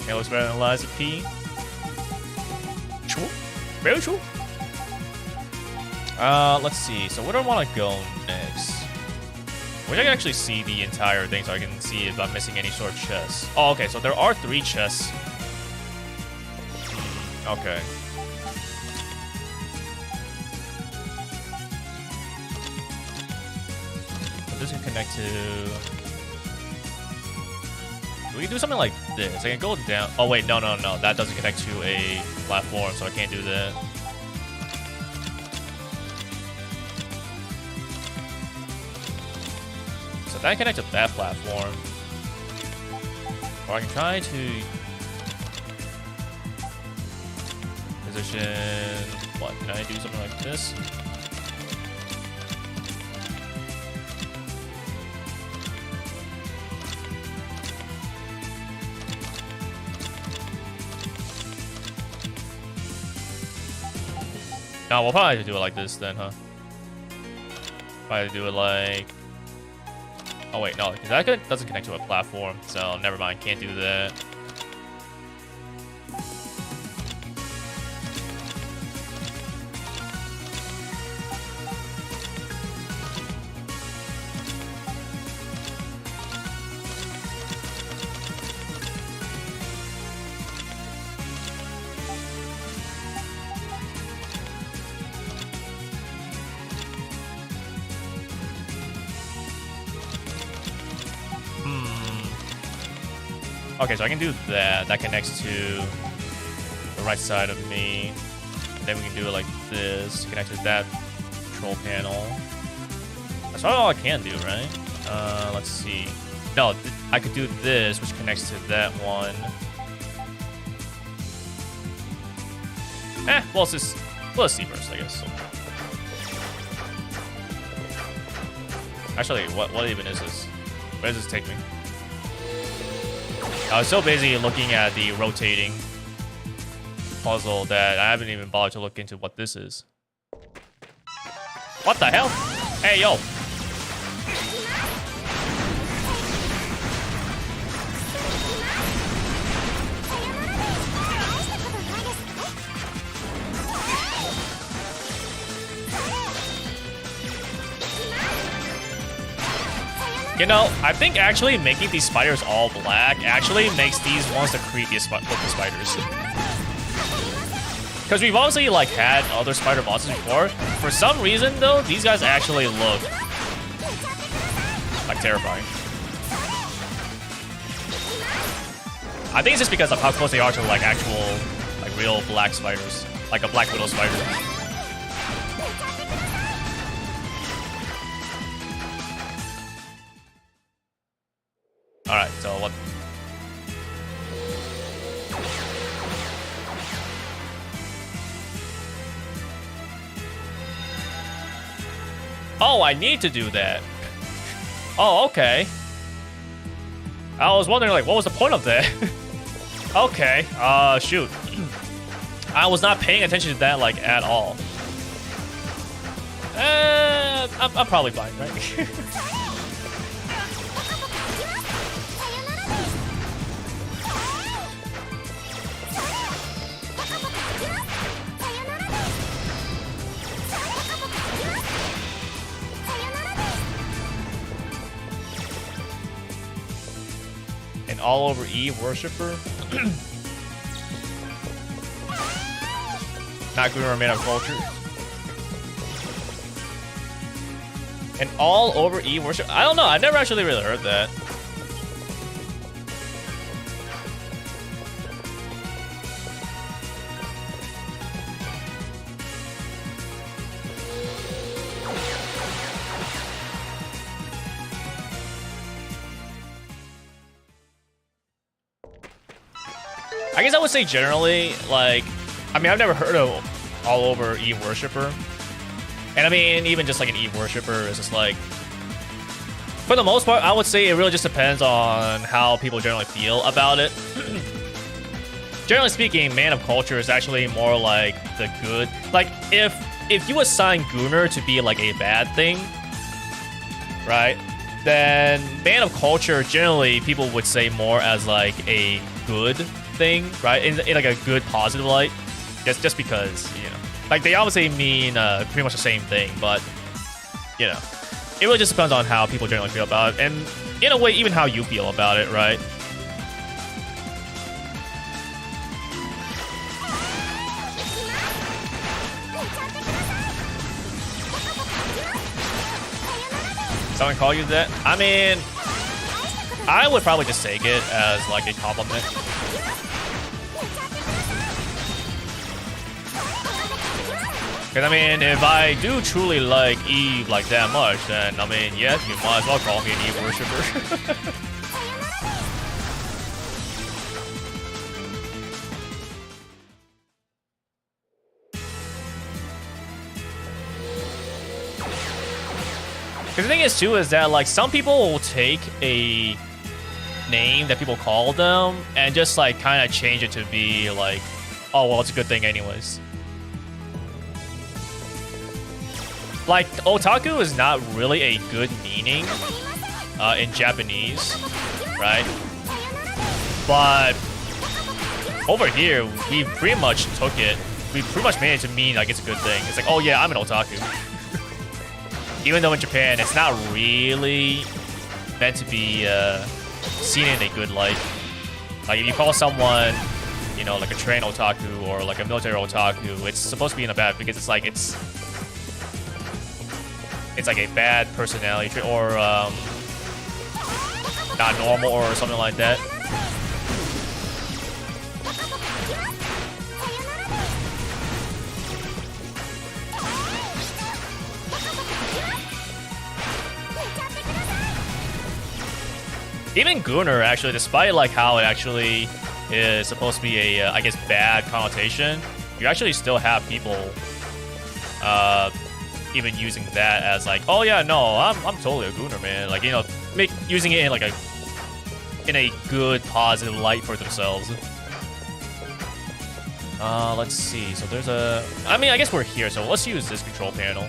It looks better than Liza P. True. Very true. Let's see. So where do I want to go next? I wish I could actually see the entire thing so I can see if I'm missing any sort of chests. Oh, okay. So there are 3 chests. Okay. So this can connect to... We can do something like this. I can go down. Oh, wait. No. That doesn't connect to a platform, so I can't do that. So that connects to that platform. Or I can try to position... What? Can I do something like this? No, we'll probably have to do it like this then, huh? Probably do it like... Oh wait, no, because that doesn't connect to a platform, so never mind, can't do that. Okay, so I can do that. That connects to the right side of me. And then we can do it like this. Connect to that control panel. That's probably all I can do, right? Let's see. No, I could do this, which connects to that one. Well, let's see first, I guess. Actually, what even is this? Where does this take me? I was so busy looking at the rotating puzzle that I haven't even bothered to look into what this is. What the hell? Hey, yo! You know, I think actually making these spiders all black actually makes these ones the creepiest looking spiders. Because we've obviously like had other spider bosses before. For some reason though, these guys actually look like terrifying. I think it's just because of how close they are to like actual, like real black spiders. Like a black widow spider. Alright, so what? Oh, I need to do that. Oh, okay. I was wondering, like, what was the point of that? Okay, shoot. I was not paying attention to that, like, at all. I'm probably fine, right? An all-over Eve worshiper? Not good or made of culture. An all-over Eve worship? I don't know. I never actually really heard that. I guess I would say generally, like, I mean, I've never heard of all over Eve worshiper. And I mean, even just like an Eve worshiper is just like, for the most part, I would say it really just depends on how people generally feel about it. Generally speaking, man of culture is actually more like the good. Like, if you assign Gunnar to be like a bad thing, right? Then man of culture generally people would say more as like a good thing, right? In like a good positive light. Just because, you know, like they obviously mean pretty much the same thing, but you know, it really just depends on how people generally feel about it, and in a way, even how you feel about it, right? Someone call you that? I mean, I would probably just take it as like a compliment. Because, I mean, if I do truly like Eve like that much, then, I mean, yeah, you might as well call me an Eve worshiper. Because the thing is, too, is that, like, some people will take a name that people call them and just, like, kind of change it to be, like, oh, well, it's a good thing anyways. Like, otaku is not really a good meaning in Japanese, right? But over here, we pretty much took it. We pretty much made it to mean like it's a good thing. It's like, oh yeah, I'm an otaku. Even though in Japan, it's not really meant to be seen in a good light. Like, if you call someone, you know, like a trained otaku or like a military otaku, it's supposed to be in a bad because it's like it's like a bad personality trait or not normal or something like that. Even Gunnar, actually, despite like how it actually is supposed to be a, I guess, bad connotation, you actually still have people even using that as like, oh yeah, no, I'm totally a Gunnar, man. Like, you know, using it in like in a good, positive light for themselves. Let's see. So there's a, I mean, I guess we're here, so let's use this control panel.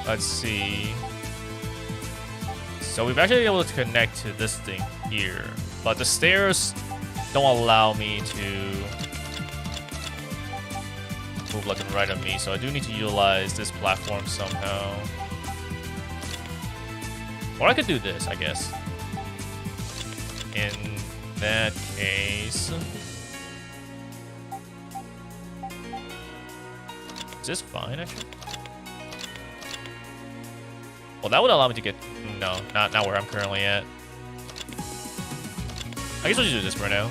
Let's see. So we've actually been able to connect to this thing here, but the stairs don't allow me to move left and right of me, so I do need to utilize this platform somehow. Or I could do this, I guess. In that case, is this fine actually? Well, that would allow me to get... No, not where I'm currently at. I guess we'll just do this for now.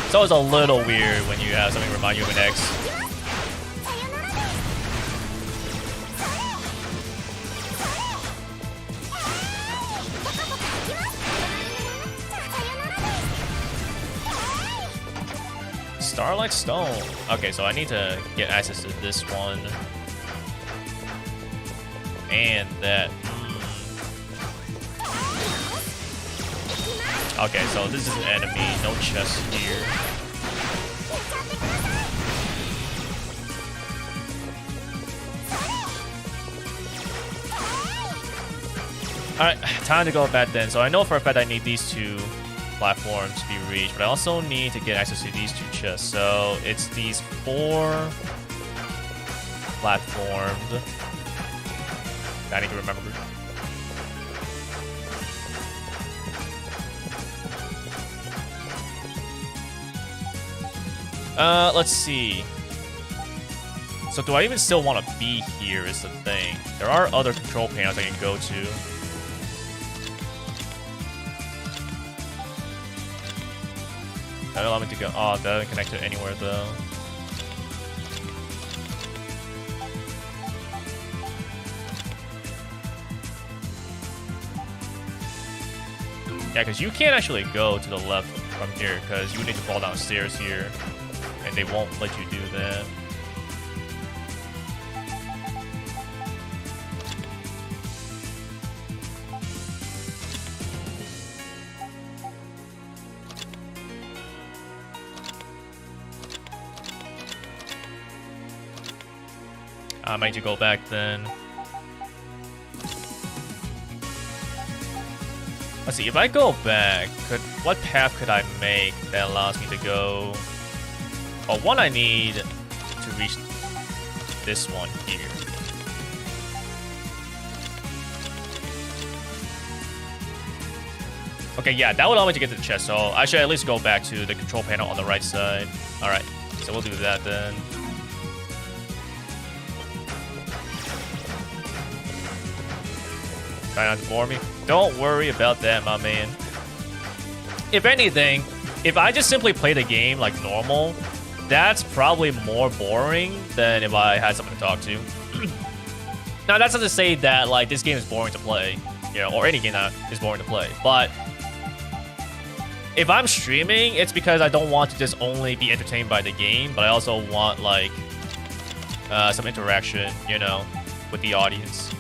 It's always a little weird when you have something remind you of an ex. Starlight Stone. Okay, so I need to get access to this one. And that. Okay, so this is an enemy. No chest here. Alright, time to go back then. So I know for a fact I need these two platforms to be reached, but I also need to get access to these two chests. So it's these 4 platforms. I need to remember. Let's see. So do I even still want to be here is the thing. There are other control panels I can go to. That allow me to go. Oh, that doesn't connect to anywhere though. Yeah, because you can't actually go to the left from here because you need to fall downstairs here. And they won't let you do that. I might need to go back then. Let's see, if I go back, what path could I make that allows me to go? Oh, one I need to reach this one here. Okay, yeah, that would allow me to get to the chest, so I should at least go back to the control panel on the right side. Alright, so we'll do that then. Try not to bore me. Don't worry about that, my man. If anything, if I just simply play the game like normal, that's probably more boring than if I had someone to talk to. Now, that's not to say that like this game is boring to play, you know, or any game that is boring to play. But if I'm streaming, it's because I don't want to just only be entertained by the game, but I also want like some interaction, you know, with the audience.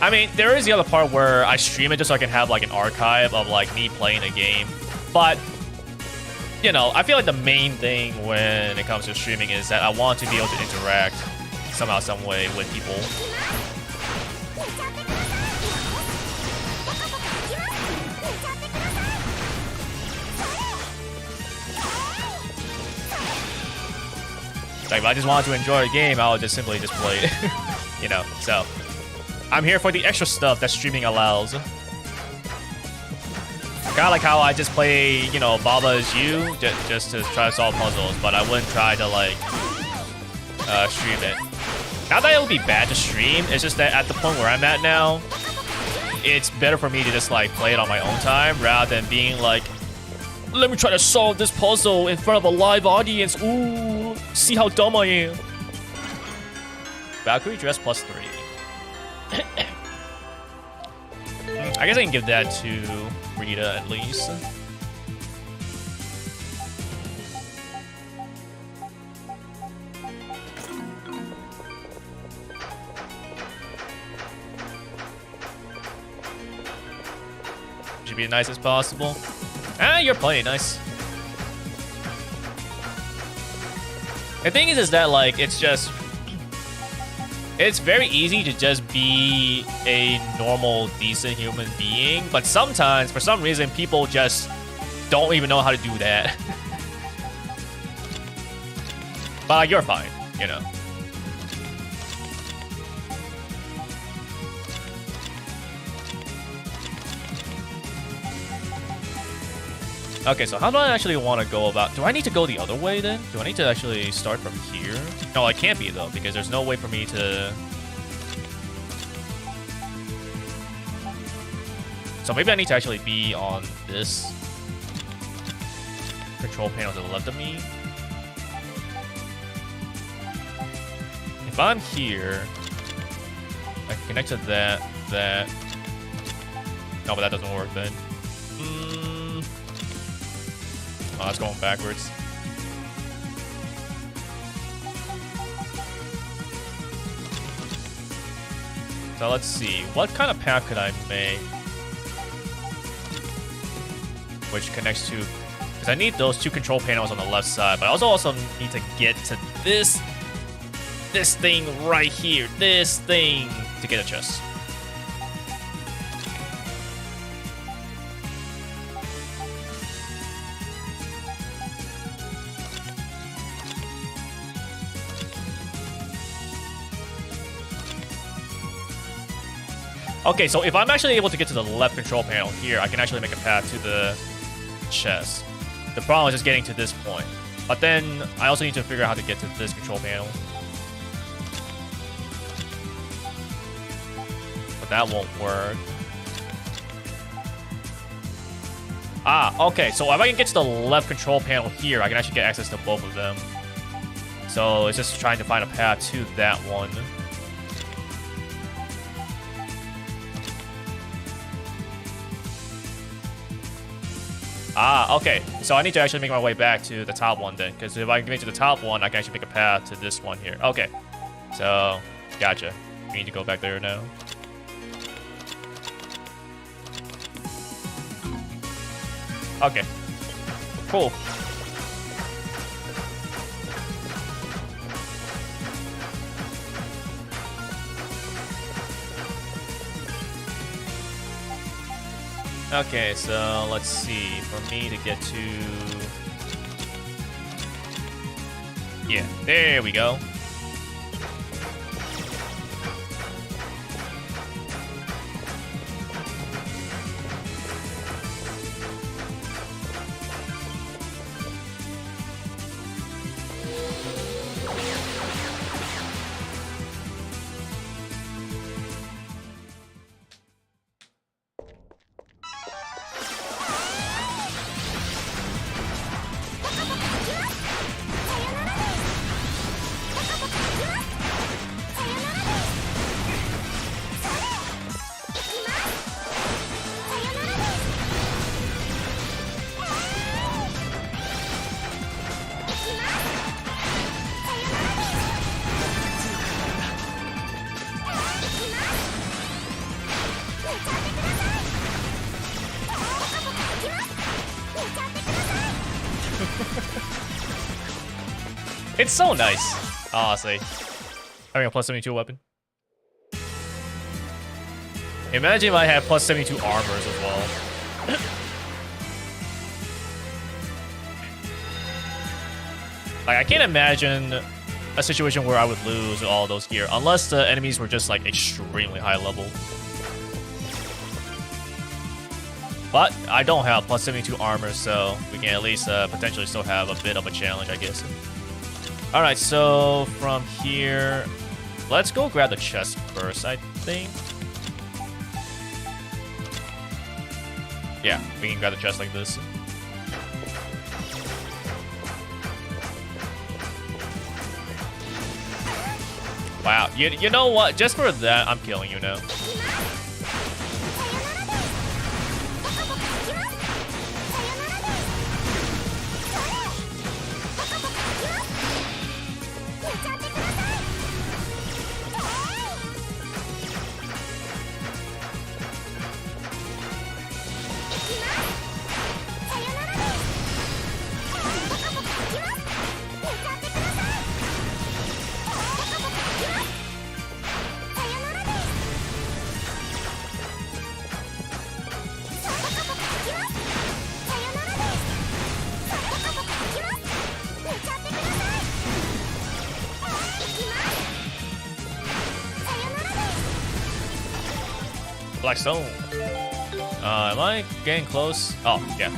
I mean, there is the other part where I stream it just so I can have like an archive of like me playing a game. But, you know, I feel like the main thing when it comes to streaming is that I want to be able to interact somehow, some way with people. Like, if I just wanted to enjoy a game, I would just simply just play it. You know, so I'm here for the extra stuff that streaming allows. Kind of like how I just play, you know, Baba Is You just to try to solve puzzles, but I wouldn't try to like stream it. Not that it would be bad to stream, it's just that at the point where I'm at now, it's better for me to just like play it on my own time rather than being like, let me try to solve this puzzle in front of a live audience. Ooh, see how dumb I am. Valkyrie dress +3. I guess I can give that to Rita at least. Should be as nice as possible. Ah, you're playing nice. The thing is that like it's very easy to just be a normal, decent human being, but sometimes, for some reason, people just don't even know how to do that. But like, you're fine, you know. Okay, so how do I actually want to go about... Do I need to go the other way then? Do I need to actually start from here? No, I can't be though, because there's no way for me to... So maybe I need to actually be on this control panel to the left of me. If I'm here, I can connect to that. No, but that doesn't work then. Oh, that's going backwards. So let's see. What kind of path could I make? Which connects to... Because I need those two control panels on the left side, but I also need to get to this thing right here. This thing to get a chest. Okay, so if I'm actually able to get to the left control panel here, I can actually make a path to the chest. The problem is just getting to this point. But then I also need to figure out how to get to this control panel. But that won't work. Ah, okay, so if I can get to the left control panel here, I can actually get access to both of them. So it's just trying to find a path to that one. Ah, okay. So I need to actually make my way back to the top one then. Because if I can get to the top one, I can actually make a path to this one here. Okay. So, gotcha. We need to go back there now. Okay. Cool. Okay, so let's see. For me to get to... Yeah, there we go. It's so nice, honestly. Having a plus 72 weapon. Imagine if I had plus 72 armors as well. Like, I can't imagine a situation where I would lose all those gear, unless the enemies were just, like, extremely high level. But I don't have plus 72 armor, so we can at least potentially still have a bit of a challenge, I guess. Alright, so from here, let's go grab the chest first, I think. Yeah, we can grab the chest like this. Wow, you know what? Just for that, I'm killing you now. Black stone. Am I getting close? Oh, yeah.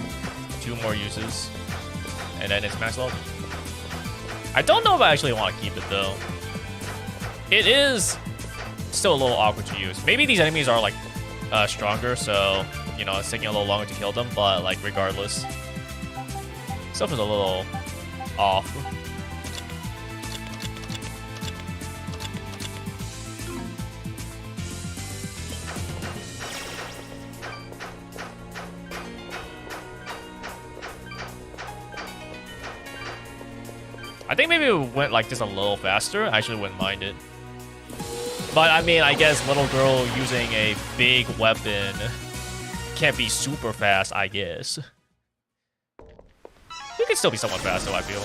2 more uses. And then it's max level. I don't know if I actually want to keep it though. It is still a little awkward to use. Maybe these enemies are like stronger, so you know it's taking a little longer to kill them. But like regardless, stuff is a little off. I think maybe it went like this a little faster. I actually wouldn't mind it. But I mean, I guess little girl using a big weapon can't be super fast, I guess. You can still be somewhat fast though, I feel.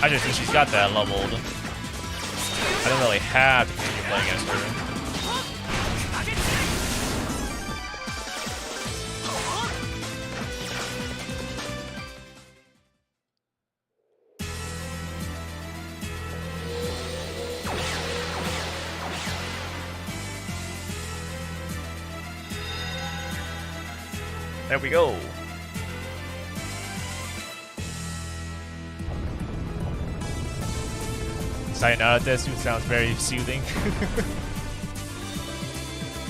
I just think she's got that leveled. I don't really have to continue playing against her. There we go. Sayonara Desu sounds very soothing.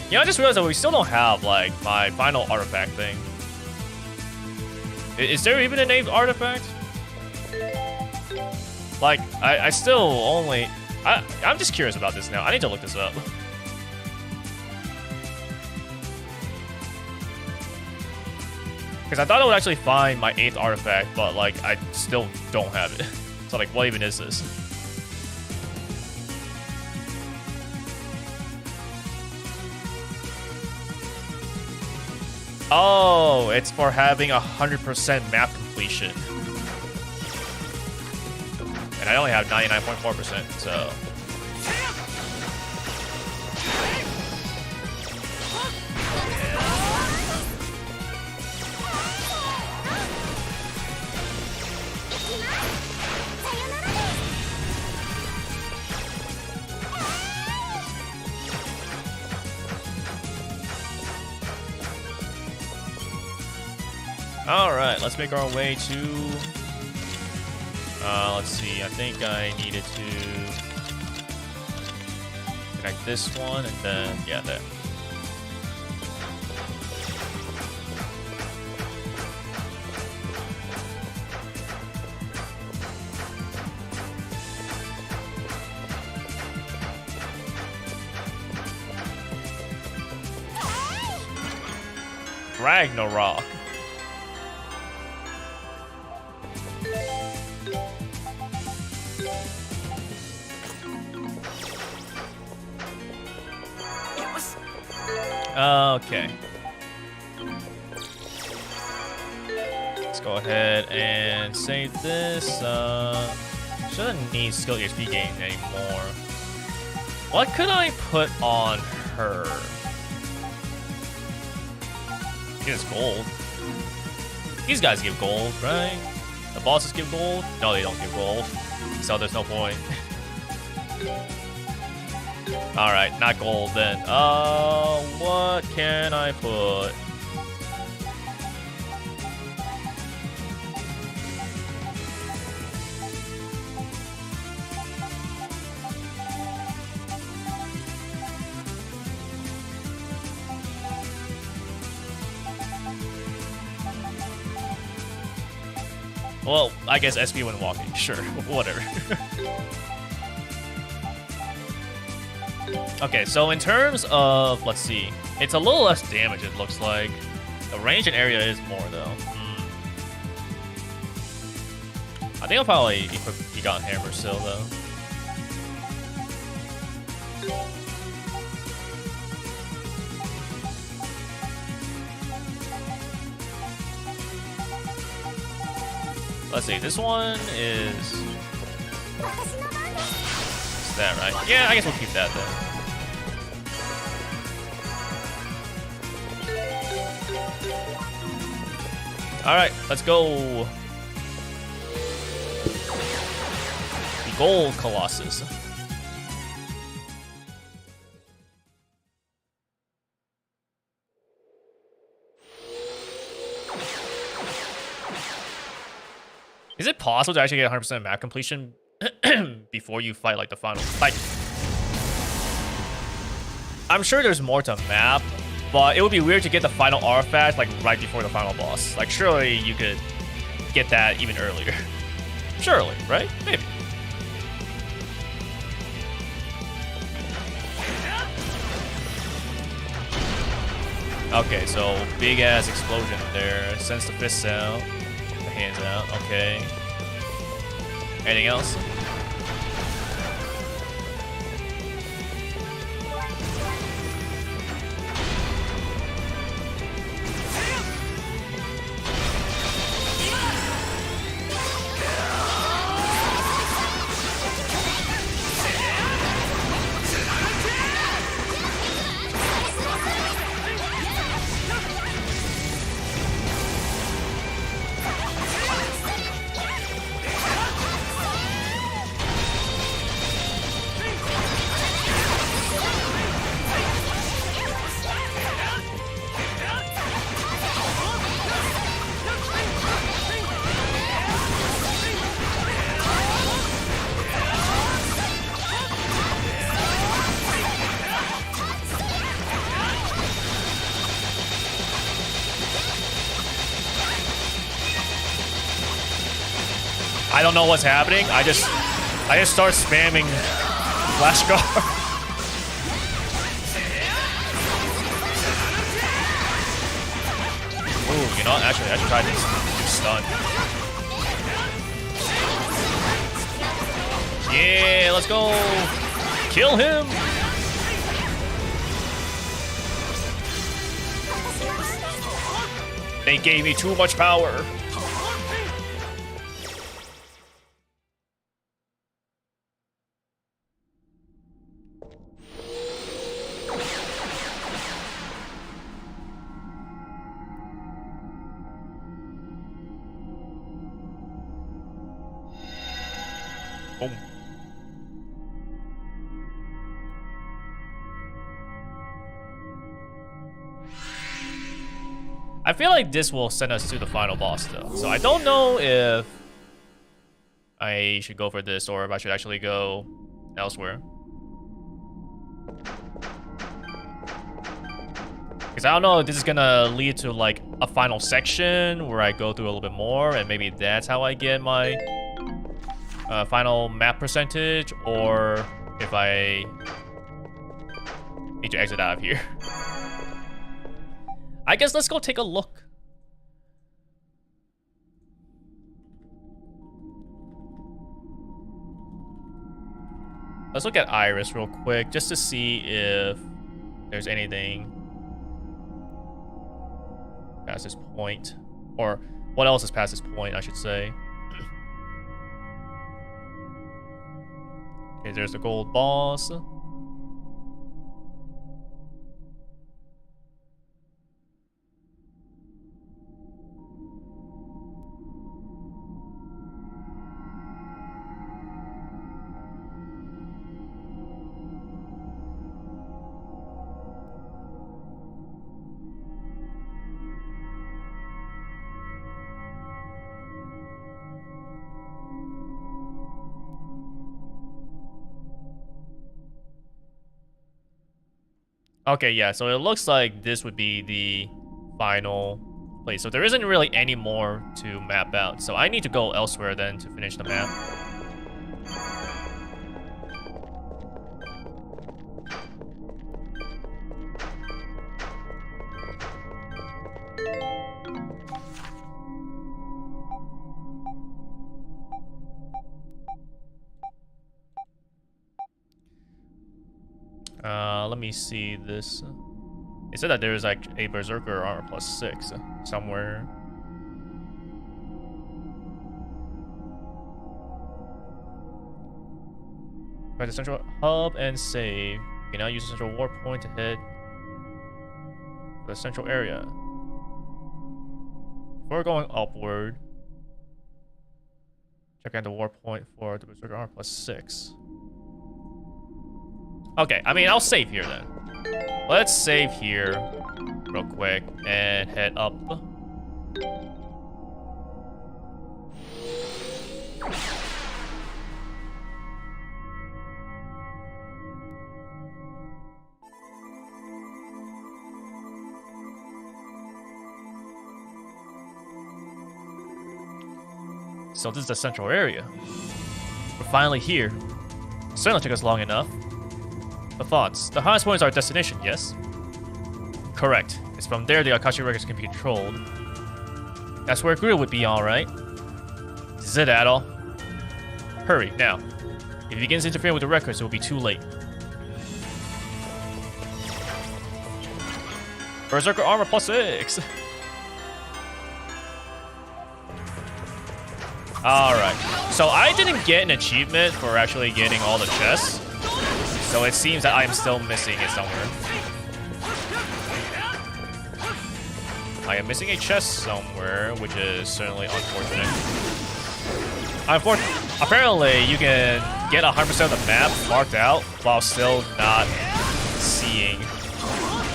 You know, I just realized that we still don't have, like, my final artifact thing. Is there even a named artifact? Like, I still only... I'm just curious about this now. I need to look this up. Because I thought I would actually find my 8th artifact, but, like, I still don't have it. So, like, what even is this? Oh, it's for having 100% map completion. And I only have 99.4%, so... Alright, let's make our way to... let's see, I think I needed to connect this one, and then, yeah, there. Ragnarok. Okay. Let's go ahead and save this. Shouldn't need skill HP gain anymore. What could I put on her? I guess gold. These guys give gold, right? The bosses give gold? No, they don't give gold. So there's no point. Alright, not gold then. What can I put? Well, I guess SP when walking. Sure, whatever. Okay, so in terms of, let's see, it's a little less damage, it looks like. The range and area is more, though. I think I'll probably equip Egon Hammer still, though. Let's see. This one is that, right? Yeah, I guess we'll keep that then. All right, let's go. The Gold Colossus. Is it possible to actually get 100% map completion before you fight like the final fight? I'm sure there's more to map, but it would be weird to get the final artifact like right before the final boss. Like surely you could get that even earlier. Surely, right? Maybe. Okay, so big ass explosion there. Sends the fists out. The hands out. Okay. Anything else? I don't know what's happening. I just start spamming Flash Guard. Ooh, you know, actually, I should try this stun. Yeah, let's go. Kill him. They gave me too much power. Boom. I feel like this will send us to the final boss though. So I don't know if I should go for this or if I should actually go elsewhere. Because I don't know if this is gonna lead to like a final section where I go through a little bit more and maybe that's how I get my final map percentage, or if I need to exit out of here. I guess let's go take a look. Let's look at Iris real quick just to see if there's anything past this point, or what else is past this point, I should say. Okay, there's the gold boss. Okay, yeah, so it looks like this would be the final place. So there isn't really any more to map out. So I need to go elsewhere then to finish the map. Let me see this. It said that there is like a Berserker armor +6 somewhere. Try the central hub and save. Okay, now use the central warp point to hit the central area. Before going upward, check out the warp point for the Berserker Armor +6. Okay, I mean, I'll save here then. Let's save here real quick and head up. So this is the central area. We're finally here. Certainly took us long enough. The thoughts. The highest point is our destination, yes? Correct. It's from there the Akashi records can be controlled. That's where Guru would be, alright. Is it at all? Hurry, now. If he begins interfering with the records, it will be too late. Berserker Armor +6! Alright. So I didn't get an achievement for actually getting all the chests. So it seems that I'm still missing it somewhere. I am missing a chest somewhere, which is certainly unfortunate. Apparently, you can get 100% of the map marked out while still not seeing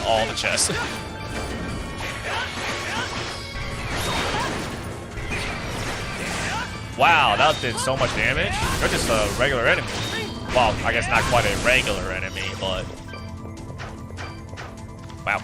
all the chests. Wow, that did so much damage. You're just a regular enemy. Well, I guess not quite a regular enemy, but... Wow.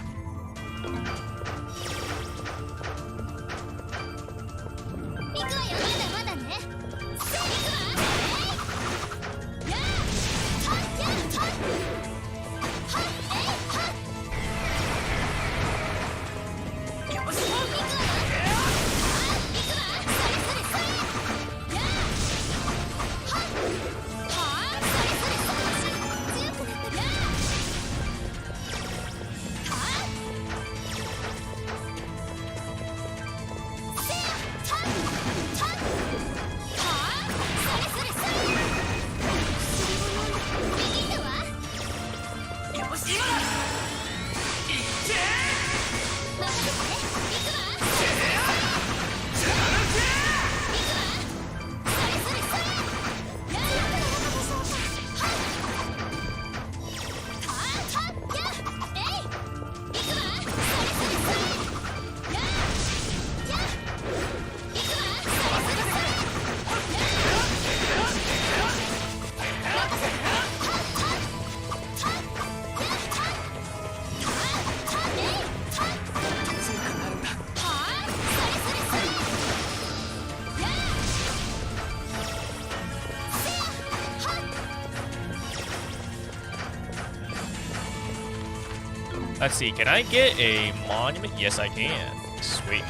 Let's see, can I get a monument? Yes, I can. Sweet.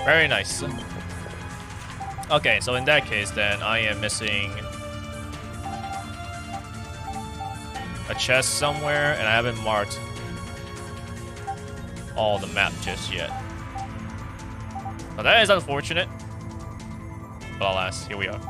Very nice. Okay, so in that case, then, I am missing a chest somewhere, and I haven't marked all the map just yet. Now, that is unfortunate. But alas, here we are.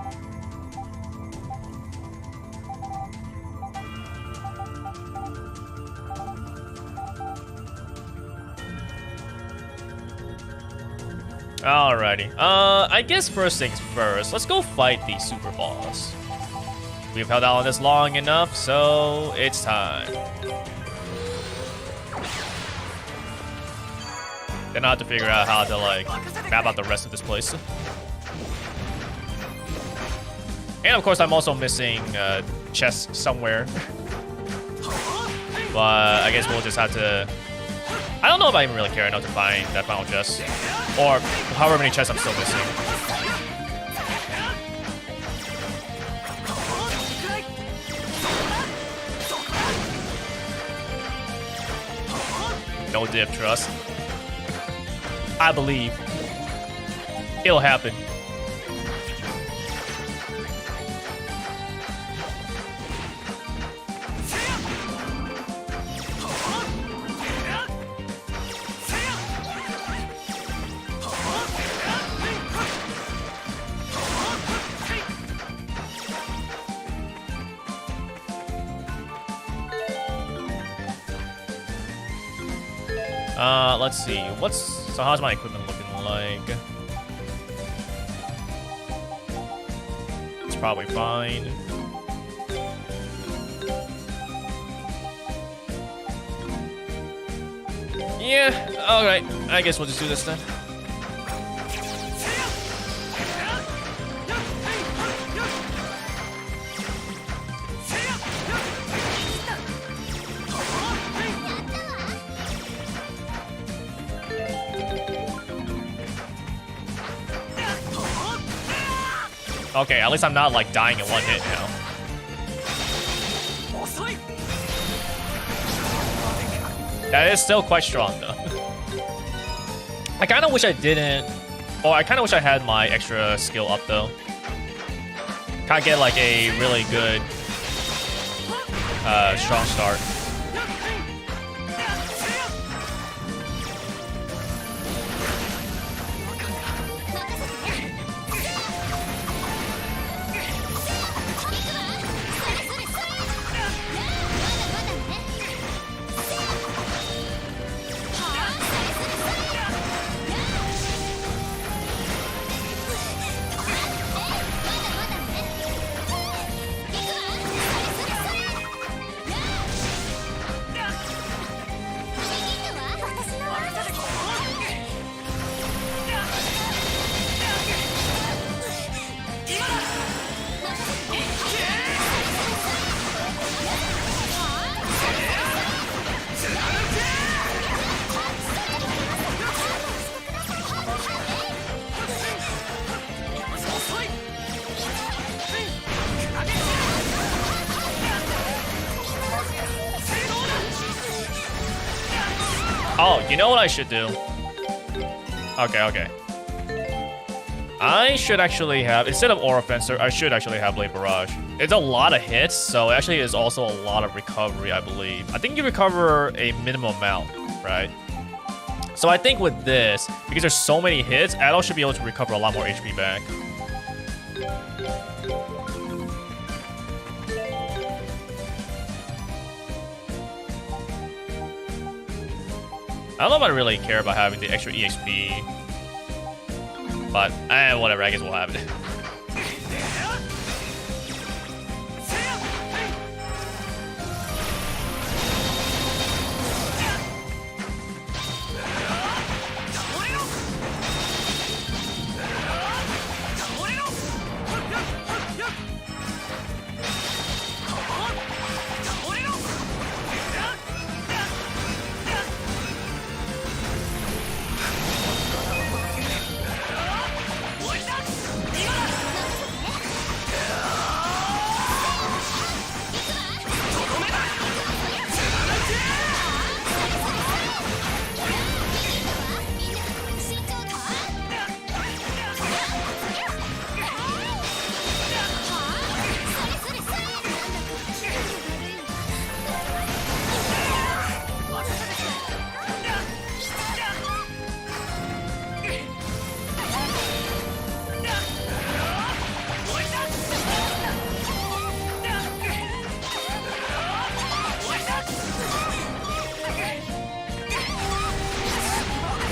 Alrighty. I guess first things first, let's go fight the super boss. We've held out on this long enough, so it's time. Then I have to figure out how to, like, map out the rest of this place. And of course, I'm also missing chests somewhere. But I guess we'll just have to... I don't know if I even really care enough to find that final chest. Or however many chests I'm still missing. No div, trust. I believe. It'll happen. Let's see. So how's my equipment looking like? It's probably fine. Yeah, alright. I guess we'll just do this then. Okay, at least I'm not like dying in one hit now. That is still quite strong though. I kind of wish I didn't. Oh, I kind of wish I had my extra skill up though. Kind of get like a really good strong start. Oh, you know what I should do? Okay. I should actually have, instead of Aura Fencer, I should actually have Blade Barrage. It's a lot of hits, so it actually is also a lot of recovery, I believe. I think you recover a minimum amount, right? So I think with this, because there's so many hits, Adol should be able to recover a lot more HP back. I don't know if I really care about having the extra EXP. But, whatever, I guess we'll have it.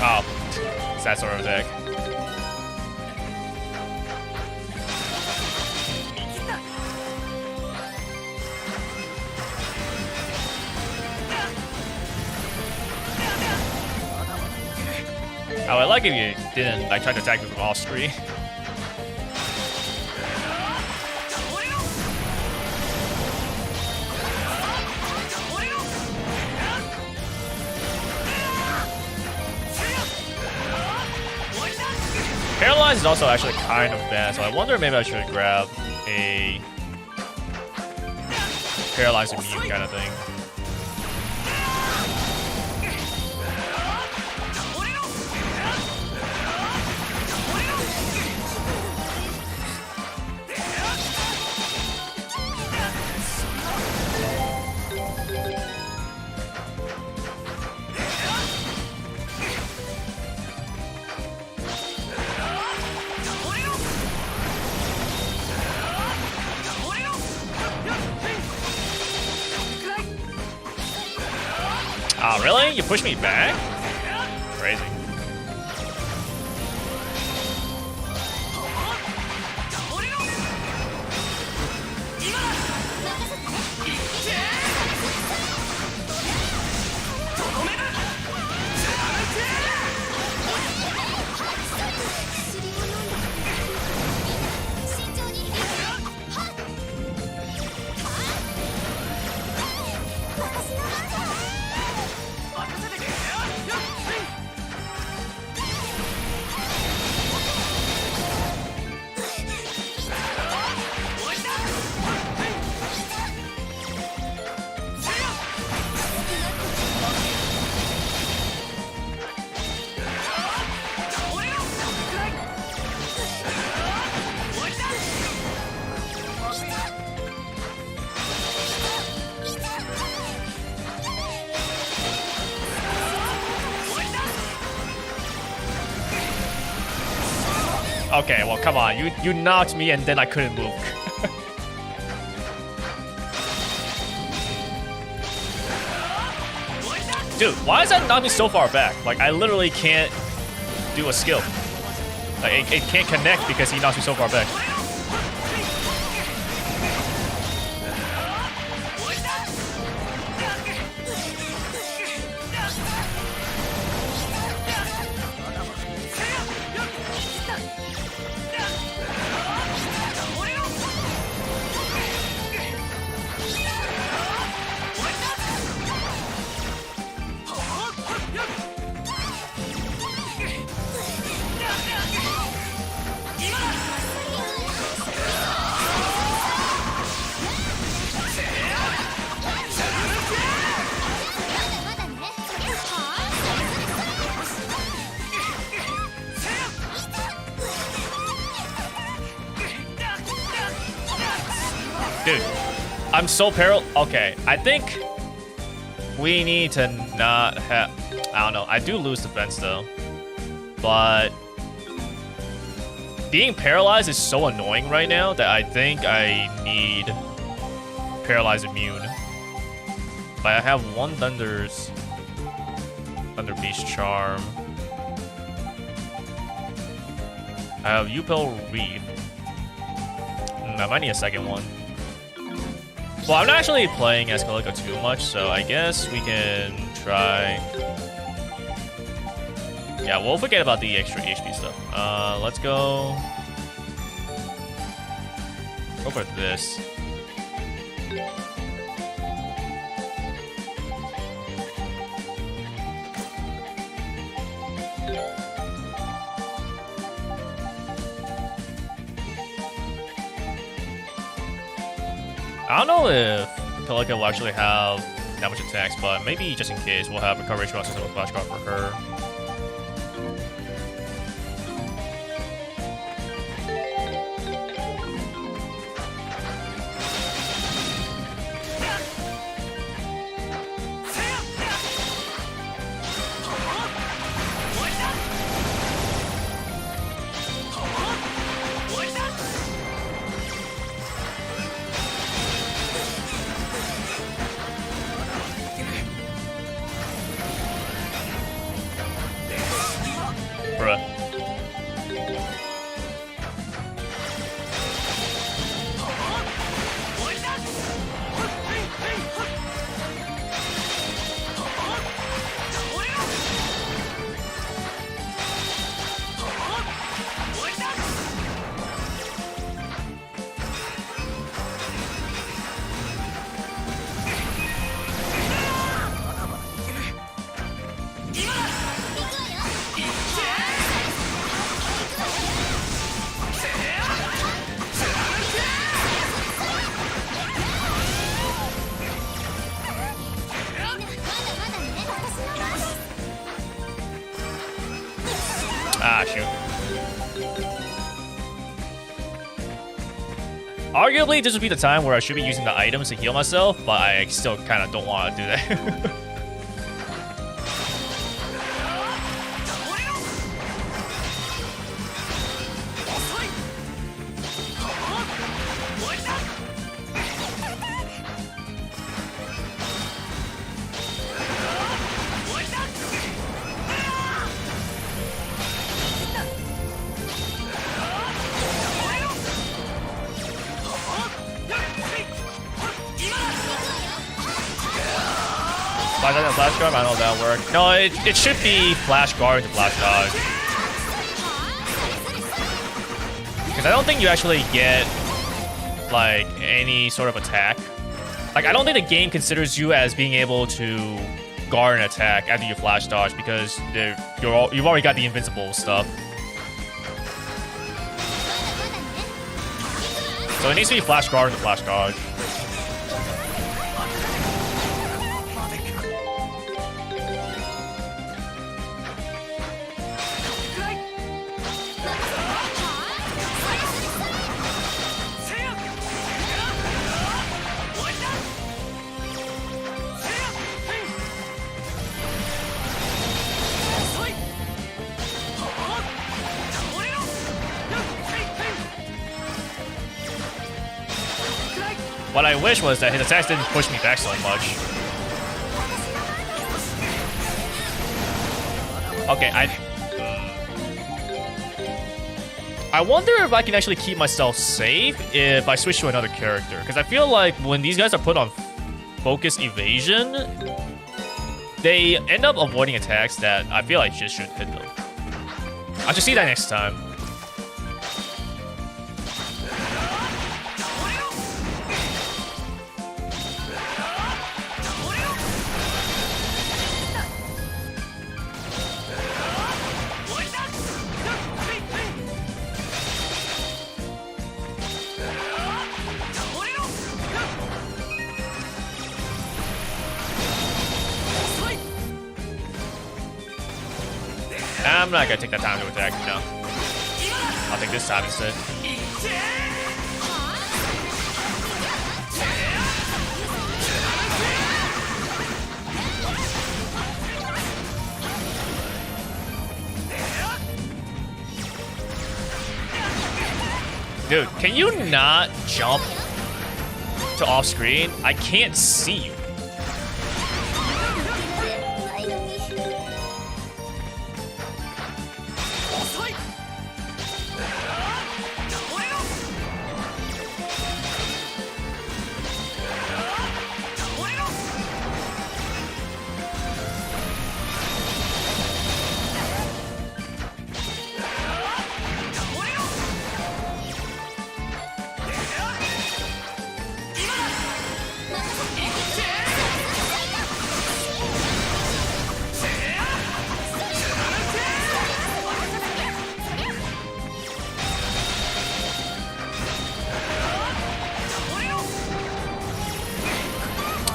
Oh, it's that sort of attack. I would like if you didn't like try to attack me from off screen. Paralyze is also actually kind of bad, so I wonder maybe I should grab a Paralyze immune kind of thing. Oh, really? You pushed me back? crazy. Okay, well, come on. You knocked me and then I couldn't move. Dude, why does that knock me so far back? Like, I literally can't do a skill. Like, it can't connect because he knocks me so far back. Dude, I'm so Okay, I think we need to not have... I don't know. I do lose defense, though. But being paralyzed is so annoying right now that I think I need Paralyzed Immune. But I have one Thunder Beast Charm. I have Yupel Reef. I might need a second one. Well, I'm not actually playing as Calico too much, so I guess we can try... Yeah, we'll forget about the extra HP stuff. Let's go for this. I don't know if Calico will actually have that much attacks, but maybe just in case, we'll have Recovery Strong System with Flash Guard for her. Ah, shoot. Arguably, this would be the time where I should be using the items to heal myself, but I still kind of don't want to do that. Flash dodge and flash guard? I don't know if that'll work. No, it should be flash guard to flash dodge. Because I don't think you actually get, like, any sort of attack. Like, I don't think the game considers you as being able to guard an attack after you flash dodge because you've already got the invincible stuff. So it needs to be flash guard to flash dodge. What I wish was that his attacks didn't push me back so much. Okay, I wonder if I can actually keep myself safe if I switch to another character. Because I feel like when these guys are put on focus evasion, they end up avoiding attacks that I feel like just should hit them. I should see that next time. I'm not gonna take that time to attack, no. I'll take this time instead. Dude, can you not jump to off screen? I can't see you.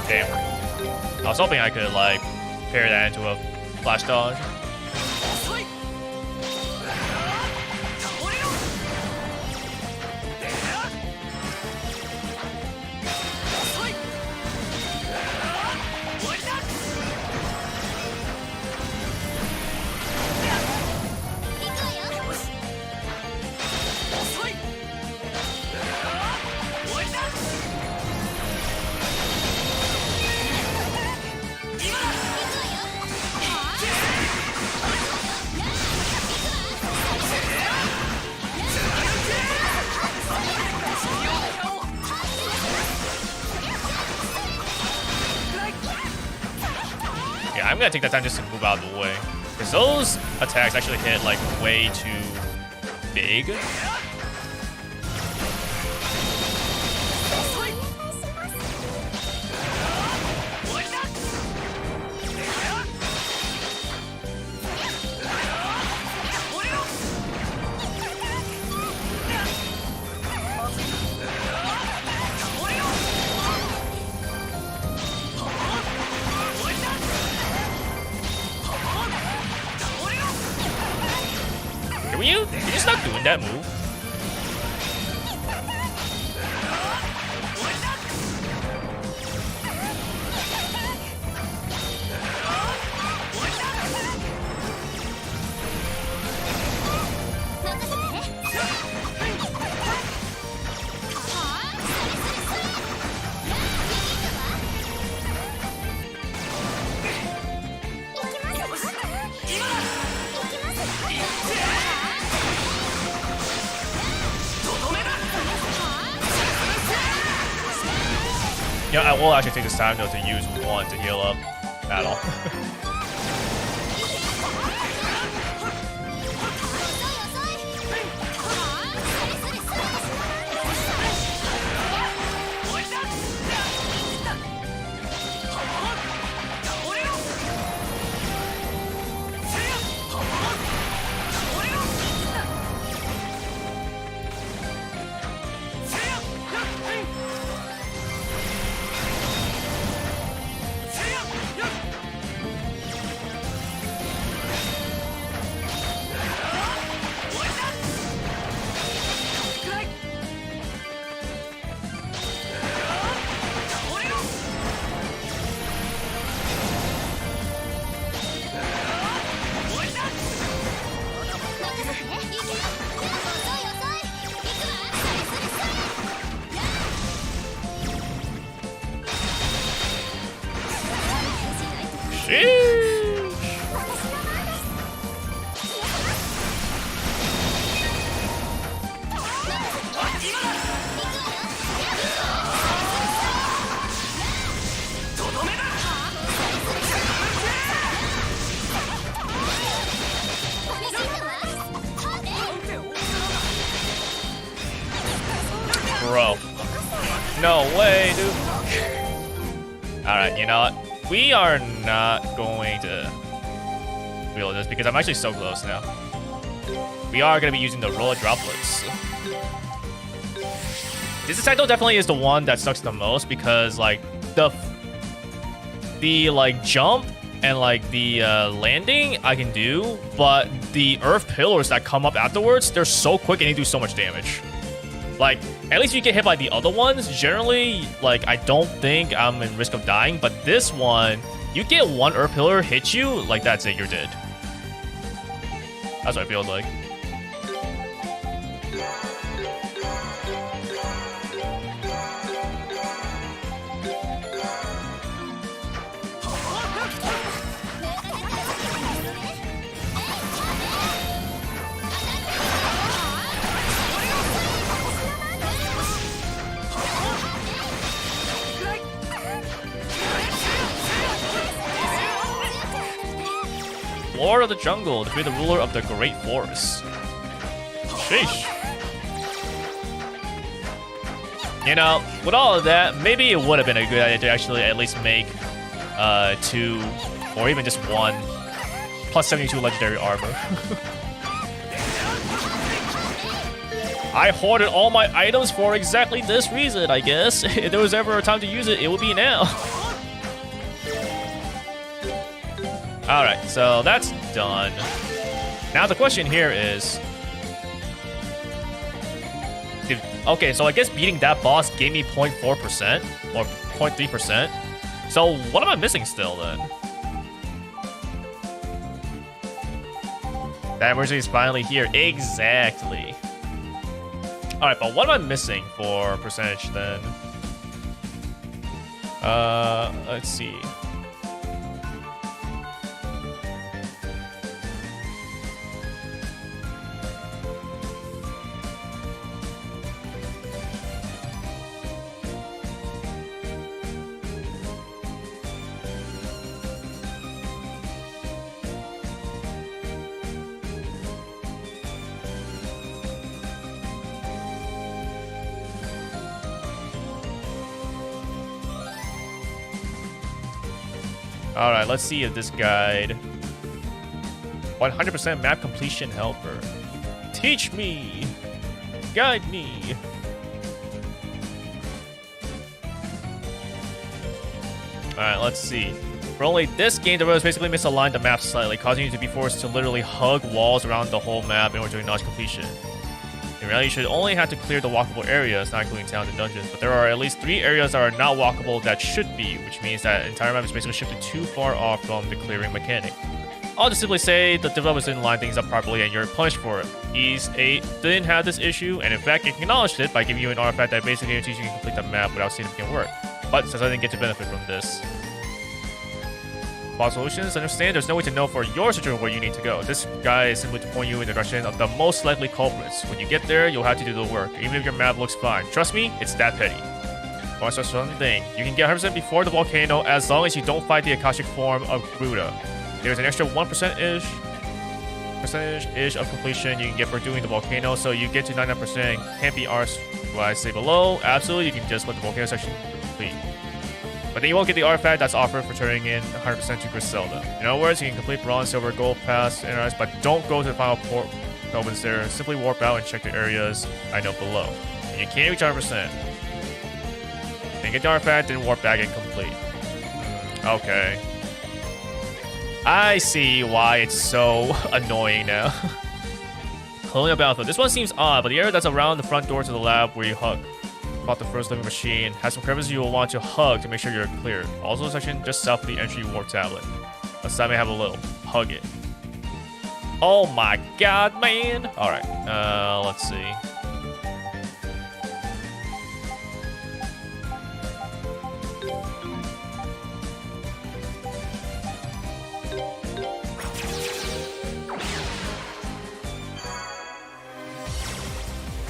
Damn. I was hoping I could, like, pair that into a flash dodge. I'm gonna take that time just to move out of the way. Because those attacks actually hit, like, way too big. Can you stop doing that move? Yeah, I will actually take this time though to use one to heal up. at all. Bro. No way, dude. Alright, you know what? We are not going to reveal this because I'm actually so close now. We are going to be using the roller droplets. This attack though definitely is the one that sucks the most because like the like jump and like the landing I can do, but the earth pillars that come up afterwards, they're so quick and they do so much damage. Like, at least if you get hit by the other ones, generally, like, I don't think I'm in risk of dying, but this one, you get one earth pillar hit you, like, that's it, you're dead. That's what it feels like. Lord of the Jungle, to be the ruler of the Great Forest. Sheesh. You know, with all of that, maybe it would have been a good idea to actually at least make 2 or even just 1 plus 72 legendary armor. I hoarded all my items for exactly this reason, I guess. If there was ever a time to use it, it would be now. Alright, so that's done. Now the question here is... Okay, so I guess beating that boss gave me 0.4% or 0.3%. So what am I missing still then? That emergency is finally here. Exactly. Alright, but what am I missing for percentage then? Let's see. Alright, let's see if this guide... 100% map completion helper. Teach me! Guide me! Alright, let's see. For only this game, the roads basically misaligned the map slightly, causing you to be forced to literally hug walls around the whole map in order to acknowledge completion. In reality, you should only have to clear the walkable areas, not including towns and dungeons, but there are at least 3 areas that are not walkable that should be, which means that the entire map is basically shifted too far off from the clearing mechanic. I'll just simply say the developers didn't line things up properly and you're punished for it. Ys 8 didn't have this issue, and in fact, it acknowledged it by giving you an artifact that basically guarantees you can complete the map without significant work. But since I didn't get to benefit from this, Boss Solutions, understand there's no way to know for your situation where you need to go. This guy is simply to point you in the direction of the most likely culprits. When you get there, you'll have to do the work, even if your map looks fine. Trust me, it's that petty. Watch this one thing. You can get 100% before the volcano as long as you don't fight the Akashic form of Buddha. There's an extra 1% percentage of completion you can get for doing the volcano, so you get to 99%. Can't be ours. What I say below. Absolutely, you can just let the volcano section complete. But then you won't get the artifact that's offered for turning in 100% to Griselda. In other words, you can complete bronze, silver, gold, pass, and but don't go to the final port opens there. Simply warp out and check the areas I know below. And you can't reach 100%. And get the artifact, then warp back and complete. Okay. I see why it's so annoying now. Colonial Battlefield. This one seems odd, but the area that's around the front door to the lab where you hug about the first living machine has some crevices you will want to hug to make sure you're clear. Also a section just south of the entry warp tablet. Let's may have a little. Hug it. Oh my god, man. Alright, let's see.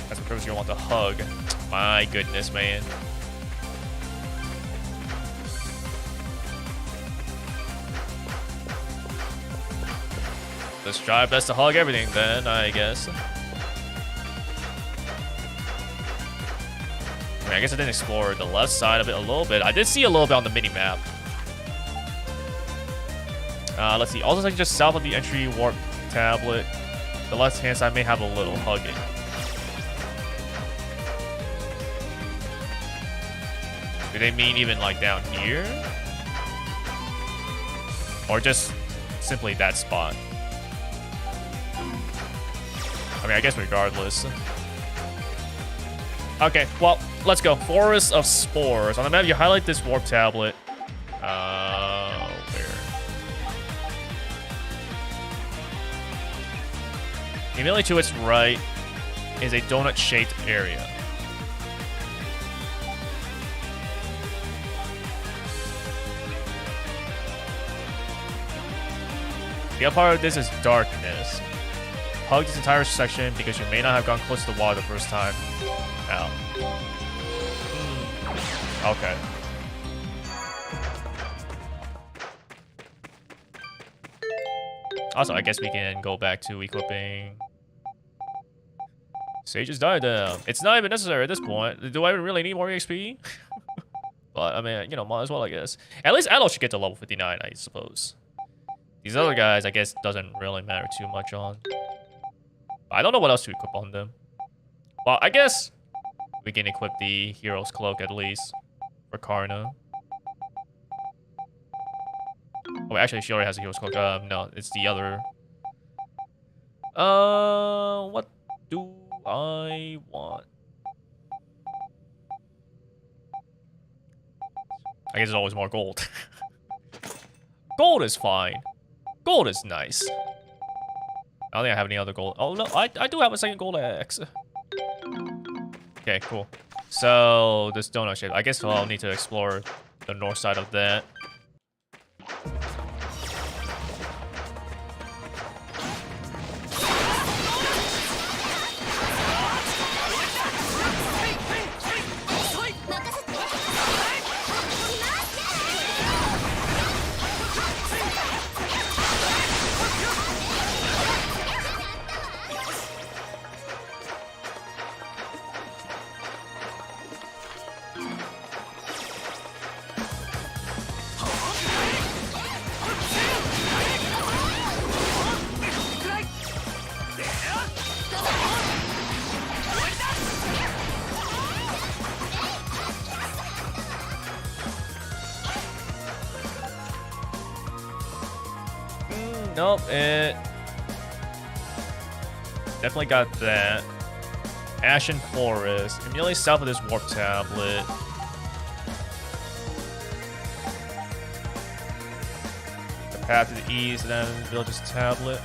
That's a crevice you want to hug. My goodness, man. Let's try our best to hug everything then, I guess. I guess I didn't explore the left side of it a little bit. I did see a little bit on the mini-map. Let's see. Also, like just south of the entry warp tablet, the left-hand side may have a little hugging. Do they mean even like down here? Or just simply that spot? I mean, I guess regardless. Okay, well, let's go. Forest of Spores. On the map, you highlight this warp tablet. Where? Immediately to its right is a donut-shaped area. The upper part of this is darkness. Hug this entire section because you may not have gone close to the water the first time. Ow. Okay. Also, I guess we can go back to equipping Sage's Diadem. It's not even necessary at this point. Do I really need more EXP? But, I mean, you know, might as well, I guess. At least Adult should get to level 59, I suppose. These other guys, I guess, doesn't really matter too much on. I don't know what else to equip on them. Well, I guess we can equip the Hero's Cloak at least for Karna. Oh, actually, she already has a Hero's Cloak. No, it's the other. What do I want? I guess it's always more gold. Gold is fine. Gold is nice. I don't think I have any other gold. Oh, no, I do have a second gold axe. Okay, cool. So, this donut shape. I guess I'll need to explore the north side of that. Nope, it definitely got that. Ashen Forest, immediately south of this warp tablet. The path to the east, and then Village's tablet.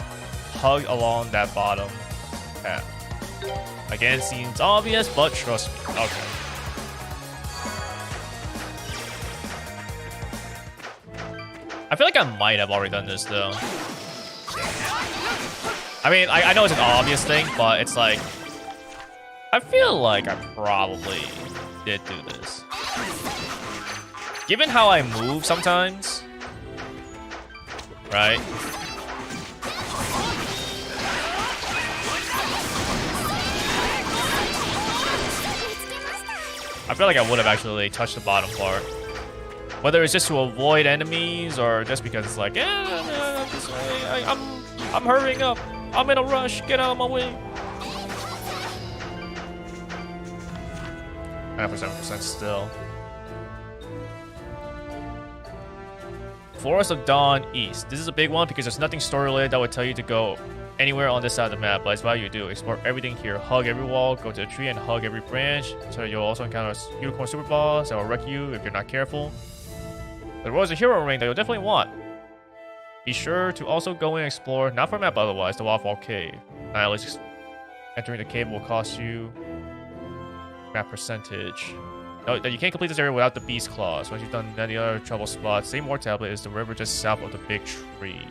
Hug along that bottom path. Again, seems obvious, but trust me. Okay. I feel like I might have already done this though. I mean, I know it's an obvious thing, but it's like, I feel like I probably did do this. Given how I move sometimes, right? I feel like I would have actually touched the bottom part. Whether it's just to avoid enemies or just because it's like, this way. I'm hurrying up. I'm in a rush. Get out of my way. 97% still. Forest of Dawn East. This is a big one because there's nothing story related that would tell you to go anywhere on this side of the map, but it's what you do. Explore everything here. Hug every wall, go to a tree and hug every branch. So you'll also encounter a unicorn super boss that will wreck you if you're not careful. There was a hero ring that you'll definitely want. Be sure to also go and explore, not for map otherwise, the Waterfall Cave. At least entering the cave will cost you map percentage. No, you can't complete this area without the beast claws. Once you've done any other trouble spots, same more tablet is the river just south of the big tree.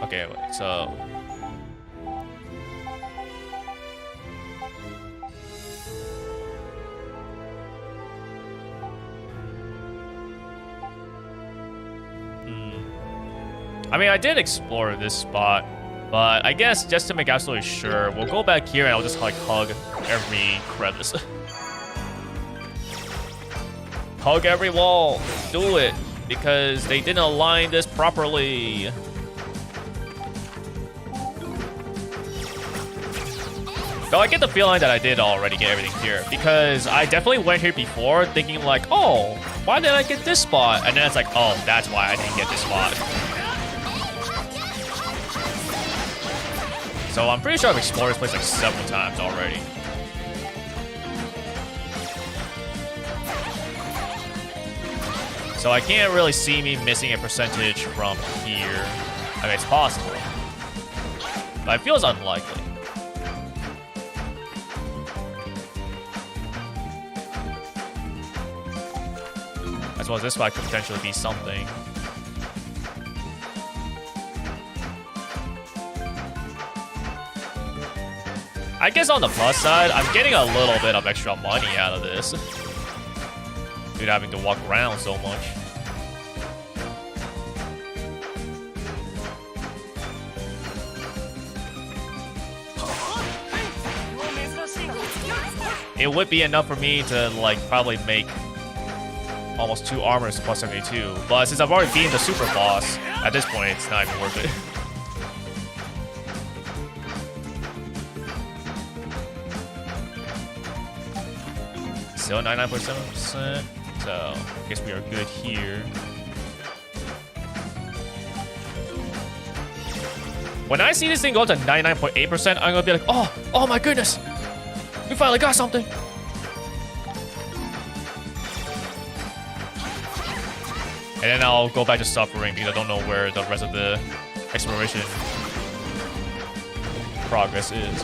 Okay, wait, so I mean, I did explore this spot, but I guess just to make absolutely sure, we'll go back here and I'll just like hug every crevice. Hug every wall. Do it, because they didn't align this properly. Though I get the feeling that I did already get everything here, because I definitely went here before thinking like, oh, why did I get this spot? And then it's like, oh, that's why I didn't get this spot. So I'm pretty sure I've explored this place like several times already. So I can't really see me missing a percentage from here. I mean, it's possible, but it feels unlikely. As well as this spot could potentially be something. I guess on the plus side, I'm getting a little bit of extra money out of this. Dude, having to walk around so much. It would be enough for me to like probably make almost 2 armors plus 72. But since I've already beaten the super boss, at this point it's not even worth it. Still 99.7%, so I guess we are good here. When I see this thing go to 99.8%, I'm gonna be like, oh my goodness, we finally got something. And then I'll go back to suffering because I don't know where the rest of the exploration progress is.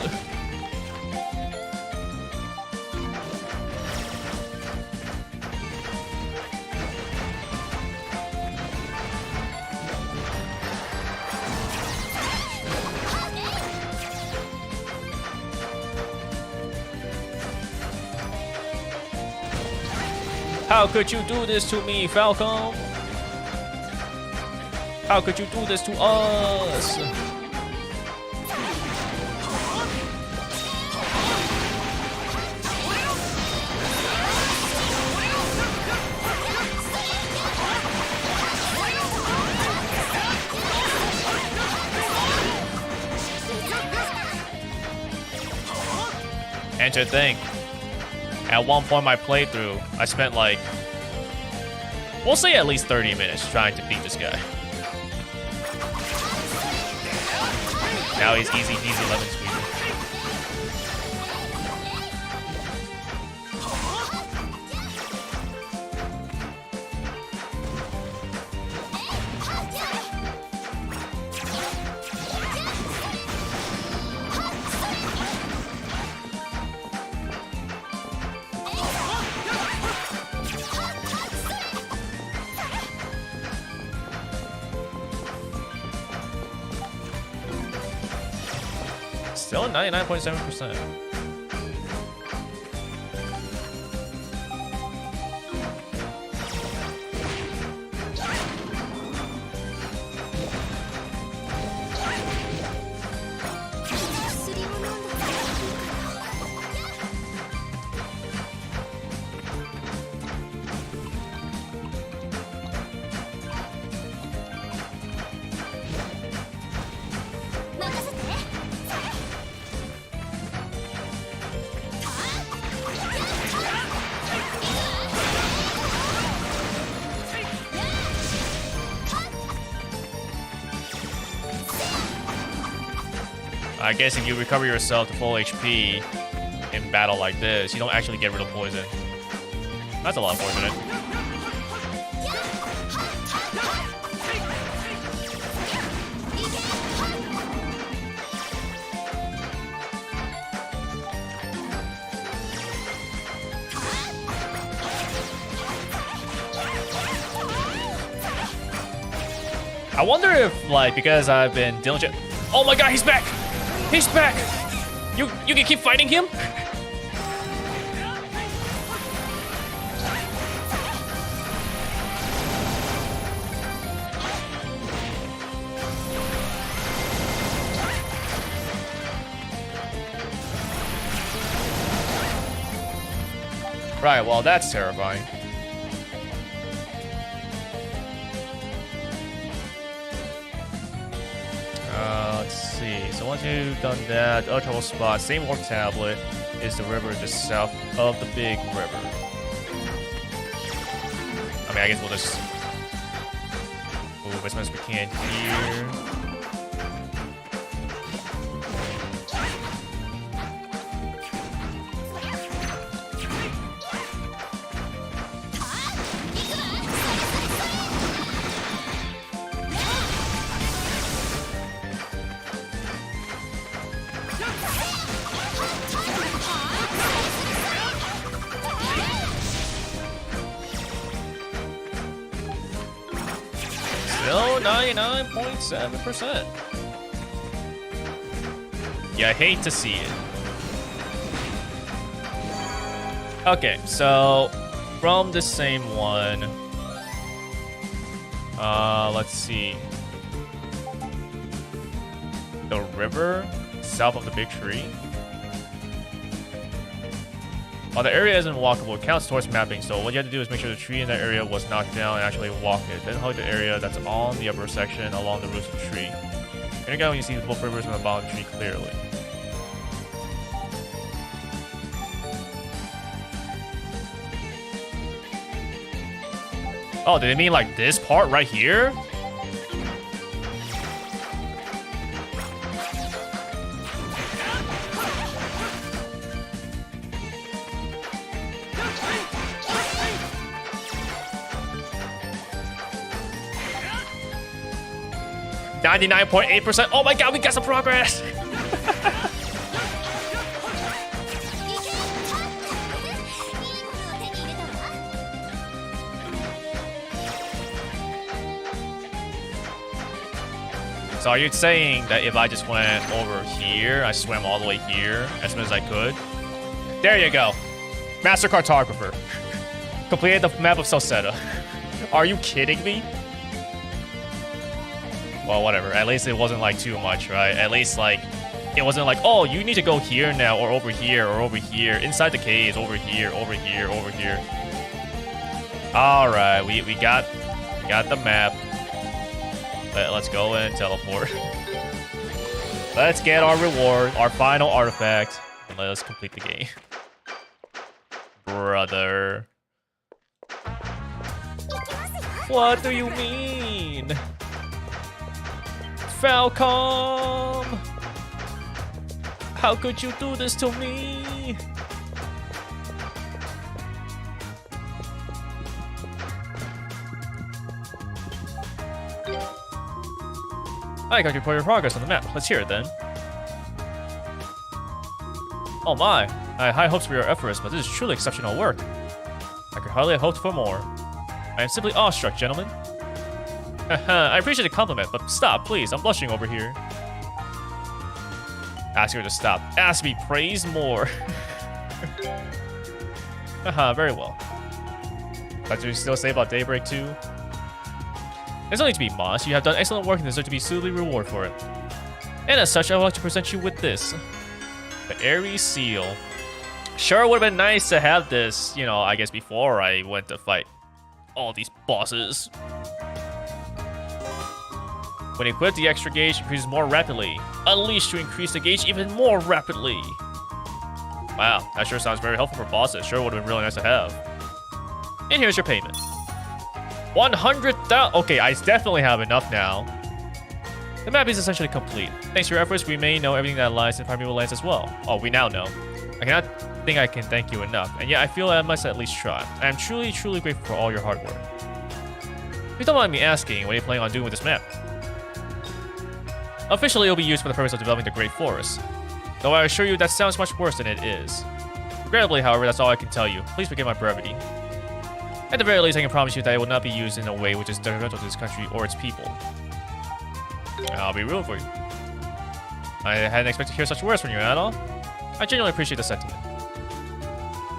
How could you do this to me, Falcon? How could you do this to us? Enter thing. At one point in my playthrough, I spent like, we'll say at least 30 minutes trying to beat this guy. Now he's easy peasy lemon squeezy. Still 99.7%. I guess if you recover yourself to full HP in battle like this, you don't actually get rid of poison. That's a lot unfortunate. I wonder if, like, because I've been diligent. Oh my god, he's back! He's back! You can keep fighting him? Right, well, that's terrifying. Let's see. So once you've done that, other trouble spot, same orb tablet is the river just south of the big river. I mean, I guess we'll just move as much as we can here. Still 99.7%. Yeah, I hate to see it. Okay, so from the same one, let's see. The river south of the big tree. While the area isn't walkable, it counts towards mapping, so what you have to do is make sure the tree in that area was knocked down and actually walk it. Then hug the area that's on the upper section along the roots of the tree. Here you go when you see both rivers from the bottom of the tree clearly. Oh, did it mean like this part right here? %. Oh my god, we got some progress! So are you saying that if I just went over here, I swam all the way here as soon as I could? There you go. Master Cartographer. Completed the map of Celceta. Are you kidding me? Well, whatever. At least it wasn't like too much, right? At least like it wasn't like, oh, you need to go here now, or over here, or over here. Inside the caves, over here, over here, over here. All right, we got the map. Let's go and teleport. Let's get our reward, our final artifact, and let us complete the game. Brother. What do you mean? Falcom! How could you do this to me? I got to report your progress on the map. Let's hear it then. Oh my, I had high hopes for your efforts, but this is truly exceptional work. I could hardly have hoped for more. I am simply awestruck, gentlemen. I appreciate the compliment, but stop, please. I'm blushing over here. Ask her to stop. Ask me praise more. Haha, very well. What do you still say about Daybreak 2? There's no need to be modest. You have done excellent work and deserve to be suitably rewarded for it. And as such, I would like to present you with this. The Airy Seal. Sure, it would have been nice to have this, you know, I guess before I went to fight all these bosses. When equipped, the extra gauge increases more rapidly. Unleashed to increase the gauge even more rapidly. Wow, that sure sounds very helpful for bosses. Sure would have been really nice to have. And here's your payment. 100,000. Okay, I definitely have enough now. The map is essentially complete. Thanks to your efforts, we may know everything that lies in Primeval Lands as well. Oh, we now know. I cannot think I can thank you enough, and yet I feel I must at least try. I am truly, truly grateful for all your hard work. If you don't mind me asking, what are you planning on doing with this map? Officially, it will be used for the purpose of developing the Great Forest. Though I assure you that sounds much worse than it is. Regrettably, however, that's all I can tell you. Please forgive my brevity. At the very least, I can promise you that it will not be used in a way which is detrimental to this country or its people. I'll be rooting for you. I hadn't expected to hear such words from you at all. I genuinely appreciate the sentiment.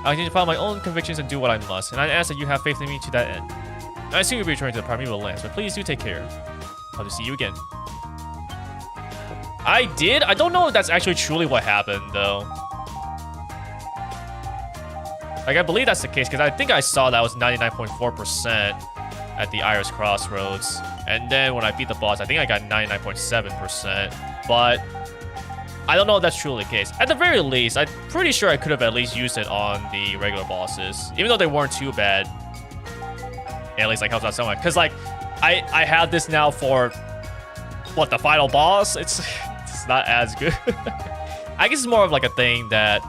I'll continue to follow my own convictions and do what I must, and I ask that you have faith in me to that end. I assume you'll be returning to the Primeval Lands, but please do take care. Hope to see you again. I did? I don't know if that's actually truly what happened, though. Like, I believe that's the case, because I think I saw that was 99.4% at the Iris Crossroads. And then when I beat the boss, I think I got 99.7%. But I don't know if that's truly the case. At the very least, I'm pretty sure I could have at least used it on the regular bosses. Even though they weren't too bad. Yeah, at least, like, helps out somewhat. Because, like, I have this now for, what, the final boss? It's not as good. I guess it's more of, like, a thing that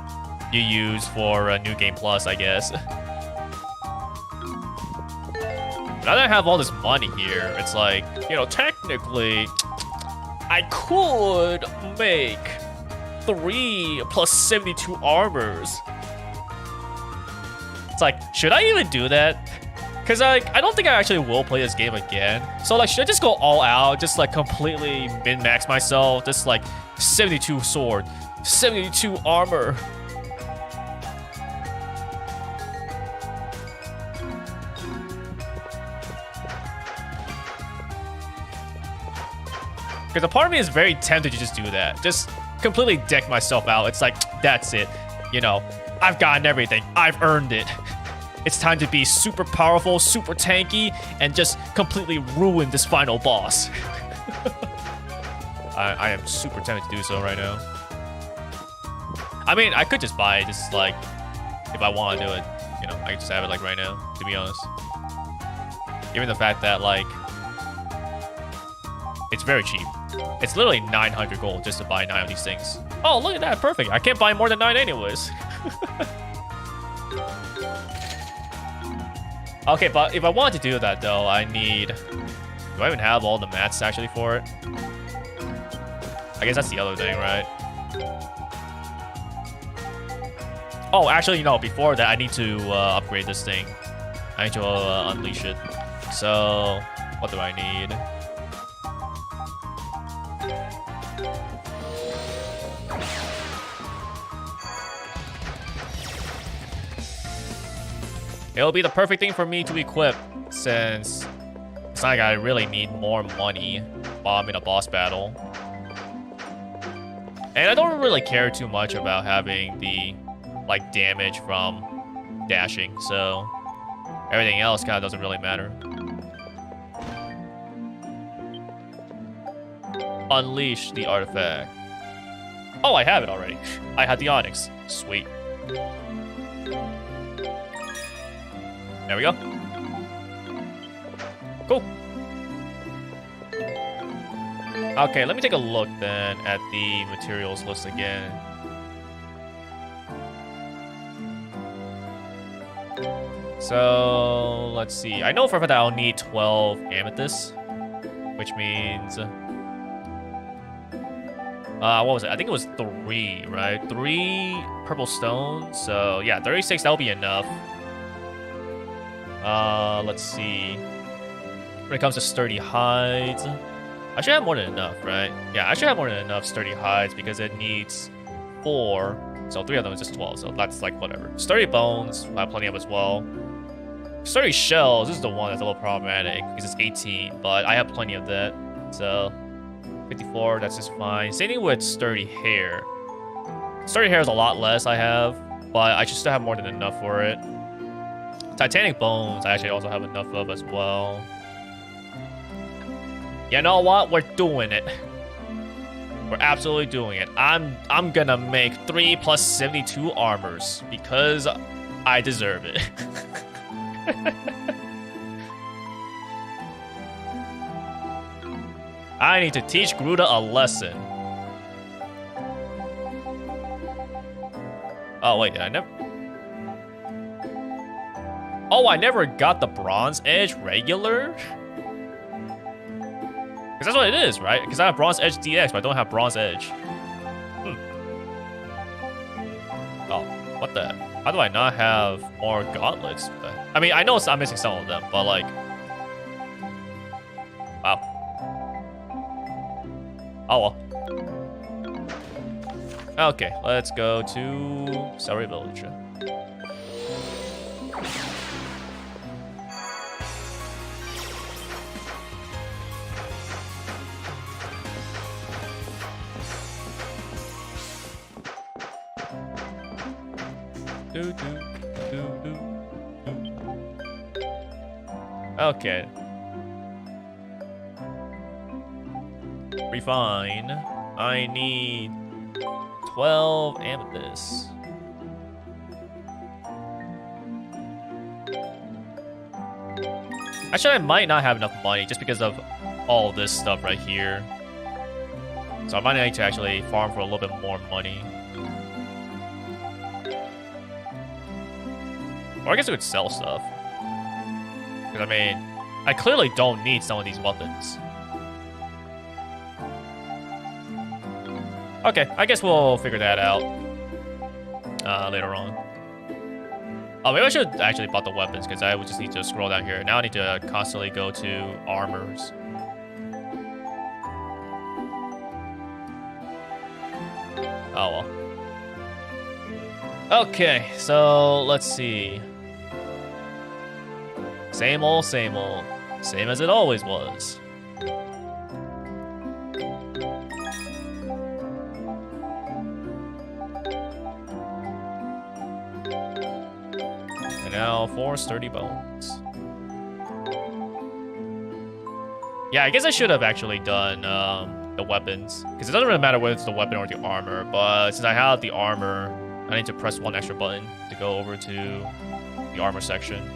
you use for New Game Plus, I guess. Now that I have all this money here, it's like, you know, technically, I could make 3 plus 72 armors. It's like, should I even do that? Because, like, I don't think I actually will play this game again. So, like, should I just go all out, just, like, completely min-max myself? Just, like, 72 sword, 72 armor. Because a part of me is very tempted to just do that. Just completely deck myself out. It's like, that's it. You know, I've gotten everything. I've earned it. It's time to be super powerful, super tanky, and just completely ruin this final boss. I am super tempted to do so right now. I mean, I could just buy it, just like, if I want to do it. You know, I could just have it like right now, to be honest. Given the fact that, like, it's very cheap. It's literally 900 gold just to buy 9 of these things. Oh, look at that. Perfect. I can't buy more than 9 anyways. Okay, but if I want to do that, though, I need... Do I even have all the mats actually for it? I guess that's the other thing, right? Oh, actually, no. Before that, I need to upgrade this thing. I need to unleash it. So, what do I need? It'll be the perfect thing for me to equip, since it's not like I really need more money while I'm in a boss battle. And I don't really care too much about having the, like, damage from dashing, so everything else kind of doesn't really matter. Unleash the artifact. Oh, I have it already. I had the Onyx. Sweet. There we go. Cool. Okay, let me take a look then at the materials list again. So, let's see. I know for a fact that I'll need 12 amethysts, which means... what was it? I think it was 3, right? 3 purple stones. So, yeah, 36, that'll be enough. Let's see. When it comes to sturdy hides, I should have more than enough, right? Yeah, I should have more than enough sturdy hides because it needs 4. So 3 of them is just 12. So that's like whatever. Sturdy bones, I have plenty of as well. Sturdy shells, this is the one that's a little problematic because it's 18, but I have plenty of that. So 54, that's just fine. Same thing with sturdy hair. Sturdy hair is a lot less I have, but I should still have more than enough for it. Titanic bones, I actually also have enough of as well. You know what? We're doing it. We're absolutely doing it. I'm gonna make 3 plus 72 armors because I deserve it. I need to teach Gruda a lesson. Oh, wait, I never... Oh, I never got the Bronze Edge regular? Because that's what it is, right? Because I have Bronze Edge DX, but I don't have Bronze Edge. Oh, what the... How do I not have more gauntlets? I mean, I know I'm missing some of them, but like... Wow. Oh, well. Okay, let's go to Celery Village. Okay. Refine. I need 12 amethysts. Actually, I might not have enough money just because of all this stuff right here. So I might need to actually farm for a little bit more money. Or I guess I could sell stuff. Because, I mean, I clearly don't need some of these weapons. Okay, I guess we'll figure that out later on. Oh, maybe I should actually bought the weapons, because I would just need to scroll down here. Now I need to constantly go to armors. Oh, well. Okay, so let's see. Same old, same old. Same as it always was. And now 4 sturdy bones. Yeah, I guess I should have actually done the weapons. Because it doesn't really matter whether it's the weapon or the armor. But since I have the armor, I need to press one extra button to go over to the armor section.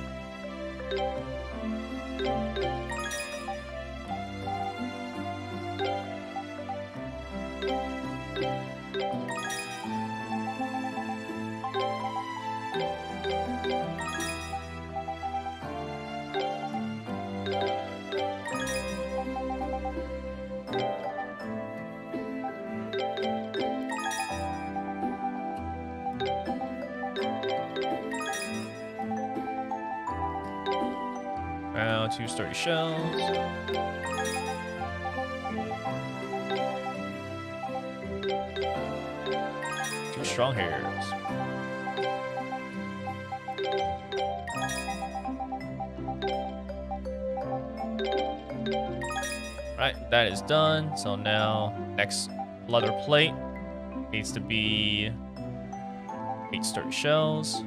Now 2 sturdy shells. Two strong hairs. Right, that is done. So now next leather plate needs to be 8 sturdy shells.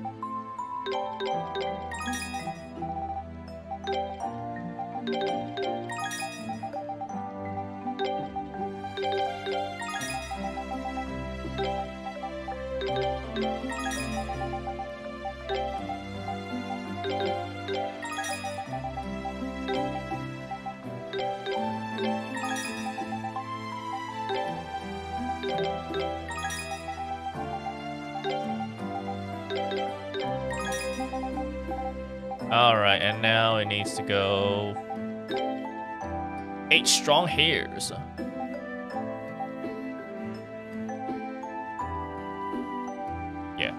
Alright, and now it needs to go 8 strong hairs. Yeah.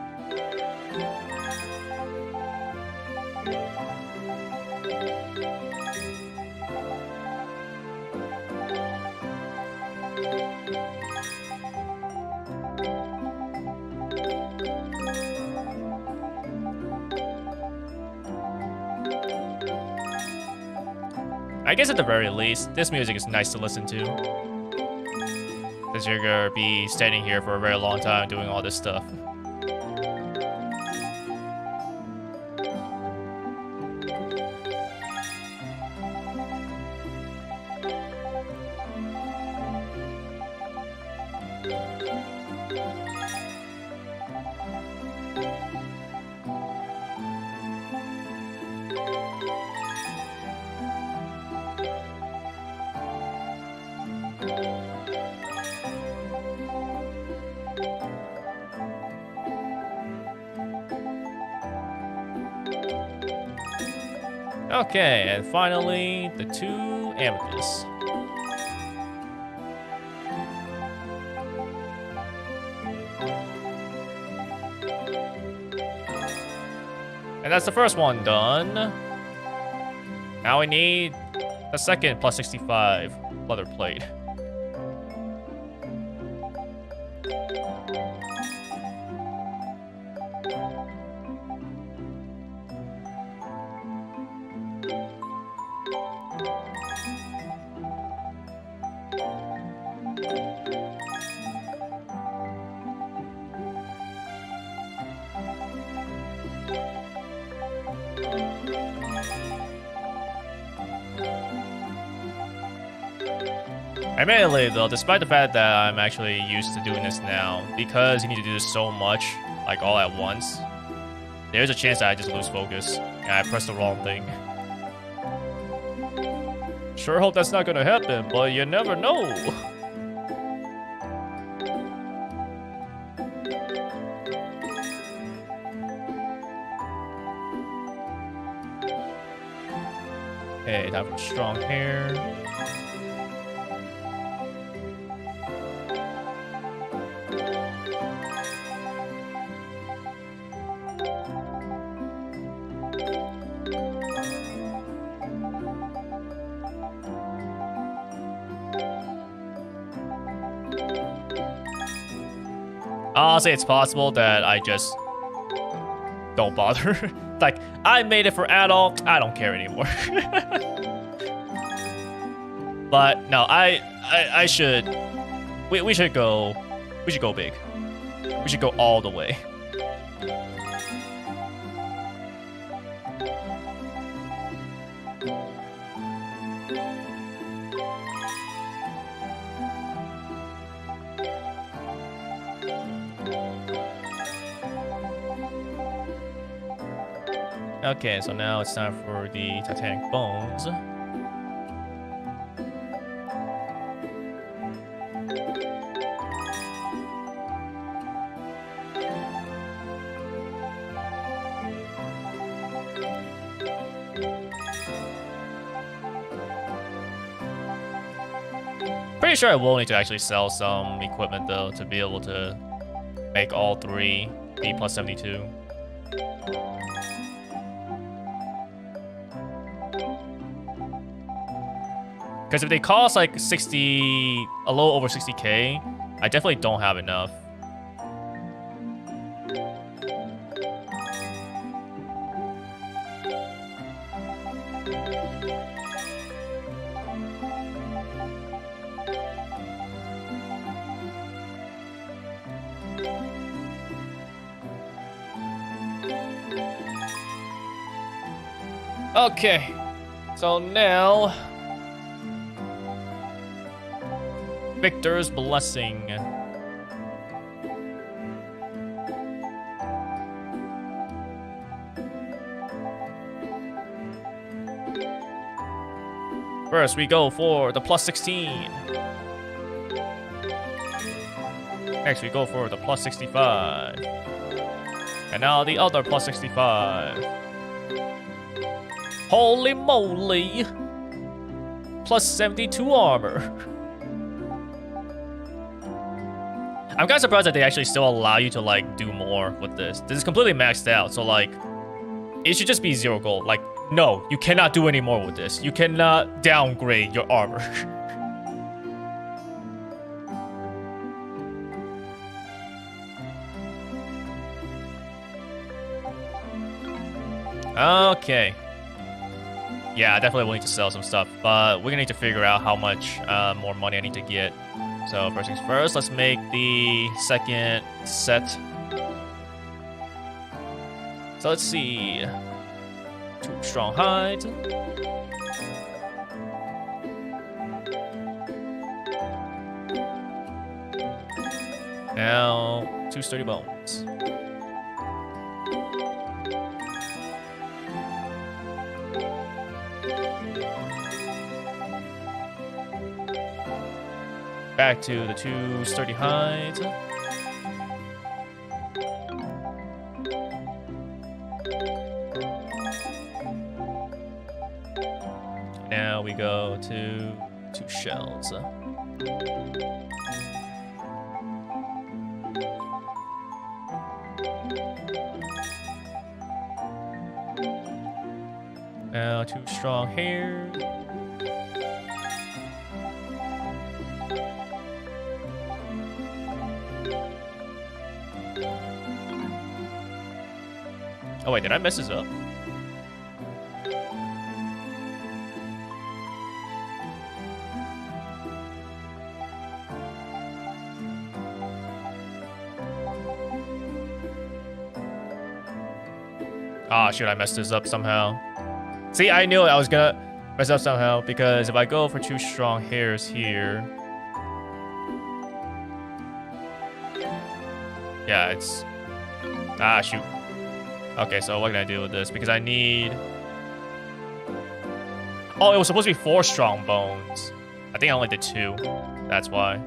I guess at the very least, this music is nice to listen to. Because you're gonna be standing here for a very long time doing all this stuff. Okay, and finally, the 2 amethysts. And that's the first one done. Now we need the second plus 65 leather plate. Admittedly, though, despite the fact that I'm actually used to doing this now, because you need to do this so much, like all at once, there's a chance that I just lose focus and I press the wrong thing. Sure hope that's not gonna happen, but you never know. Okay, time for strong hair. Honestly, it's possible that I just don't bother. Like, I made it for adult, I don't care anymore. But no, I should. We should go. We should go big. We should go all the way. Okay, so now it's time for the Titanic bones. Pretty sure I will need to actually sell some equipment though to be able to make all 3 be plus 72. Because if they cost like 60, a little over 60k, I definitely don't have enough. Okay, so now Victor's blessing. First, we go for the plus 16. Next, we go for the plus 65. And now the other plus 65. Holy moly! Plus 72 armor. I'm kind of surprised that they actually still allow you to, like, do more with this. This is completely maxed out, so, like, it should just be 0 gold. Like, no, you cannot do any more with this. You cannot downgrade your armor. Okay. Yeah, I definitely will need to sell some stuff, but we're gonna need to figure out how much more money I need to get. So first things first, let's make the second set. So let's see. 2 strong hides. Now 2 sturdy bones. Back to the 2 sturdy hides. now we go to 2 shells. Now 2 strong hair. Oh wait, did I mess this up? Ah, shoot, I messed this up somehow. See, I knew I was gonna mess up somehow, because if I go for 2 strong hairs here... Yeah, it's... Ah, shoot. Okay, so what can I do with this? Because I need... Oh, it was supposed to be 4 strong bones. I think I only did 2. That's why.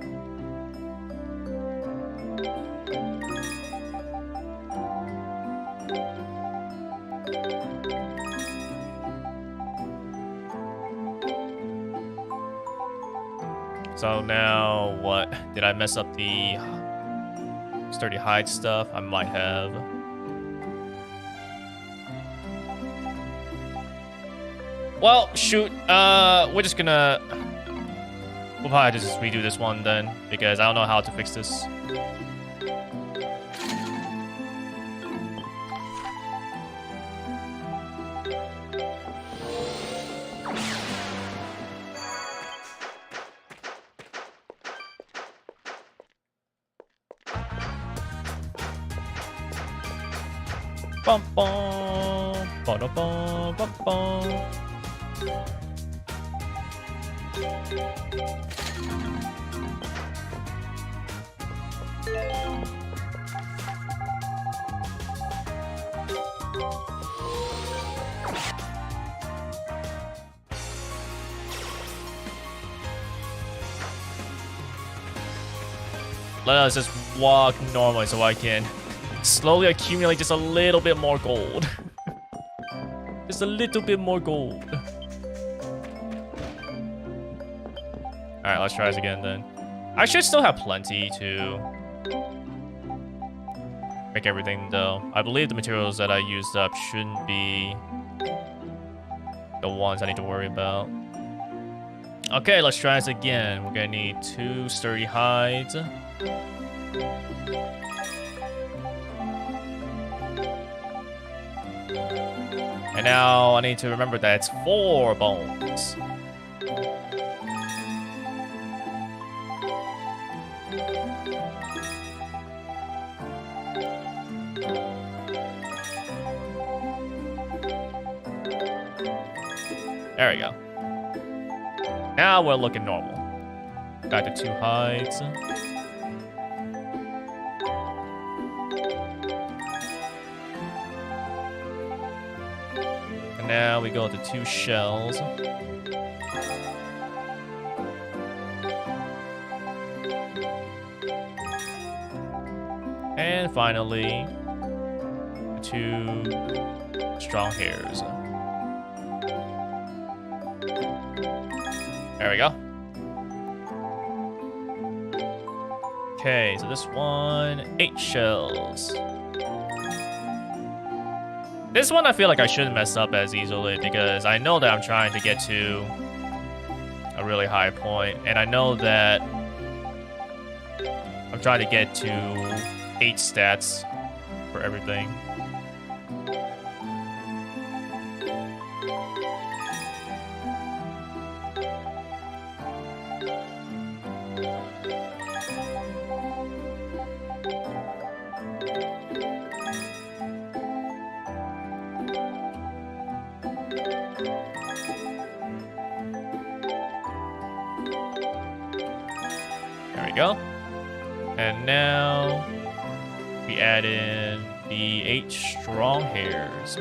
So now, what? Did I mess up the sturdy hide stuff? I might have. Well, shoot. We're just gonna... We'll probably just redo this one then, because I don't know how to fix this. Bum bum, ba da bum bum bum. Let us just walk normally so I can slowly accumulate just a little bit more gold. Just a little bit more gold. Alright, let's try this again then. I should still have plenty to make everything though. I believe the materials that I used up shouldn't be the ones I need to worry about. Okay, let's try this again. We're gonna need 2 sturdy hides. And now I need to remember that it's 4 bones. There we go. Now we're looking normal. Got the 2 hides. And now we go to 2 shells. And finally, 2 strong hairs. There we go. Okay, so this one, 8 shells. This one I feel like I shouldn't mess up as easily because I know that I'm trying to get to a really high point, and I know that I'm trying to get to 8 stats for everything. Go. And now we add in the 8 strong hairs.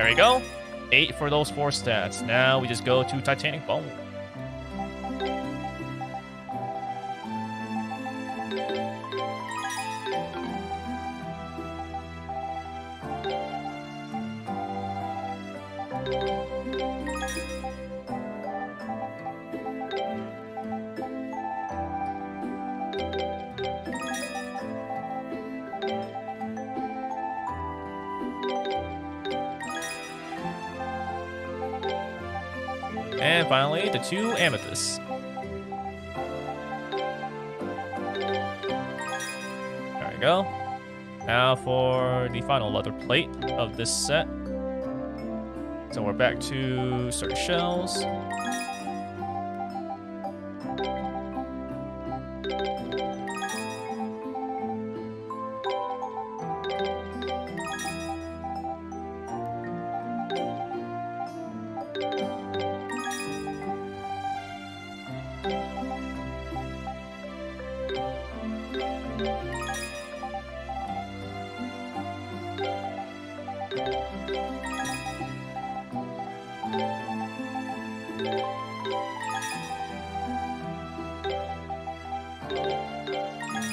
There you go. 8 for those 4 stats. Now we just go to Titanic Bone. And finally, the 2 amethysts. There we go. Now for the final leather plate of this set. So we're back to sturdy shells.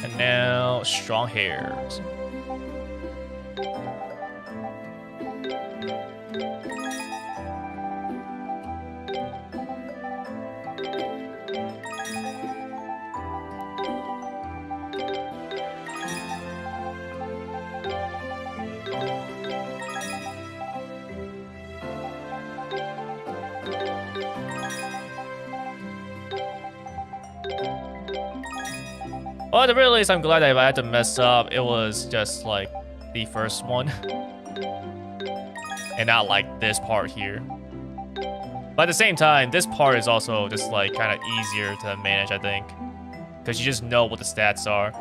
And now strong hairs. Well, at the very least, I'm glad that if I had to mess up, it was just like the first one. And not like this part here. But at the same time, this part is also just like kind of easier to manage, I think. Because you just know what the stats are.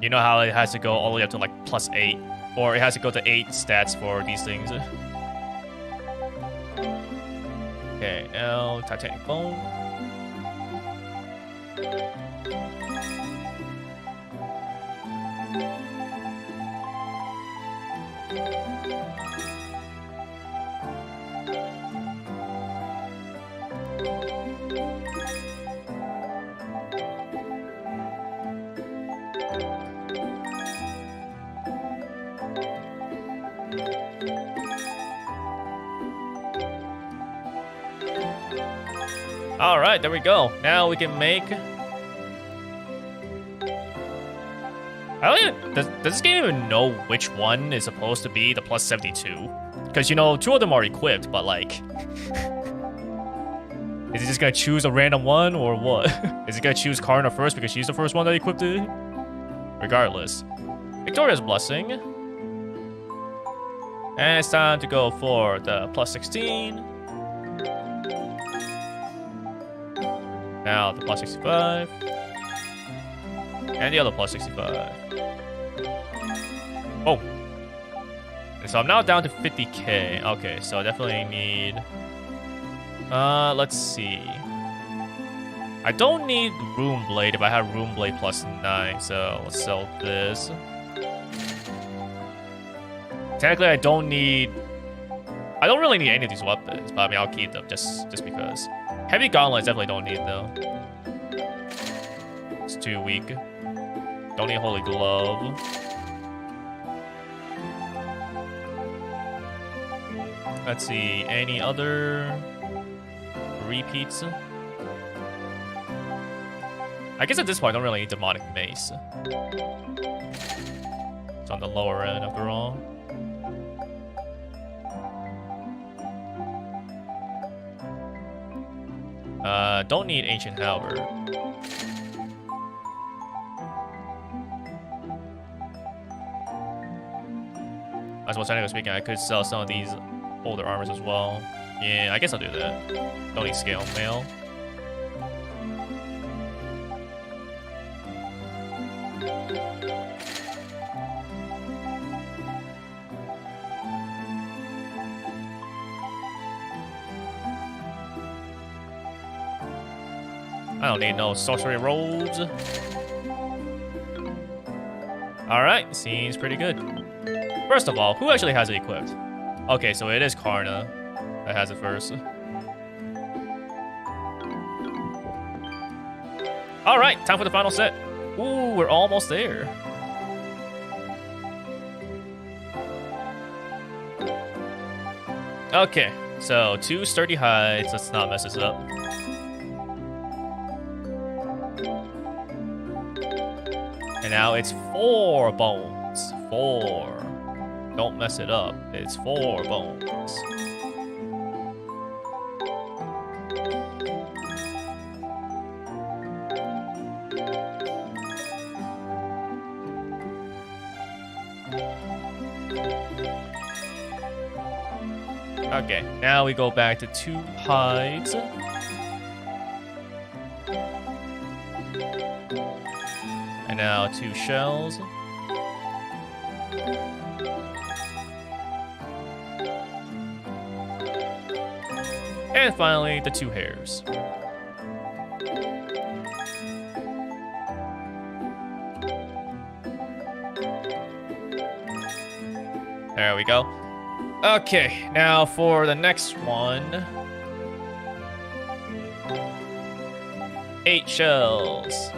You know how it has to go all the way up to like +8. Or it has to go to 8 stats for these things. Okay, now Titanic Bone. All right, there we go. Now we can make. I don't even, does this game even know which one is supposed to be the +72? Because, you know, 2 of them are equipped, but like, is it just gonna choose a random one or what? Is it gonna choose Karna first because she's the first one that equipped it? Regardless, Victoria's Blessing, and it's time to go for the +16. Now the +65. And the other +65. Oh. And so I'm now down to 50k. Okay, so I definitely need... let's see. I don't need Rune Blade if I have Rune Blade +9, so let's sell this. Technically, I don't really need any of these weapons, but I mean, I'll keep them just because. Heavy Gauntlets definitely don't need, though. It's too weak. Don't need Holy Glove. Let's see, any other repeats? I guess at this point, I don't really need Demonic Mace. It's on the lower end, after all. Don't need Ancient Halberd. As well, technically speaking, I could sell some of these older armors as well. Yeah, I guess I'll do that. Don't need Scale Mail. I don't need no sorcery rolls. Alright, seems pretty good. First of all, who actually has it equipped? Okay, so it is Karna that has it first. All right, time for the final set. Ooh, we're almost there. Okay, so 2 sturdy hides. Let's not mess this up. And now it's 4 bones. 4. Don't mess it up. It's 4 bones. Okay, now we go back to 2 hides. And now 2 shells. And finally, the 2 hairs. There we go. Okay, now for the next one. 8 shells.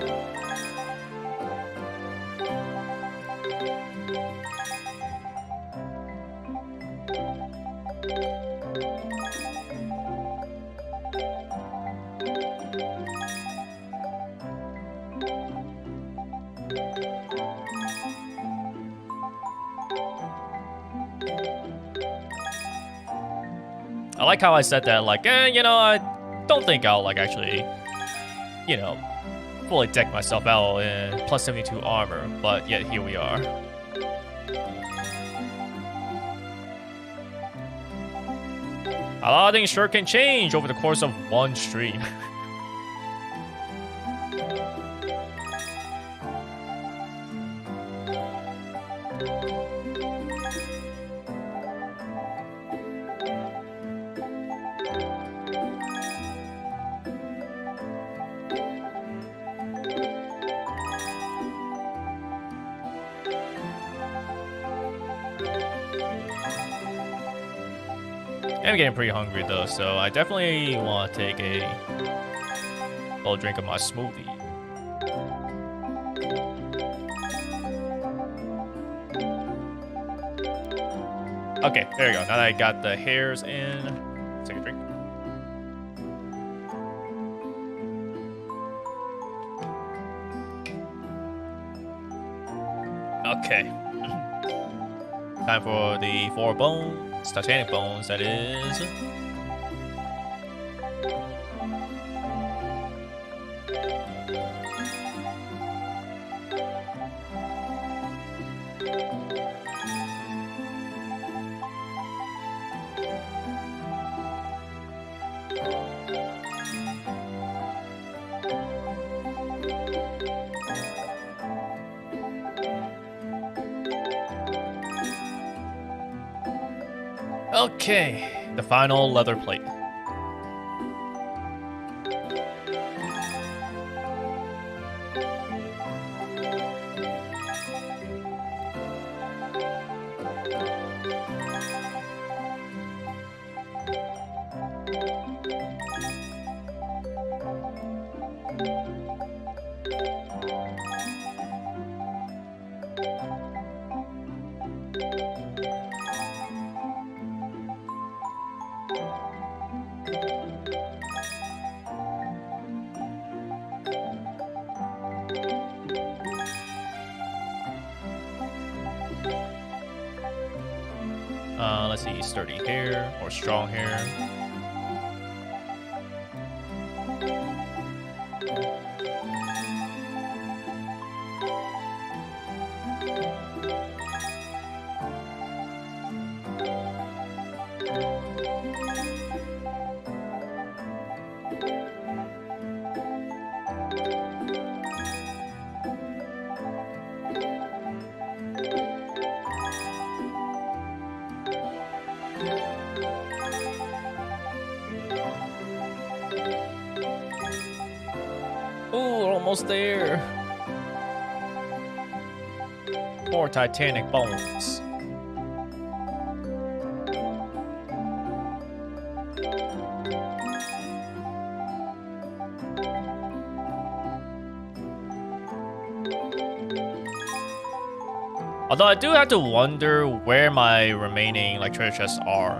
I like how I said that, like, you know, I don't think I'll, like, actually, you know, fully deck myself out in plus 72 armor, but yet here we are. A lot of things sure can change over the course of one stream. I'm getting pretty hungry though, so I definitely want to take a little drink of my smoothie. Okay, there we go. Now that I got the hairs in, let's take a drink. Okay. Time for the 4 bones. Titanic bones, that is. Okay, the final leather plate. Let's see, sturdy hair or strong hair. Ooh, we're almost there. 4 Titanic bones. Although I do have to wonder where my remaining like treasure chests are.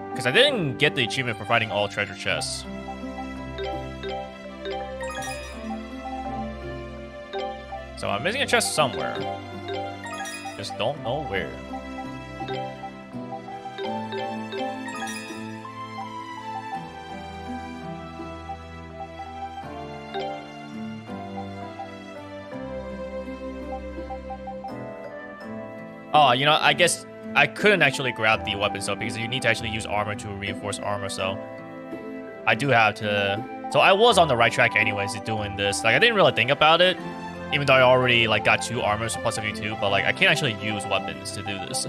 Because I didn't get the achievement for finding all treasure chests. So I'm missing a chest somewhere. Just don't know where. Oh, you know, I guess I couldn't actually grab the weapons though because you need to actually use armor to reinforce armor, so I do have to. So I was on the right track anyways doing this. Like I didn't really think about it, even though I already like got 2 armors plus +72, but like I can't actually use weapons to do this.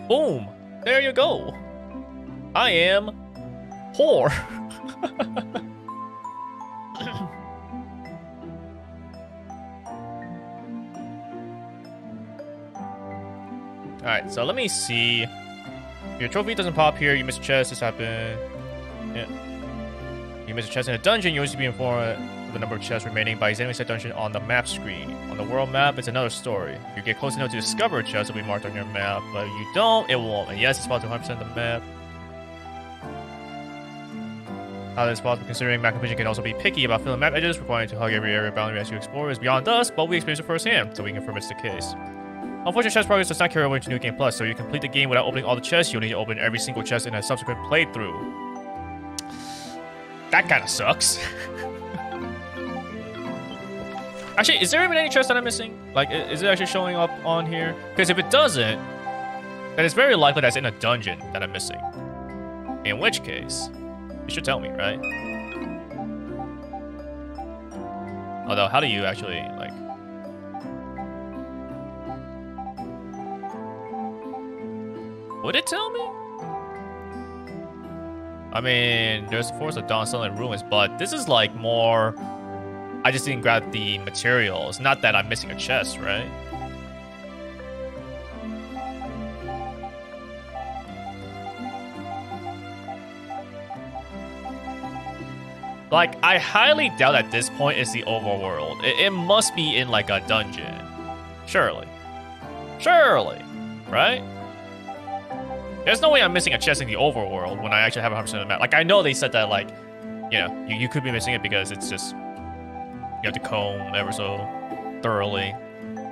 Boom! There you go. I am poor. Alright, so let me see. Your trophy doesn't pop here. You missed a chest. This happened. Yeah. You missed a chest in a dungeon. You always be informed of the number of chests remaining by examining said dungeon on the map screen. On the world map, it's another story. You get close enough to discover a chest, it'll be marked on your map. But if you don't, it won't. And yes, it's about 100% of the map. How that is possible considering map completion can also be picky about filling map edges, requiring to hug every area boundary as you explore is beyond us, but we experience it firsthand, so we can confirm it's the case. Unfortunately, chest progress does not carry over into New Game Plus, so you complete the game without opening all the chests, you'll need to open every single chest in a subsequent playthrough. That kind of sucks. Actually, is there even any chest that I'm missing? Like, is it actually showing up on here? Because if it doesn't, then it's very likely that's in a dungeon that I'm missing. In which case, you should tell me, right? Although, how do you actually, like... Would it tell me? I mean, there's the Forest of Dawn Sunlit Ruins, but this is like more... I just didn't grab the materials. Not that I'm missing a chest, right? Like, I highly doubt at this point it's the overworld. It must be in like a dungeon. Surely. Surely. Right? There's no way I'm missing a chest in the overworld when I actually have 100% of the map. Like, I know they said that, like, you know, you could be missing it because it's just... You have to comb ever so thoroughly.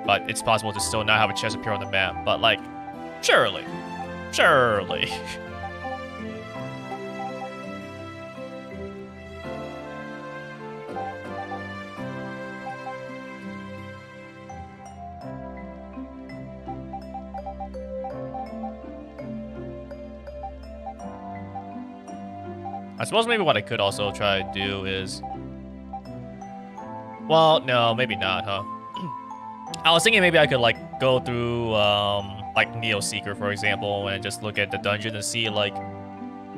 But it's possible to still not have a chest appear on the map. But, like, surely. Surely. I suppose maybe what I could also try to do is... Well, no, maybe not, huh? I was thinking maybe I could, like, go through, like, Neo Seeker, for example, and just look at the dungeon and see, like,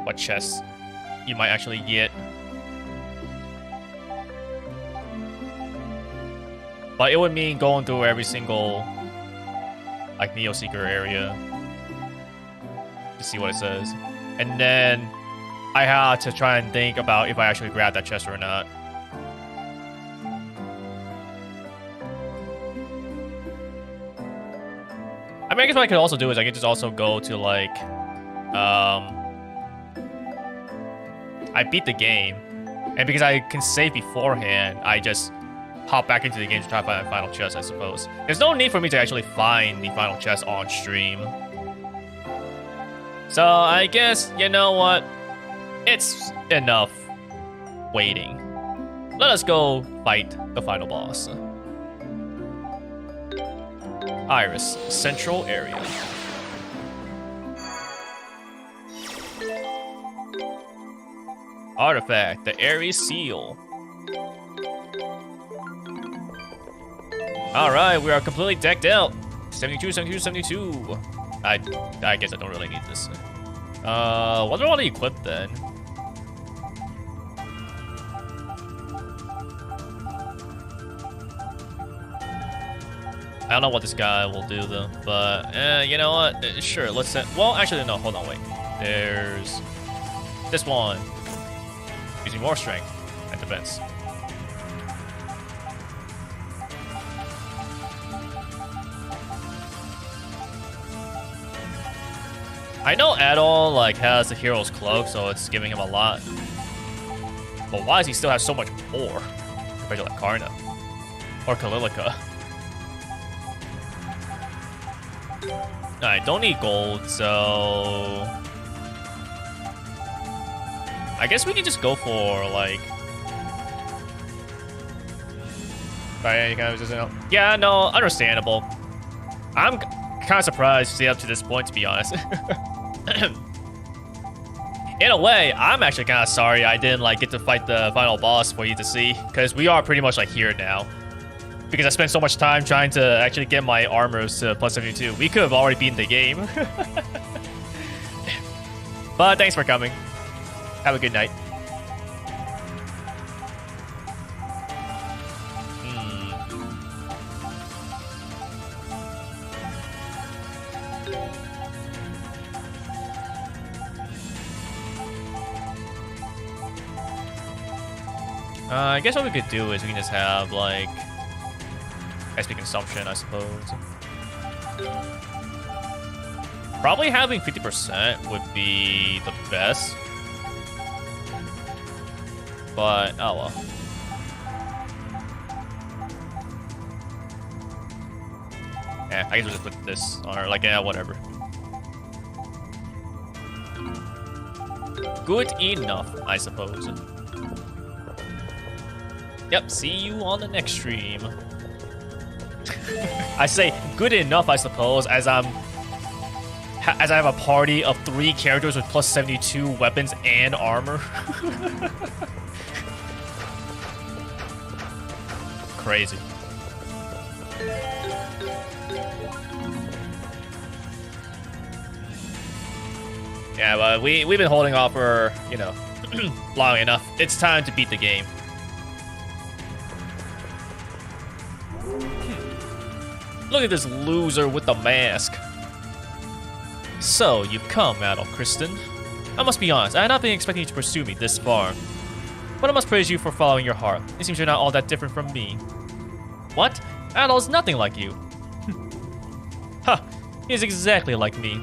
what chests you might actually get. But it would mean going through every single, like, Neo Seeker area to see what it says. And then I had to try and think about if I actually grabbed that chest or not. I mean, I guess what I could also do is I could just also go to, like, I beat the game, and because I can save beforehand, I just hop back into the game to try to find the final chest, I suppose. There's no need for me to actually find the final chest on stream. So, I guess, you know what? It's enough waiting. Let us go fight the final boss. Iris, central area. Artifact, the Ares seal. Alright, we are completely decked out. 72, 72, 72. I guess I don't really need this. What do I want to equip then? I don't know what this guy will do though, but you know what? Sure, let's set. Well, actually, no. Hold on, wait. There's this one. Using more strength and defense. I know Adol like has the hero's cloak, so it's giving him a lot. But why does he still have so much more compared to like Karna or Kalilica? Alright, don't need gold, so I guess we can just go for like. Right, you kind of just know. Yeah, no, understandable. I'm kind of surprised to see up to this point, to be honest. In a way, I'm actually kind of sorry I didn't like get to fight the final boss for you to see, because we are pretty much like here now. Because I spent so much time trying to actually get my armors to plus 72. We could have already beaten the game. But thanks for coming. Have a good night. I guess what we could do is we can just have, like, XP consumption, I suppose. Probably having 50% would be the best. But, oh well. Yeah, I guess we'll just put this on her, like, yeah, whatever. Good enough, I suppose. Yep, see you on the next stream. I say good enough, I suppose, as I have a party of 3 characters with plus 72 weapons and armor. Crazy. Yeah, but we've been holding off for, you know, long enough. It's time to beat the game. Look at this loser with the mask. So, you've come, Adol Kristen. I must be honest, I had not been expecting you to pursue me this far. But I must praise you for following your heart. It seems you're not all that different from me. What? Adol's nothing like you. Ha! He is exactly like me.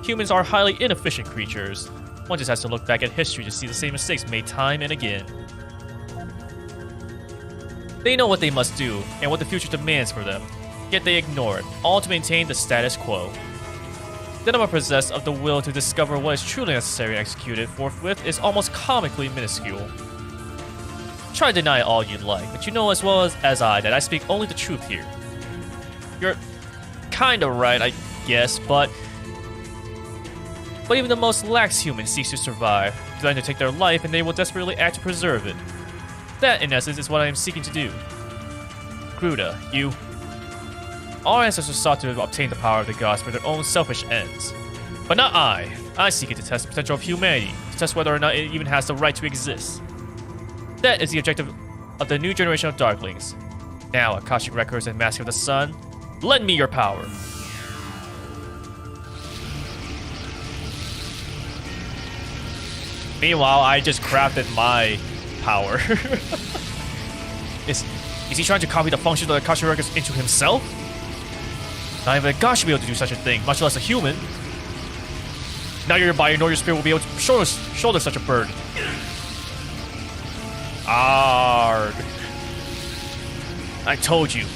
Humans are highly inefficient creatures. One just has to look back at history to see the same mistakes made time and again. They know what they must do, and what the future demands for them. Yet they ignore it, all to maintain the status quo. Then I'm possessed of the will to discover what is truly necessary and execute it forthwith is almost comically minuscule. Try to deny it all you'd like, but you know as well as I that I speak only the truth here. You're kinda right, I guess, but even the most lax human seeks to survive, designed to take their life, and they will desperately act to preserve it. That, in essence, is what I am seeking to do. Gruda, you... Our ancestors sought to obtain the power of the gods for their own selfish ends. But not I. I seek it to test the potential of humanity, to test whether or not it even has the right to exist. That is the objective of the new generation of Darklings. Now, Akashic Records and Master of the Sun, lend me your power. Meanwhile, I just crafted my power. Is he trying to copy the function of the Akashic Records into himself? Not even a god should be able to do such a thing, much less a human. Now your body nor your spirit will be able to shoulder such a burden. Arg. I told you.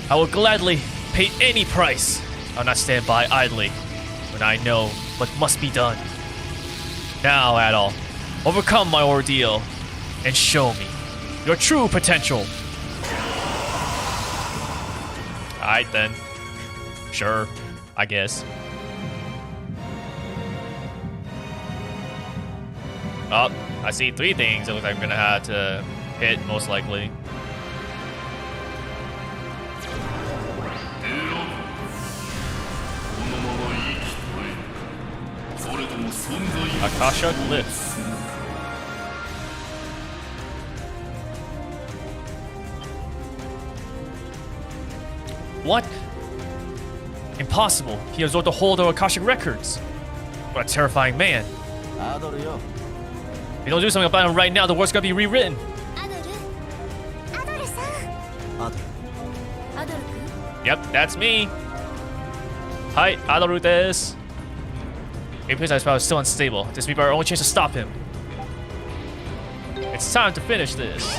I will gladly pay any price. I'll not stand by idly when I know what must be done. Now, Adol, overcome my ordeal and show me your true potential. Alright then. Sure, I guess. Oh, I see 3 things it looks like I'm gonna have to hit, most likely. Akasha Glyph. What? Impossible. He absorbed the whole of the Akashic records. What a terrifying man. If you don't do something about him right now, the world's gonna be rewritten. Yep, that's me. Hi, Adoru desu. His power is still unstable. This may be our only chance to stop him. It's time to finish this.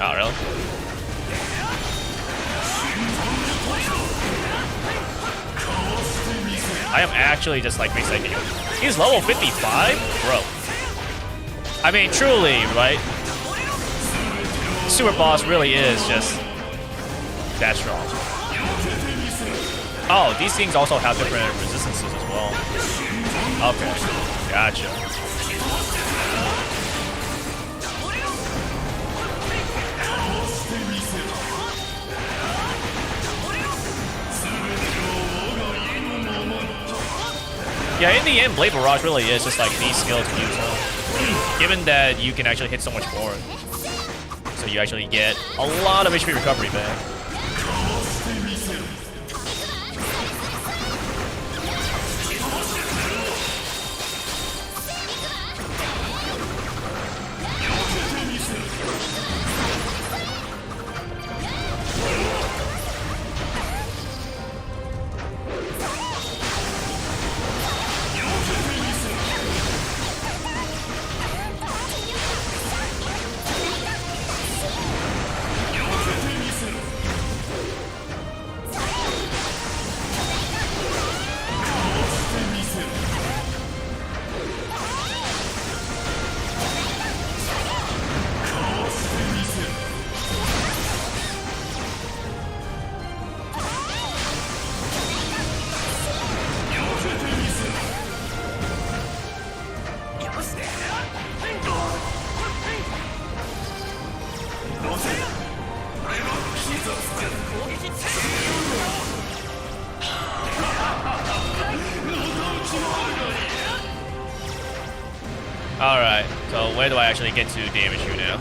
Oh, really? I am actually just like mistaken. He's level 55? Bro. I mean, truly, right? Super boss really is just that strong. Oh, these things also have different resistances as well. Okay, gotcha. Yeah, in the end, Blade Barrage really is just like the skill to use, given that you can actually hit so much more. So you actually get a lot of HP recovery back. Alright, so where do I actually get to damage you now?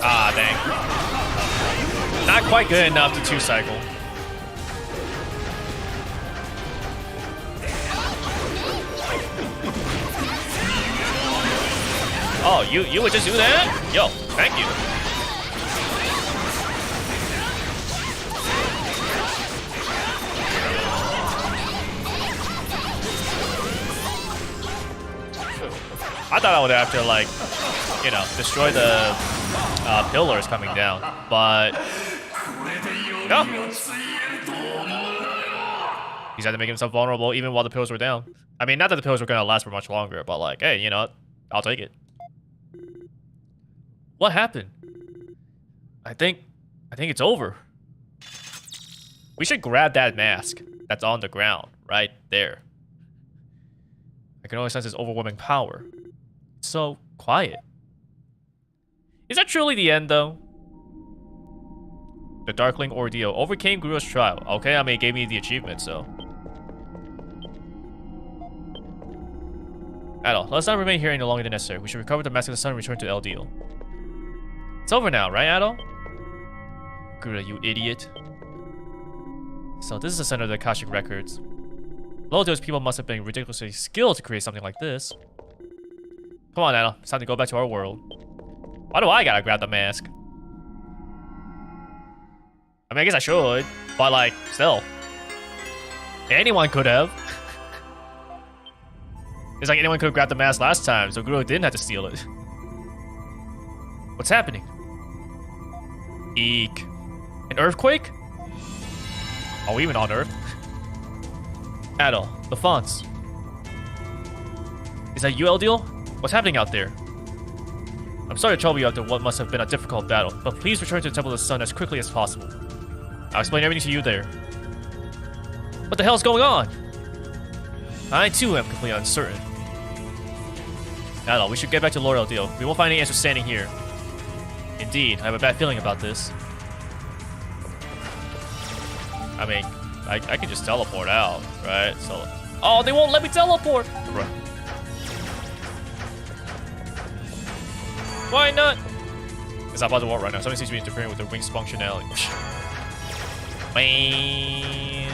Ah, dang. Not quite good enough to 2-cycle. Oh, you would just do that? Yo, thank you. I thought I would have to, like, you know, destroy the pillars coming down, but no. He's had to make himself vulnerable even while the pillars were down. I mean, not that the pillars were gonna last for much longer, but like, hey, you know what? I'll take it. What happened? I think it's over. We should grab that mask that's on the ground right there. I can only sense his overwhelming power. So Quiet. Is that truly the end, though? The Darkling Ordeal overcame Guru's trial. Okay, I mean, it gave me the achievement, so. Adol, let's not remain here any longer than necessary. We should recover the Mask of the Sun and return to Eldiel. It's over now, right, Adol? Guru, you idiot. So this is the center of the Akashic Records. Well, those people must have been ridiculously skilled to create something like this. Come on, Adol. It's time to go back to our world. Why do I gotta grab the mask? I mean, I guess I should, but like, still. Anyone could have. It's like anyone could have grabbed the mask last time, so Guru didn't have to steal it. What's happening? Eek. An earthquake? Are we even on Earth? Adol, the fonts. Is that you, Eldiel? What's happening out there? I'm sorry to trouble you after what must have been a difficult battle, but please return to the Temple of the Sun as quickly as possible. I'll explain everything to you there. What the hell is going on? I too am completely uncertain. Adol, we should get back to Lord Eldiel. We won't find any answers standing here. Indeed, I have a bad feeling about this. I mean, I can just teleport out, right? So, oh, they won't let me teleport! Right. Why not? It's not about to work right now. Something seems to be interfering with the wing's functionality. Man.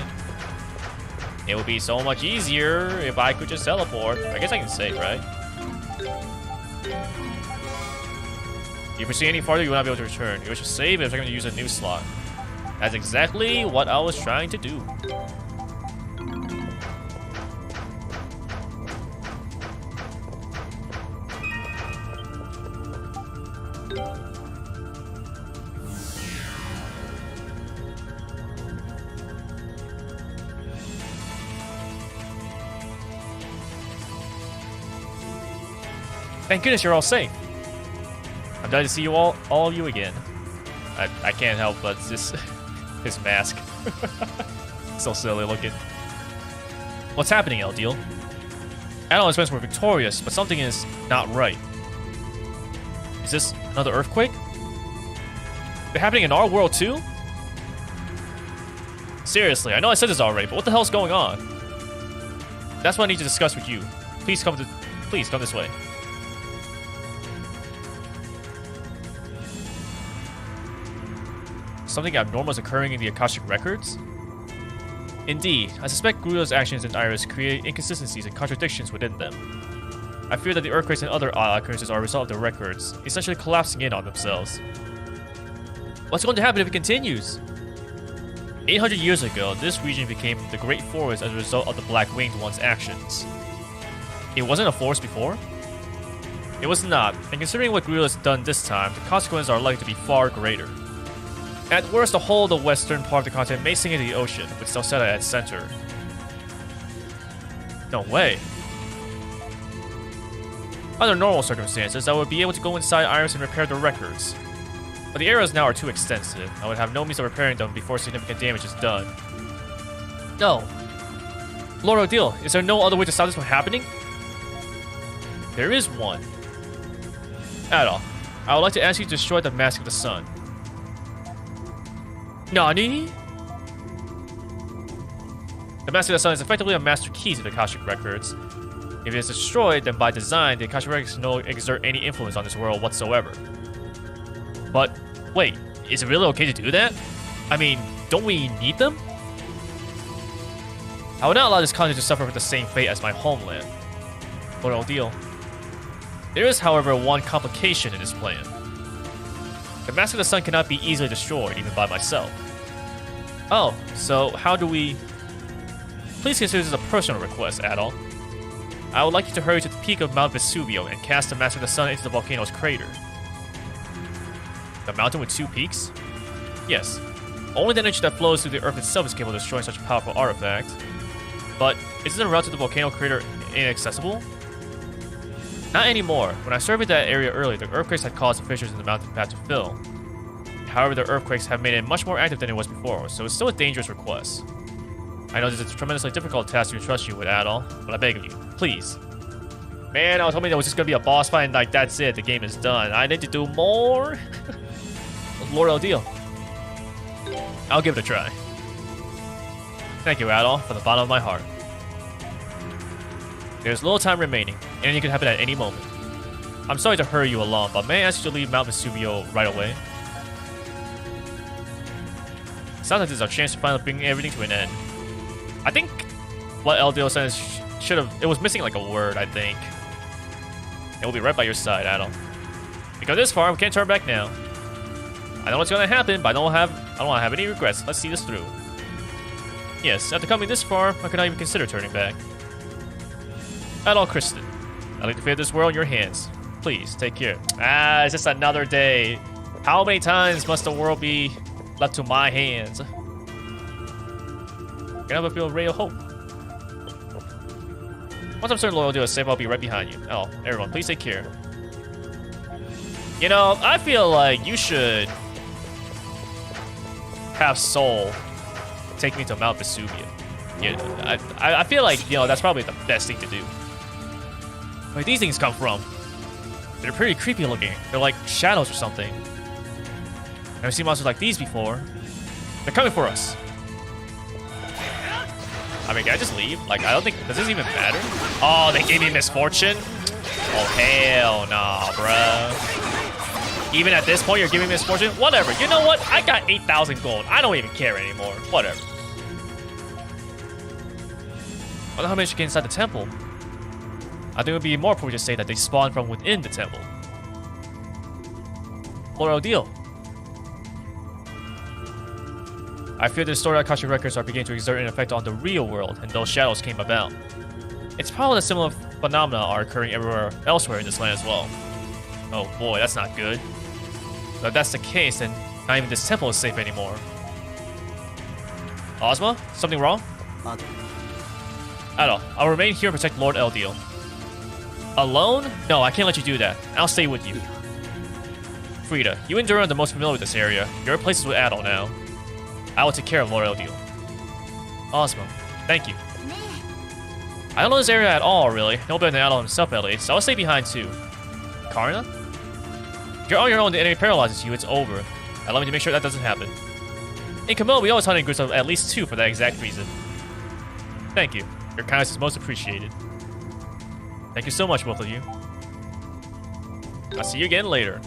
It would be so much easier if I could just teleport. I guess I can save, right? If you proceed any farther, you will not be able to return. You wish to save it if I'm going to use a new slot. That's exactly what I was trying to do. Thank goodness you're all safe. I'm glad to see you all of you again. I can't help but just his mask. So silly looking. What's happening, Eldiel? Adol and Spence were victorious, but something is not right. Is this another earthquake? They're happening in our world too? Seriously, I know I said this already, but what the hell's going on? That's what I need to discuss with you. Please come this way. Something abnormal is occurring in the Akashic Records? Indeed, I suspect Guru's actions and Iris create inconsistencies and contradictions within them. I fear that the earthquakes and other odd occurrences are a result of the records, essentially collapsing in on themselves. What's going to happen if it continues? 800 years ago, this region became the Great Forest as a result of the Black Winged One's actions. It wasn't a forest before? It was not, and considering what Guru has done this time, the consequences are likely to be far greater. At worst, the whole of the western part of the continent may sink into the ocean, with Celceta at its center. No way. Under normal circumstances, I would be able to go inside Iris and repair the records. But the areas now are too extensive. I would have no means of repairing them before significant damage is done. No. Lord Eldiel, is there no other way to stop this from happening? There is one. Adol, I would like to ask you to destroy the Mask of the Sun. Nani? The Mask of the Sun is effectively a master key to the Akashic Records. If it is destroyed, then by design, the Akashic Records can no exert any influence on this world whatsoever. But, wait, is it really okay to do that? I mean, don't we need them? I would not allow this continent to suffer with the same fate as my homeland. Lord Eldiel. There is, however, one complication in this plan. The Mask of the Sun cannot be easily destroyed, even by myself. Oh, so how do we... Please consider this a personal request, Adol. I would like you to hurry to the peak of Mount Vesuvio and cast the Mask of the Sun into the volcano's crater. The mountain with two peaks? Yes. Only the energy that flows through the earth itself is capable of destroying such a powerful artifact. But isn't the route to the volcano crater inaccessible? Not anymore. When I surveyed that area earlier, the earthquakes had caused the fissures in the mountain path to fill. However, the earthquakes have made it much more active than it was before, so it's still a dangerous request. I know this is a tremendously difficult task to trust you with, Adol, but I beg of you, please. Man, I was hoping there was just gonna be a boss fight and like that's it. The game is done. I need to do more. Lord Eldeal. I'll give it a try. Thank you, Adol, from the bottom of my heart. There's little time remaining. Anything could happen at any moment. I'm sorry to hurry you along, but may I ask you to leave Mount Vesuvio right away? Sounds like this is our chance to finally bring everything to an end. I think what Eldeal says should have... It was missing like a word, I think. And we'll be right by your side, Adol. We got this far, we can't turn back now. I know what's gonna happen, but I don't want to have any regrets. Let's see this through. Yes, after coming this far, I could not even consider turning back. Adol Kristen, I'd like to fate this world in your hands. Please, take care. Ah, it's just another day. How many times must the world be left to my hands? Can I have a feel of ray of hope? Once I'm certain loyalty is safe, I'll be right behind you. Oh, everyone, please take care. You know, I feel like you should have Soul take me to Mount Vesuvio. Yeah, I feel like, you know, that's probably the best thing to do. Where these things come from? They're pretty creepy looking. They're like shadows or something. Never seen monsters like these before. They're coming for us. I mean, can I just leave? Like, I don't think... Does this even matter? Oh, they gave me misfortune? Oh, hell nah, bruh. Even at this point, you're giving me misfortune? Whatever. You know what? I got 8,000 gold. I don't even care anymore. Whatever. I wonder how many should get inside the temple. I think it would be more appropriate to say that they spawn from within the temple. Lord Eldeal. I fear the story Akashic records are beginning to exert an effect on the real world, and those shadows came about. It's probably that similar phenomena are occurring everywhere elsewhere in this land as well. Oh boy, that's not good. But if that's the case, then not even this temple is safe anymore. Ozma? Something wrong? Adol, I'll remain here and protect Lord Eldeal. Alone? No, I can't let you do that. I'll stay with you. Frida, you and Dura are the most familiar with this area. Your place is with Adol now. I will take care of Lord Eldeal. Ozma, thank you. I don't know this area at all, really. No better than Adol himself, at least, so I'll stay behind too. Karna? If you're on your own, the enemy paralyzes you, it's over. Allow me to make sure that doesn't happen. In Kamo, we always hunt in groups of at least 2 for that exact reason. Thank you. Your kindness is most appreciated. Thank you so much, both of you. I'll see you again later.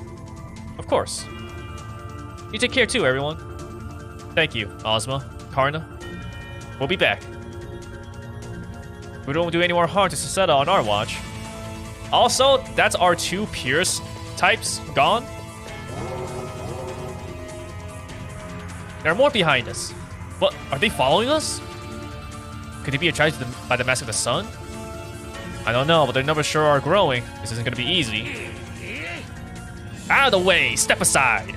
Of course. You take care too, everyone. Thank you, Ozma, Karna. We'll be back. We don't do any more harm to Celceta on our watch. Also, that's our 2 Pierce types gone. There are more behind us. What? Are they following us? Could they be attracted by the Mask of the Sun? I don't know, but their numbers sure are growing. This isn't going to be easy. Out of the way! Step aside!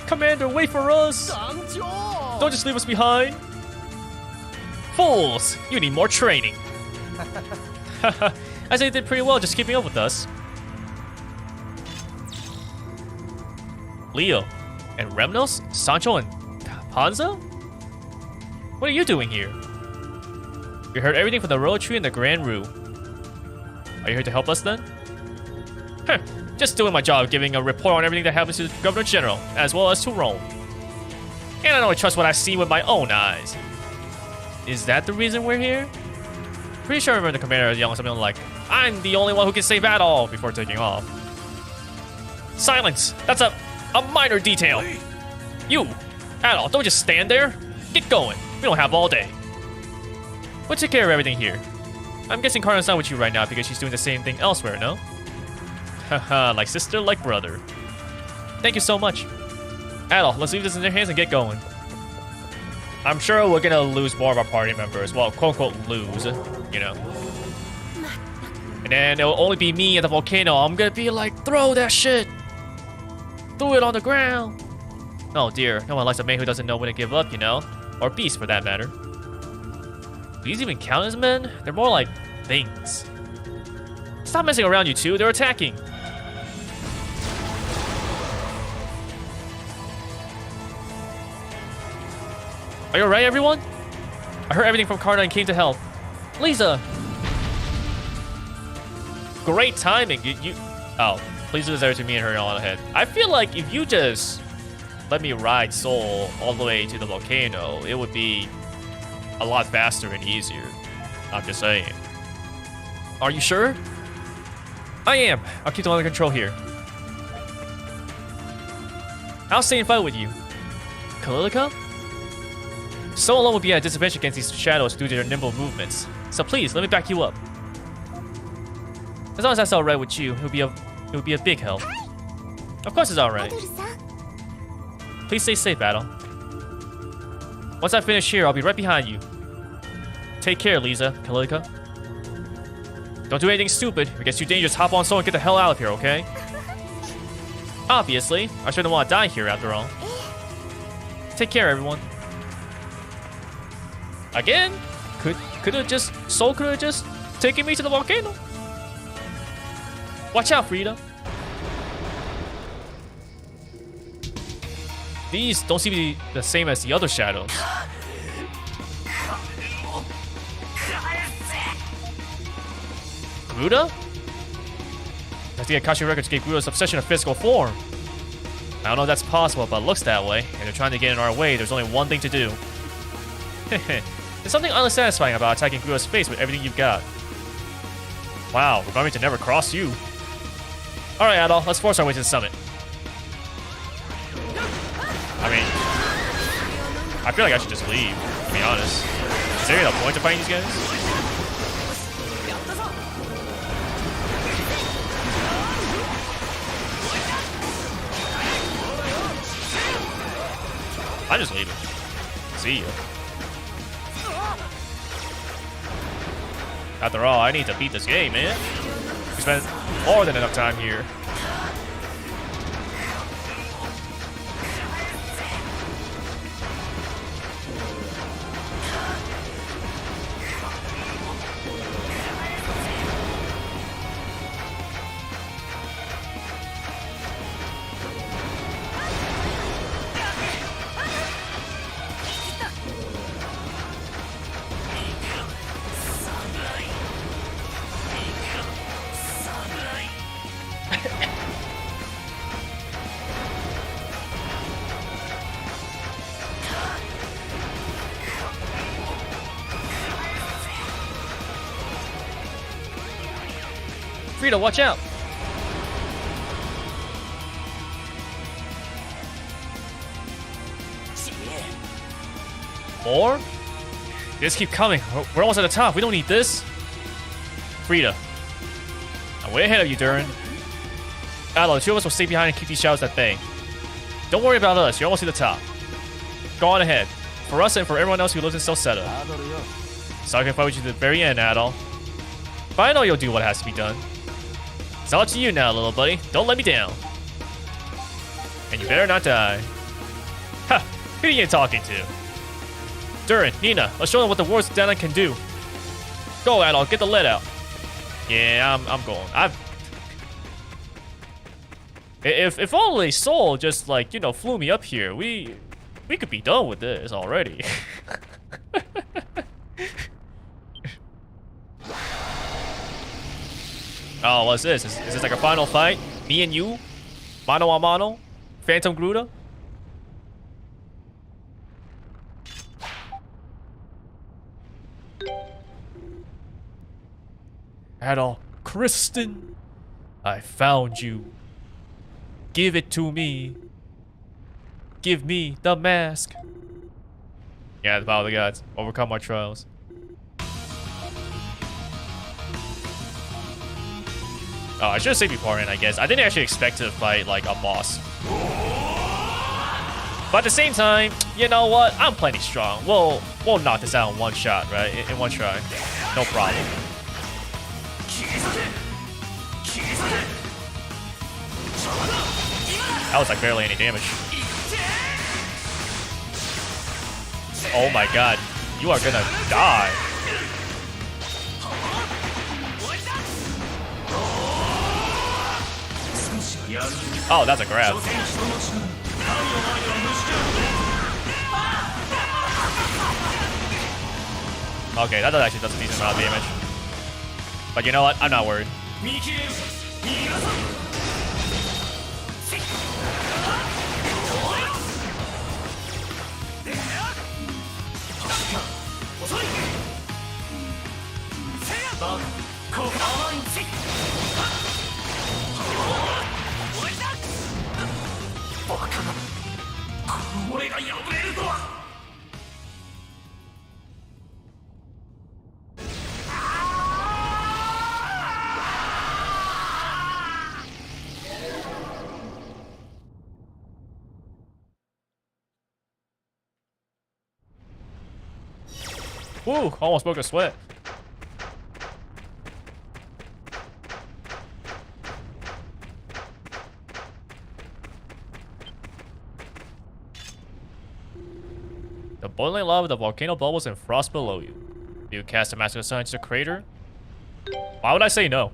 Commander, wait for us! Don't just leave us behind! Fools! You need more training! I say they did pretty well just keeping up with us. Leo. And Remnos? Sancho and Hanzo? What are you doing here? We heard everything from the Royal Tree and the Grand Rue. Are you here to help us then? Huh, just doing my job, giving a report on everything that happens to the Governor General, as well as to Rome. And I don't trust what I see with my own eyes. Is that the reason we're here? Pretty sure I remember the commander yelling something like, I'm the only one who can save Adol before taking off. Silence! That's a minor detail. You, Adol, don't just stand there. Get going. We don't have all day. We'll take care of everything here. I'm guessing Karna's not with you right now because she's doing the same thing elsewhere, no? Haha, like sister, like brother. Thank you so much. Adol, let's leave this in their hands and get going. I'm sure we're gonna lose more of our party members. Well, quote-unquote lose, you know. And then it'll only be me at the volcano. I'm gonna be like, throw that shit! Throw it on the ground! Oh dear, no one likes a man who doesn't know when to give up, you know? Or beast, for that matter. Do these even count as men? They're more like things. Stop messing around, you two. They're attacking. Are you alright, everyone? I heard everything from Karna and came to help. Lisa! Great timing. Oh, please do this over to me and her on ahead. I feel like if you just let me ride Soul all the way to the volcano, it would be a lot faster and easier. I'm just saying. Are you sure? I am. I'll keep them under control here. I'll stay and fight with you. Kalilica? So alone would be at a disadvantage against these shadows due to their nimble movements. So please, let me back you up. As long as that's alright with you, it would be a big help. Of course it's alright. Please stay safe, Battle. Once I finish here, I'll be right behind you. Take care, Lisa, Kalilica. Don't do anything stupid. If it gets too dangerous, hop on Soul and get the hell out of here, okay? Obviously. I shouldn't want to die here, after all. Take care, everyone. Again? Soul could have just taken me to the volcano. Watch out, Frida. These don't seem to be the same as the other shadows. Gruda? I think Akashi Records gave Gruda's obsession a physical form. I don't know if that's possible, but it looks that way. And they're trying to get in our way. There's only one thing to do. There's something unsatisfying about attacking Gruda's face with everything you've got. Wow, we're going to never cross you. Alright, Adol, let's force our way to the summit. I mean, I feel like I should just leave, to be honest. Is there even a point to fighting these guys? I'm just leaving. See ya. After all, I need to beat this game, man. We spent more than enough time here. Frida, watch out! More? Just keep coming. We're almost at the top. We don't need this. Frida. I'm way ahead of you, Durin. Adol, the two of us will stay behind and keep these shadows at bay. Don't worry about us. You're almost at the top. Go on ahead. For us and for everyone else who lives in Celceta. So I can fight with you to the very end, Adol. But I know you'll do what has to be done. It's all up to you now, little buddy. Don't let me down. And you better not die. Ha! Who are you talking to? Durin, Nina, let's show them what the Wars Dana can do. Go, Adol, get the lead out. Yeah, I'm going. If only Soul just, like, you know, flew me up here, we could be done with this already. Oh, what's this? Is this like a final fight? Me and you? Mano a mano? Phantom Gruda? Adol, Kristen, I found you. Give it to me. Give me the mask. Yeah, the power of the gods. Overcome our trials. Oh, I should have saved beforehand, I guess. I didn't actually expect to fight, like, a boss. But at the same time, you know what? I'm plenty strong. We'll knock this out in one shot, right? In one try. No problem. That was, like, barely any damage. Oh my god. You are gonna die. Oh, that's a grab. Okay, that actually does a decent amount of damage. But you know what? I'm not worried. Woo! Almost broke a sweat. The boiling lava, the volcano bubbles, and frost below you. Do you cast a master sign to the crater? Why would I say no?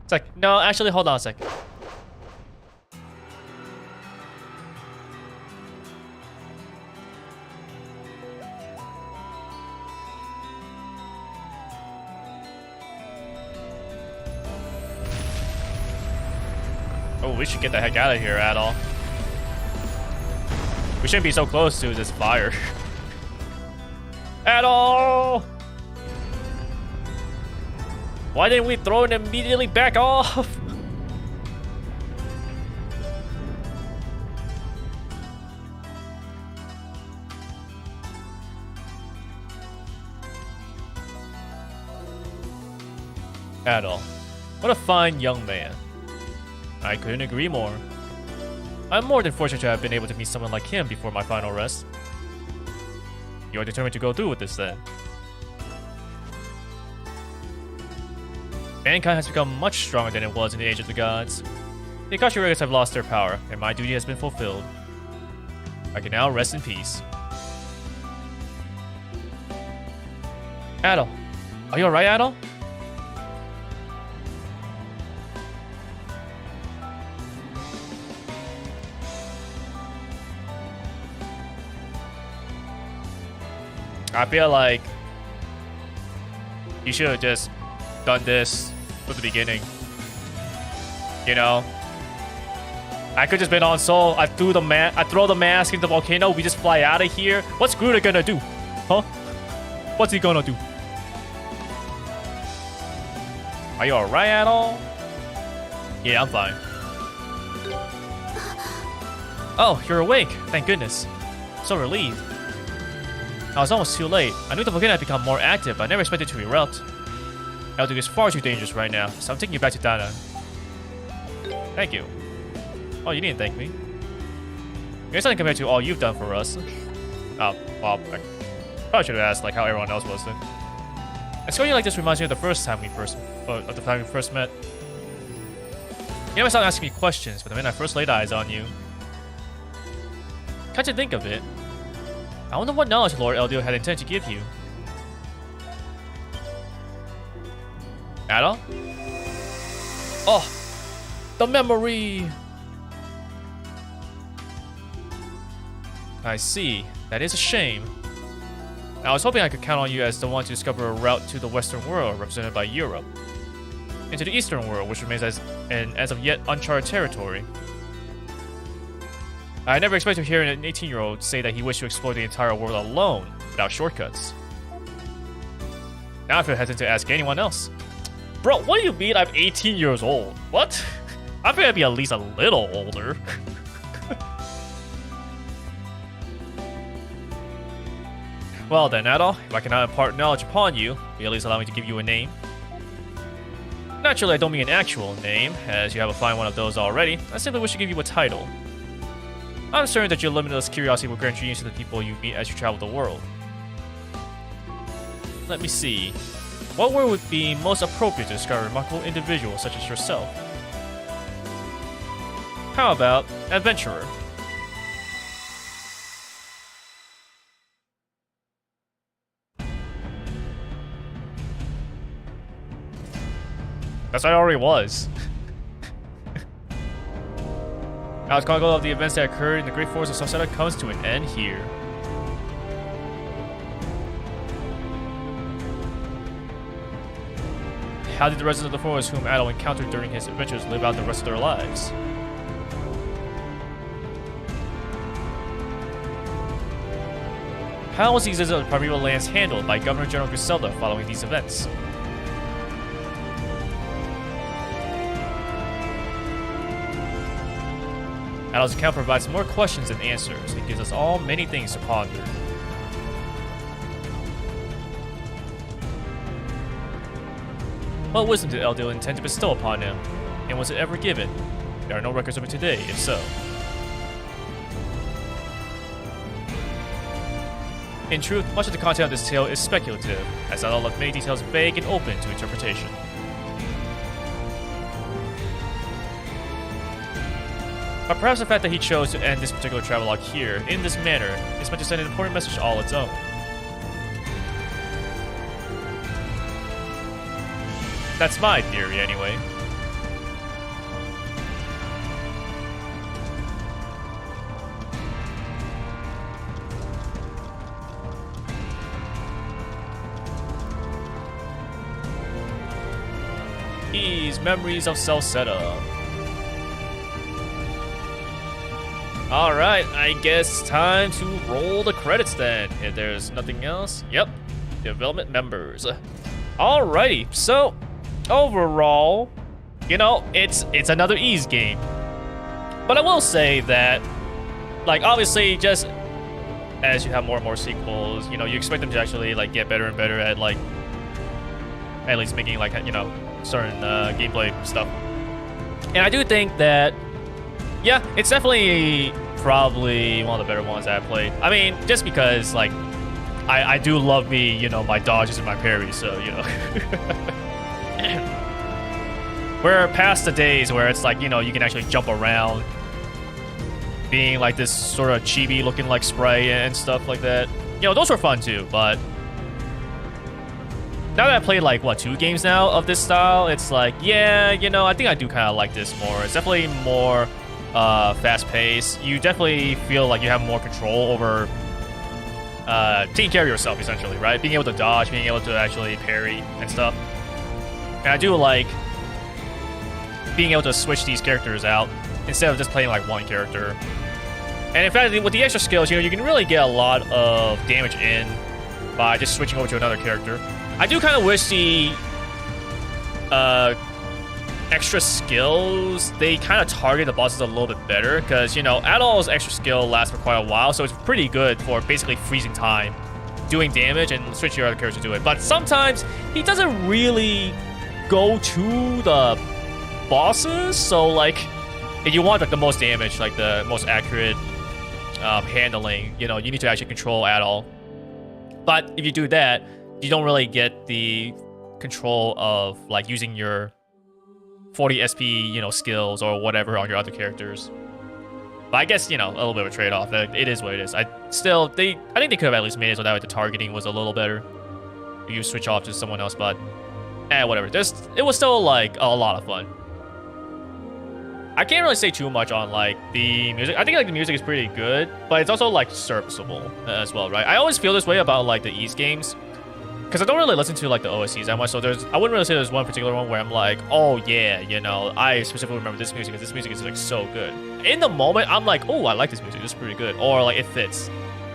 It's like, no, actually, hold on a sec. Oh, we should get the heck out of here, Adol. We shouldn't be so close to this fire. Adol! Why didn't we throw it immediately back off? Adol, what a fine young man. I couldn't agree more. I'm more than fortunate to have been able to meet someone like him before my final rest. You are determined to go through with this then. Mankind has become much stronger than it was in the Age of the Gods. The Akashi Records have lost their power, and my duty has been fulfilled. I can now rest in peace. Adol, are you alright, Adol? I feel like you should have just done this from the beginning. You know, I could just been on Soul. I throw the mask in the volcano. We just fly out of here. What's Gruder gonna do? Huh? What's he gonna do? Are you alright at all? Yeah, I'm fine. Oh, you're awake. Thank goodness. I'm so relieved. I was almost too late. I knew the volcano had become more active, but I never expected it to erupt. Eldrick is far too dangerous right now, so I'm taking you back to Dana. Thank you. Oh, you didn't thank me. You're something compared to all you've done for us. Oh, well, I probably should have asked like how everyone else was then. And scoring you like this reminds me of the first time we first met. You never stopped asking me questions, but the minute I first laid eyes on you. Can't you think of it? I wonder what knowledge Lord Eldio had intended to give you. Adol? Oh, the memory! I see. That is a shame. I was hoping I could count on you as the one to discover a route to the Western world, represented by Europe, into the Eastern world, which remains as of yet uncharted territory. I never expected to hear an 18-year-old say that he wished to explore the entire world alone, without shortcuts. Now I feel hesitant to ask anyone else. Bro, what do you mean I'm 18 years old? What? I'm gonna be at least a little older. Well then, Adol, if I cannot impart knowledge upon you, will you at least allow me to give you a name? Naturally, I don't mean an actual name, as you have a fine one of those already. I simply wish to give you a title. I'm certain that your limitless curiosity will grant you into the people you meet as you travel the world. Let me see. What word would be most appropriate to describe a remarkable individual such as yourself? How about adventurer? That's what I already was. Now, the chronicle of the events that occurred in the Great Forest of Celceta comes to an end here. how did the residents of the forest whom Adol encountered during his adventures live out the rest of their lives? How was the existence of the primeval lands handled by Governor General Griselda following these events? Adol's account provides more questions than answers. It gives us all many things to ponder. What wisdom did Eldil intend to bestow upon him? And was it ever given? There are no records of it today, if so. In truth, much of the content of this tale is speculative, as Adol left many details vague and open to interpretation. But perhaps the fact that he chose to end this particular travelogue here, in this manner, is meant to send an important message all its own. That's my theory, anyway. These memories of Celceta. Alright, I guess time to roll the credits then. If there's nothing else. Yep. Development members. Alrighty, so overall, you know, it's another Ys game. But I will say that, like, obviously, just as you have more and more sequels, you know, you expect them to actually, like, get better and better at, like, at least making, like, you know, certain gameplay stuff. And I do think that, yeah, it's definitely probably one of the better ones I've played. I mean, just because, like, I do love me, you know, my dodges and my parries, so, you know. We're past the days where it's like, you know, you can actually jump around, being like this sort of chibi looking like sprite and stuff like that. You know, those were fun too, but now that I've played, like, what, 2 games now of this style, it's like, yeah, you know, I think I do kind of like this more. It's definitely more fast-paced. You definitely feel like you have more control over taking care of yourself, essentially, right? Being able to dodge, being able to actually parry and stuff. And I do like being able to switch these characters out instead of just playing, like, one character. And in fact, with the extra skills, you know, you can really get a lot of damage in by just switching over to another character. I do kind of wish the extra skills, they kind of target the bosses a little bit better, because, you know, Adol's extra skill lasts for quite a while, so it's pretty good for basically freezing time, doing damage, and switching your other characters to do it. But sometimes he doesn't really go to the bosses, so, like, if you want, like, the most damage, like the most accurate handling, you know, you need to actually control Adol. But if you do that, you don't really get the control of, like, using your 40 SP, you know, skills or whatever on your other characters. But I guess, you know, a little bit of a trade-off. It is what it is. I think they could have at least made it so that way the targeting was a little better. You switch off to someone else, but whatever. It was still, like, a lot of fun. I can't really say too much on, like, the music. I think, like, the music is pretty good, but it's also, like, serviceable as well, right? I always feel this way about, like, the Ys games, because I don't really listen to, like, the OSTs that much, so I wouldn't really say there's one particular one where I'm like, oh, yeah, you know, I specifically remember this music, because this music is, like, so good. In the moment, I'm like, oh, I like this music, this is pretty good, or, like, it fits.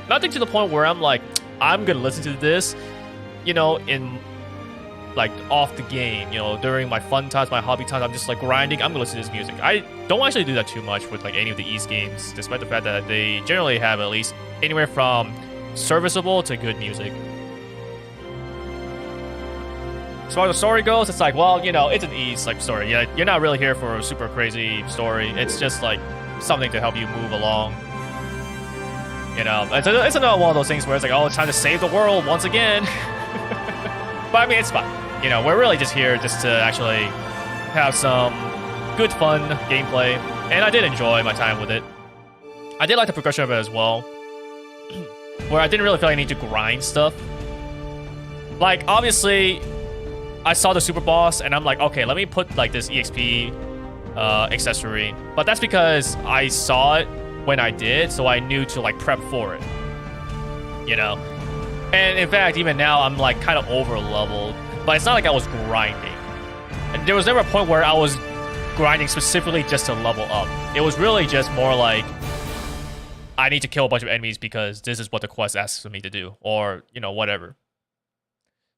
Nothing to the point where I'm like, I'm gonna listen to this, you know, in, like, off the game, you know, during my fun times, my hobby times, I'm just, like, grinding, I'm gonna listen to this music. I don't actually do that too much with, like, any of the Ys games, despite the fact that they generally have at least anywhere from serviceable to good music. As far as the story goes, it's like, well, you know, it's an Ys like story. Yeah, you're not really here for a super crazy story. It's just like something to help you move along. You know, it's another one of those things where it's like, oh, it's time to save the world once again. But I mean, it's fine. You know, we're really just here just to actually have some good, fun gameplay, and I did enjoy my time with it. I did like the progression of it as well, where I didn't really feel like I need to grind stuff. Like, obviously, I saw the super boss, and I'm like, okay, let me put, like, this EXP accessory. But that's because I saw it when I did, so I knew to, like, prep for it. You know? And in fact, even now, I'm, like, kind of over-leveled. But it's not like I was grinding. And there was never a point where I was grinding specifically just to level up. It was really just more like, I need to kill a bunch of enemies because this is what the quest asks me to do, or, you know, whatever.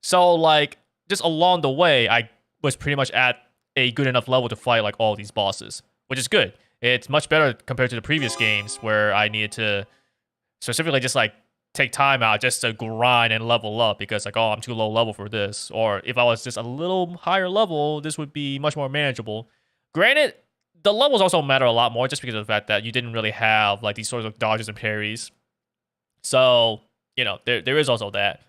So, like, just along the way, I was pretty much at a good enough level to fight, like, all these bosses, which is good. It's much better compared to the previous games where I needed to specifically just, like, take time out just to grind and level up because, like, oh, I'm too low level for this. Or if I was just a little higher level, this would be much more manageable. Granted, the levels also matter a lot more just because of the fact that you didn't really have, like, these sorts of dodges and parries. So, you know, there is also that.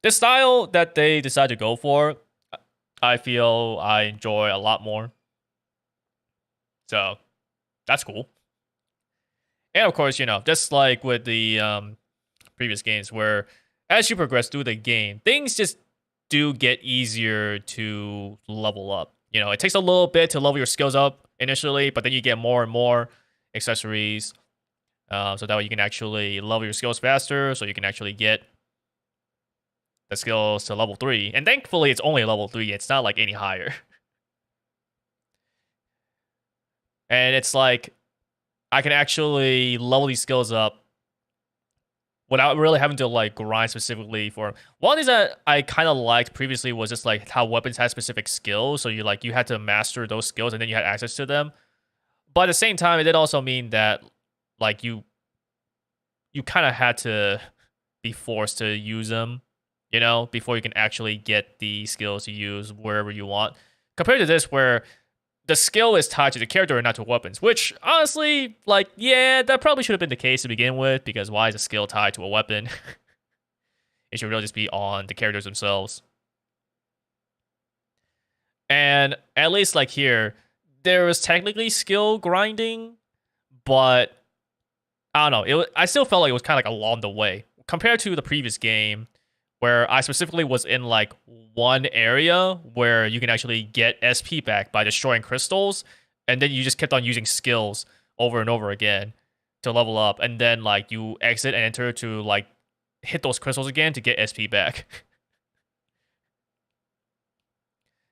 The style that they decide to go for, I feel I enjoy a lot more. So, that's cool. And of course, you know, just like with the previous games where as you progress through the game, things just do get easier to level up. You know, it takes a little bit to level your skills up initially, but then you get more and more accessories. So that way you can actually level your skills faster, so you can actually get the skills to level 3. And thankfully, it's only level 3. It's not like any higher. And it's like, I can actually level these skills up without really having to like grind specifically for them. One of things that I kind of liked previously was just like how weapons had specific skills. So you had to master those skills and then you had access to them. But at the same time, it did also mean that like you kind of had to be forced to use them, you know, before you can actually get the skills to use wherever you want. Compared to this where the skill is tied to the character and not to weapons, which honestly, like, yeah, that probably should have been the case to begin with, because why is a skill tied to a weapon? It should really just be on the characters themselves. And at least like here, there was technically skill grinding, but I don't know. I still felt like it was kind of like along the way compared to the previous game, where I specifically was in like one area where you can actually get SP back by destroying crystals, and then you just kept on using skills over and over again to level up, and then like you exit and enter to like hit those crystals again to get SP back.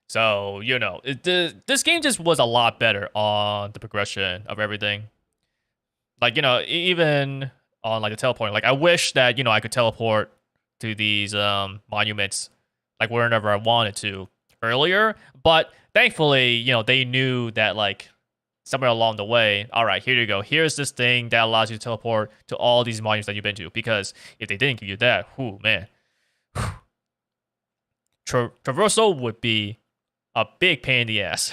So, you know, this game just was a lot better on the progression of everything. Like, you know, even on like the teleporting, like I wish that, you know, I could teleport to these monuments like wherever I wanted to earlier, but thankfully, you know, they knew that like somewhere along the way, all right, here you go, here's this thing that allows you to teleport to all these monuments that you've been to, because if they didn't give you that, whoo, man, traversal would be a big pain in the ass.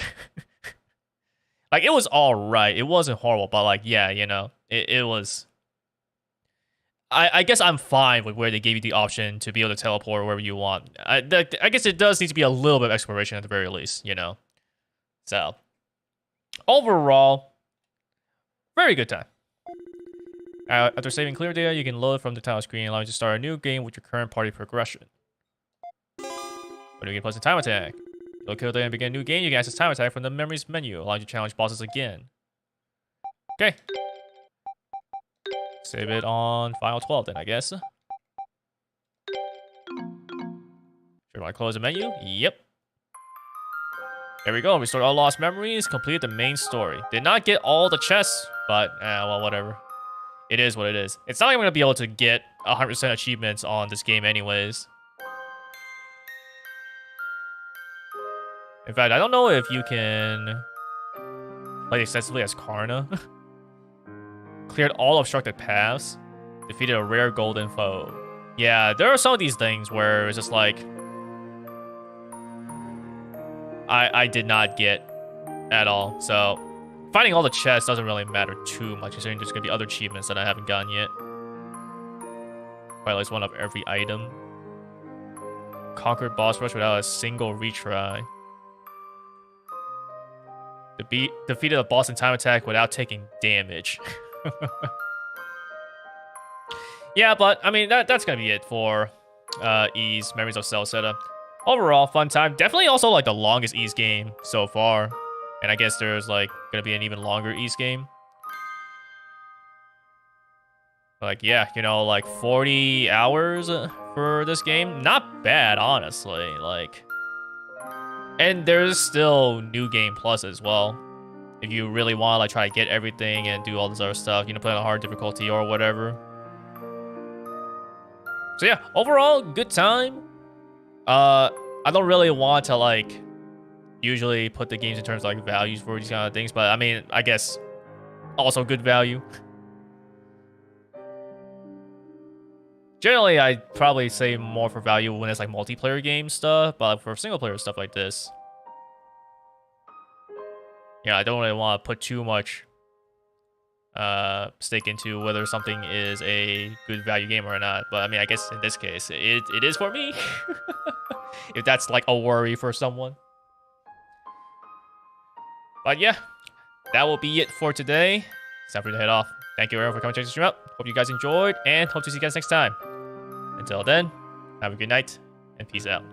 Like, it was all right, it wasn't horrible, but like, yeah, you know, it was. I guess I'm fine with where they gave you the option to be able to teleport wherever you want. I guess it does need to be a little bit of exploration at the very least, you know? So, overall, very good time. After saving clear data, you can load from the title screen, allowing you to start a new game with your current party progression. When you can place a time attack. You'll kill data and begin a new game, you can access time attack from the memories menu, allowing you to challenge bosses again. Okay. Save it on file 12 then, I guess. Should I close the menu? Yep. There we go. Restore all lost memories. Complete the main story. Did not get all the chests, but well, whatever. It is what it is. It's not like I'm gonna be able to get 100% achievements on this game anyways. In fact, I don't know if you can play extensively as Karna. Cleared all obstructed paths. Defeated a rare golden foe. Yeah, there are some of these things where it's just like I did not get at all. So finding all the chests doesn't really matter too much, considering there's gonna be other achievements that I haven't gotten yet. Probably at least one of every item. Conquered boss rush without a single retry. Defeated a boss in time attack without taking damage. Yeah, but I mean that's gonna be it for Ys Memories of Celceta. Overall, fun time. Definitely also like the longest Ys game so far, and I guess there's like gonna be an even longer Ys game. Like, yeah, you know, like 40 hours for this game. Not bad, honestly. Like, And there's still New Game Plus as well. If you really want to like try to get everything and do all this other stuff, you know, play on a hard difficulty or whatever. So yeah, overall, good time. I don't really want to like usually put the games in terms of like values for these kind of things, but I mean, I guess also good value. Generally, I'd probably say more for value when it's like multiplayer game stuff, but like for single player stuff like this, yeah, I don't really want to put too much stake into whether something is a good value game or not. But I mean, I guess in this case, it is for me. If that's like a worry for someone. But yeah, that will be it for today. It's time for me to head off. Thank you everyone for coming to check the stream out. Hope you guys enjoyed, and hope to see you guys next time. Until then, have a good night, and peace out.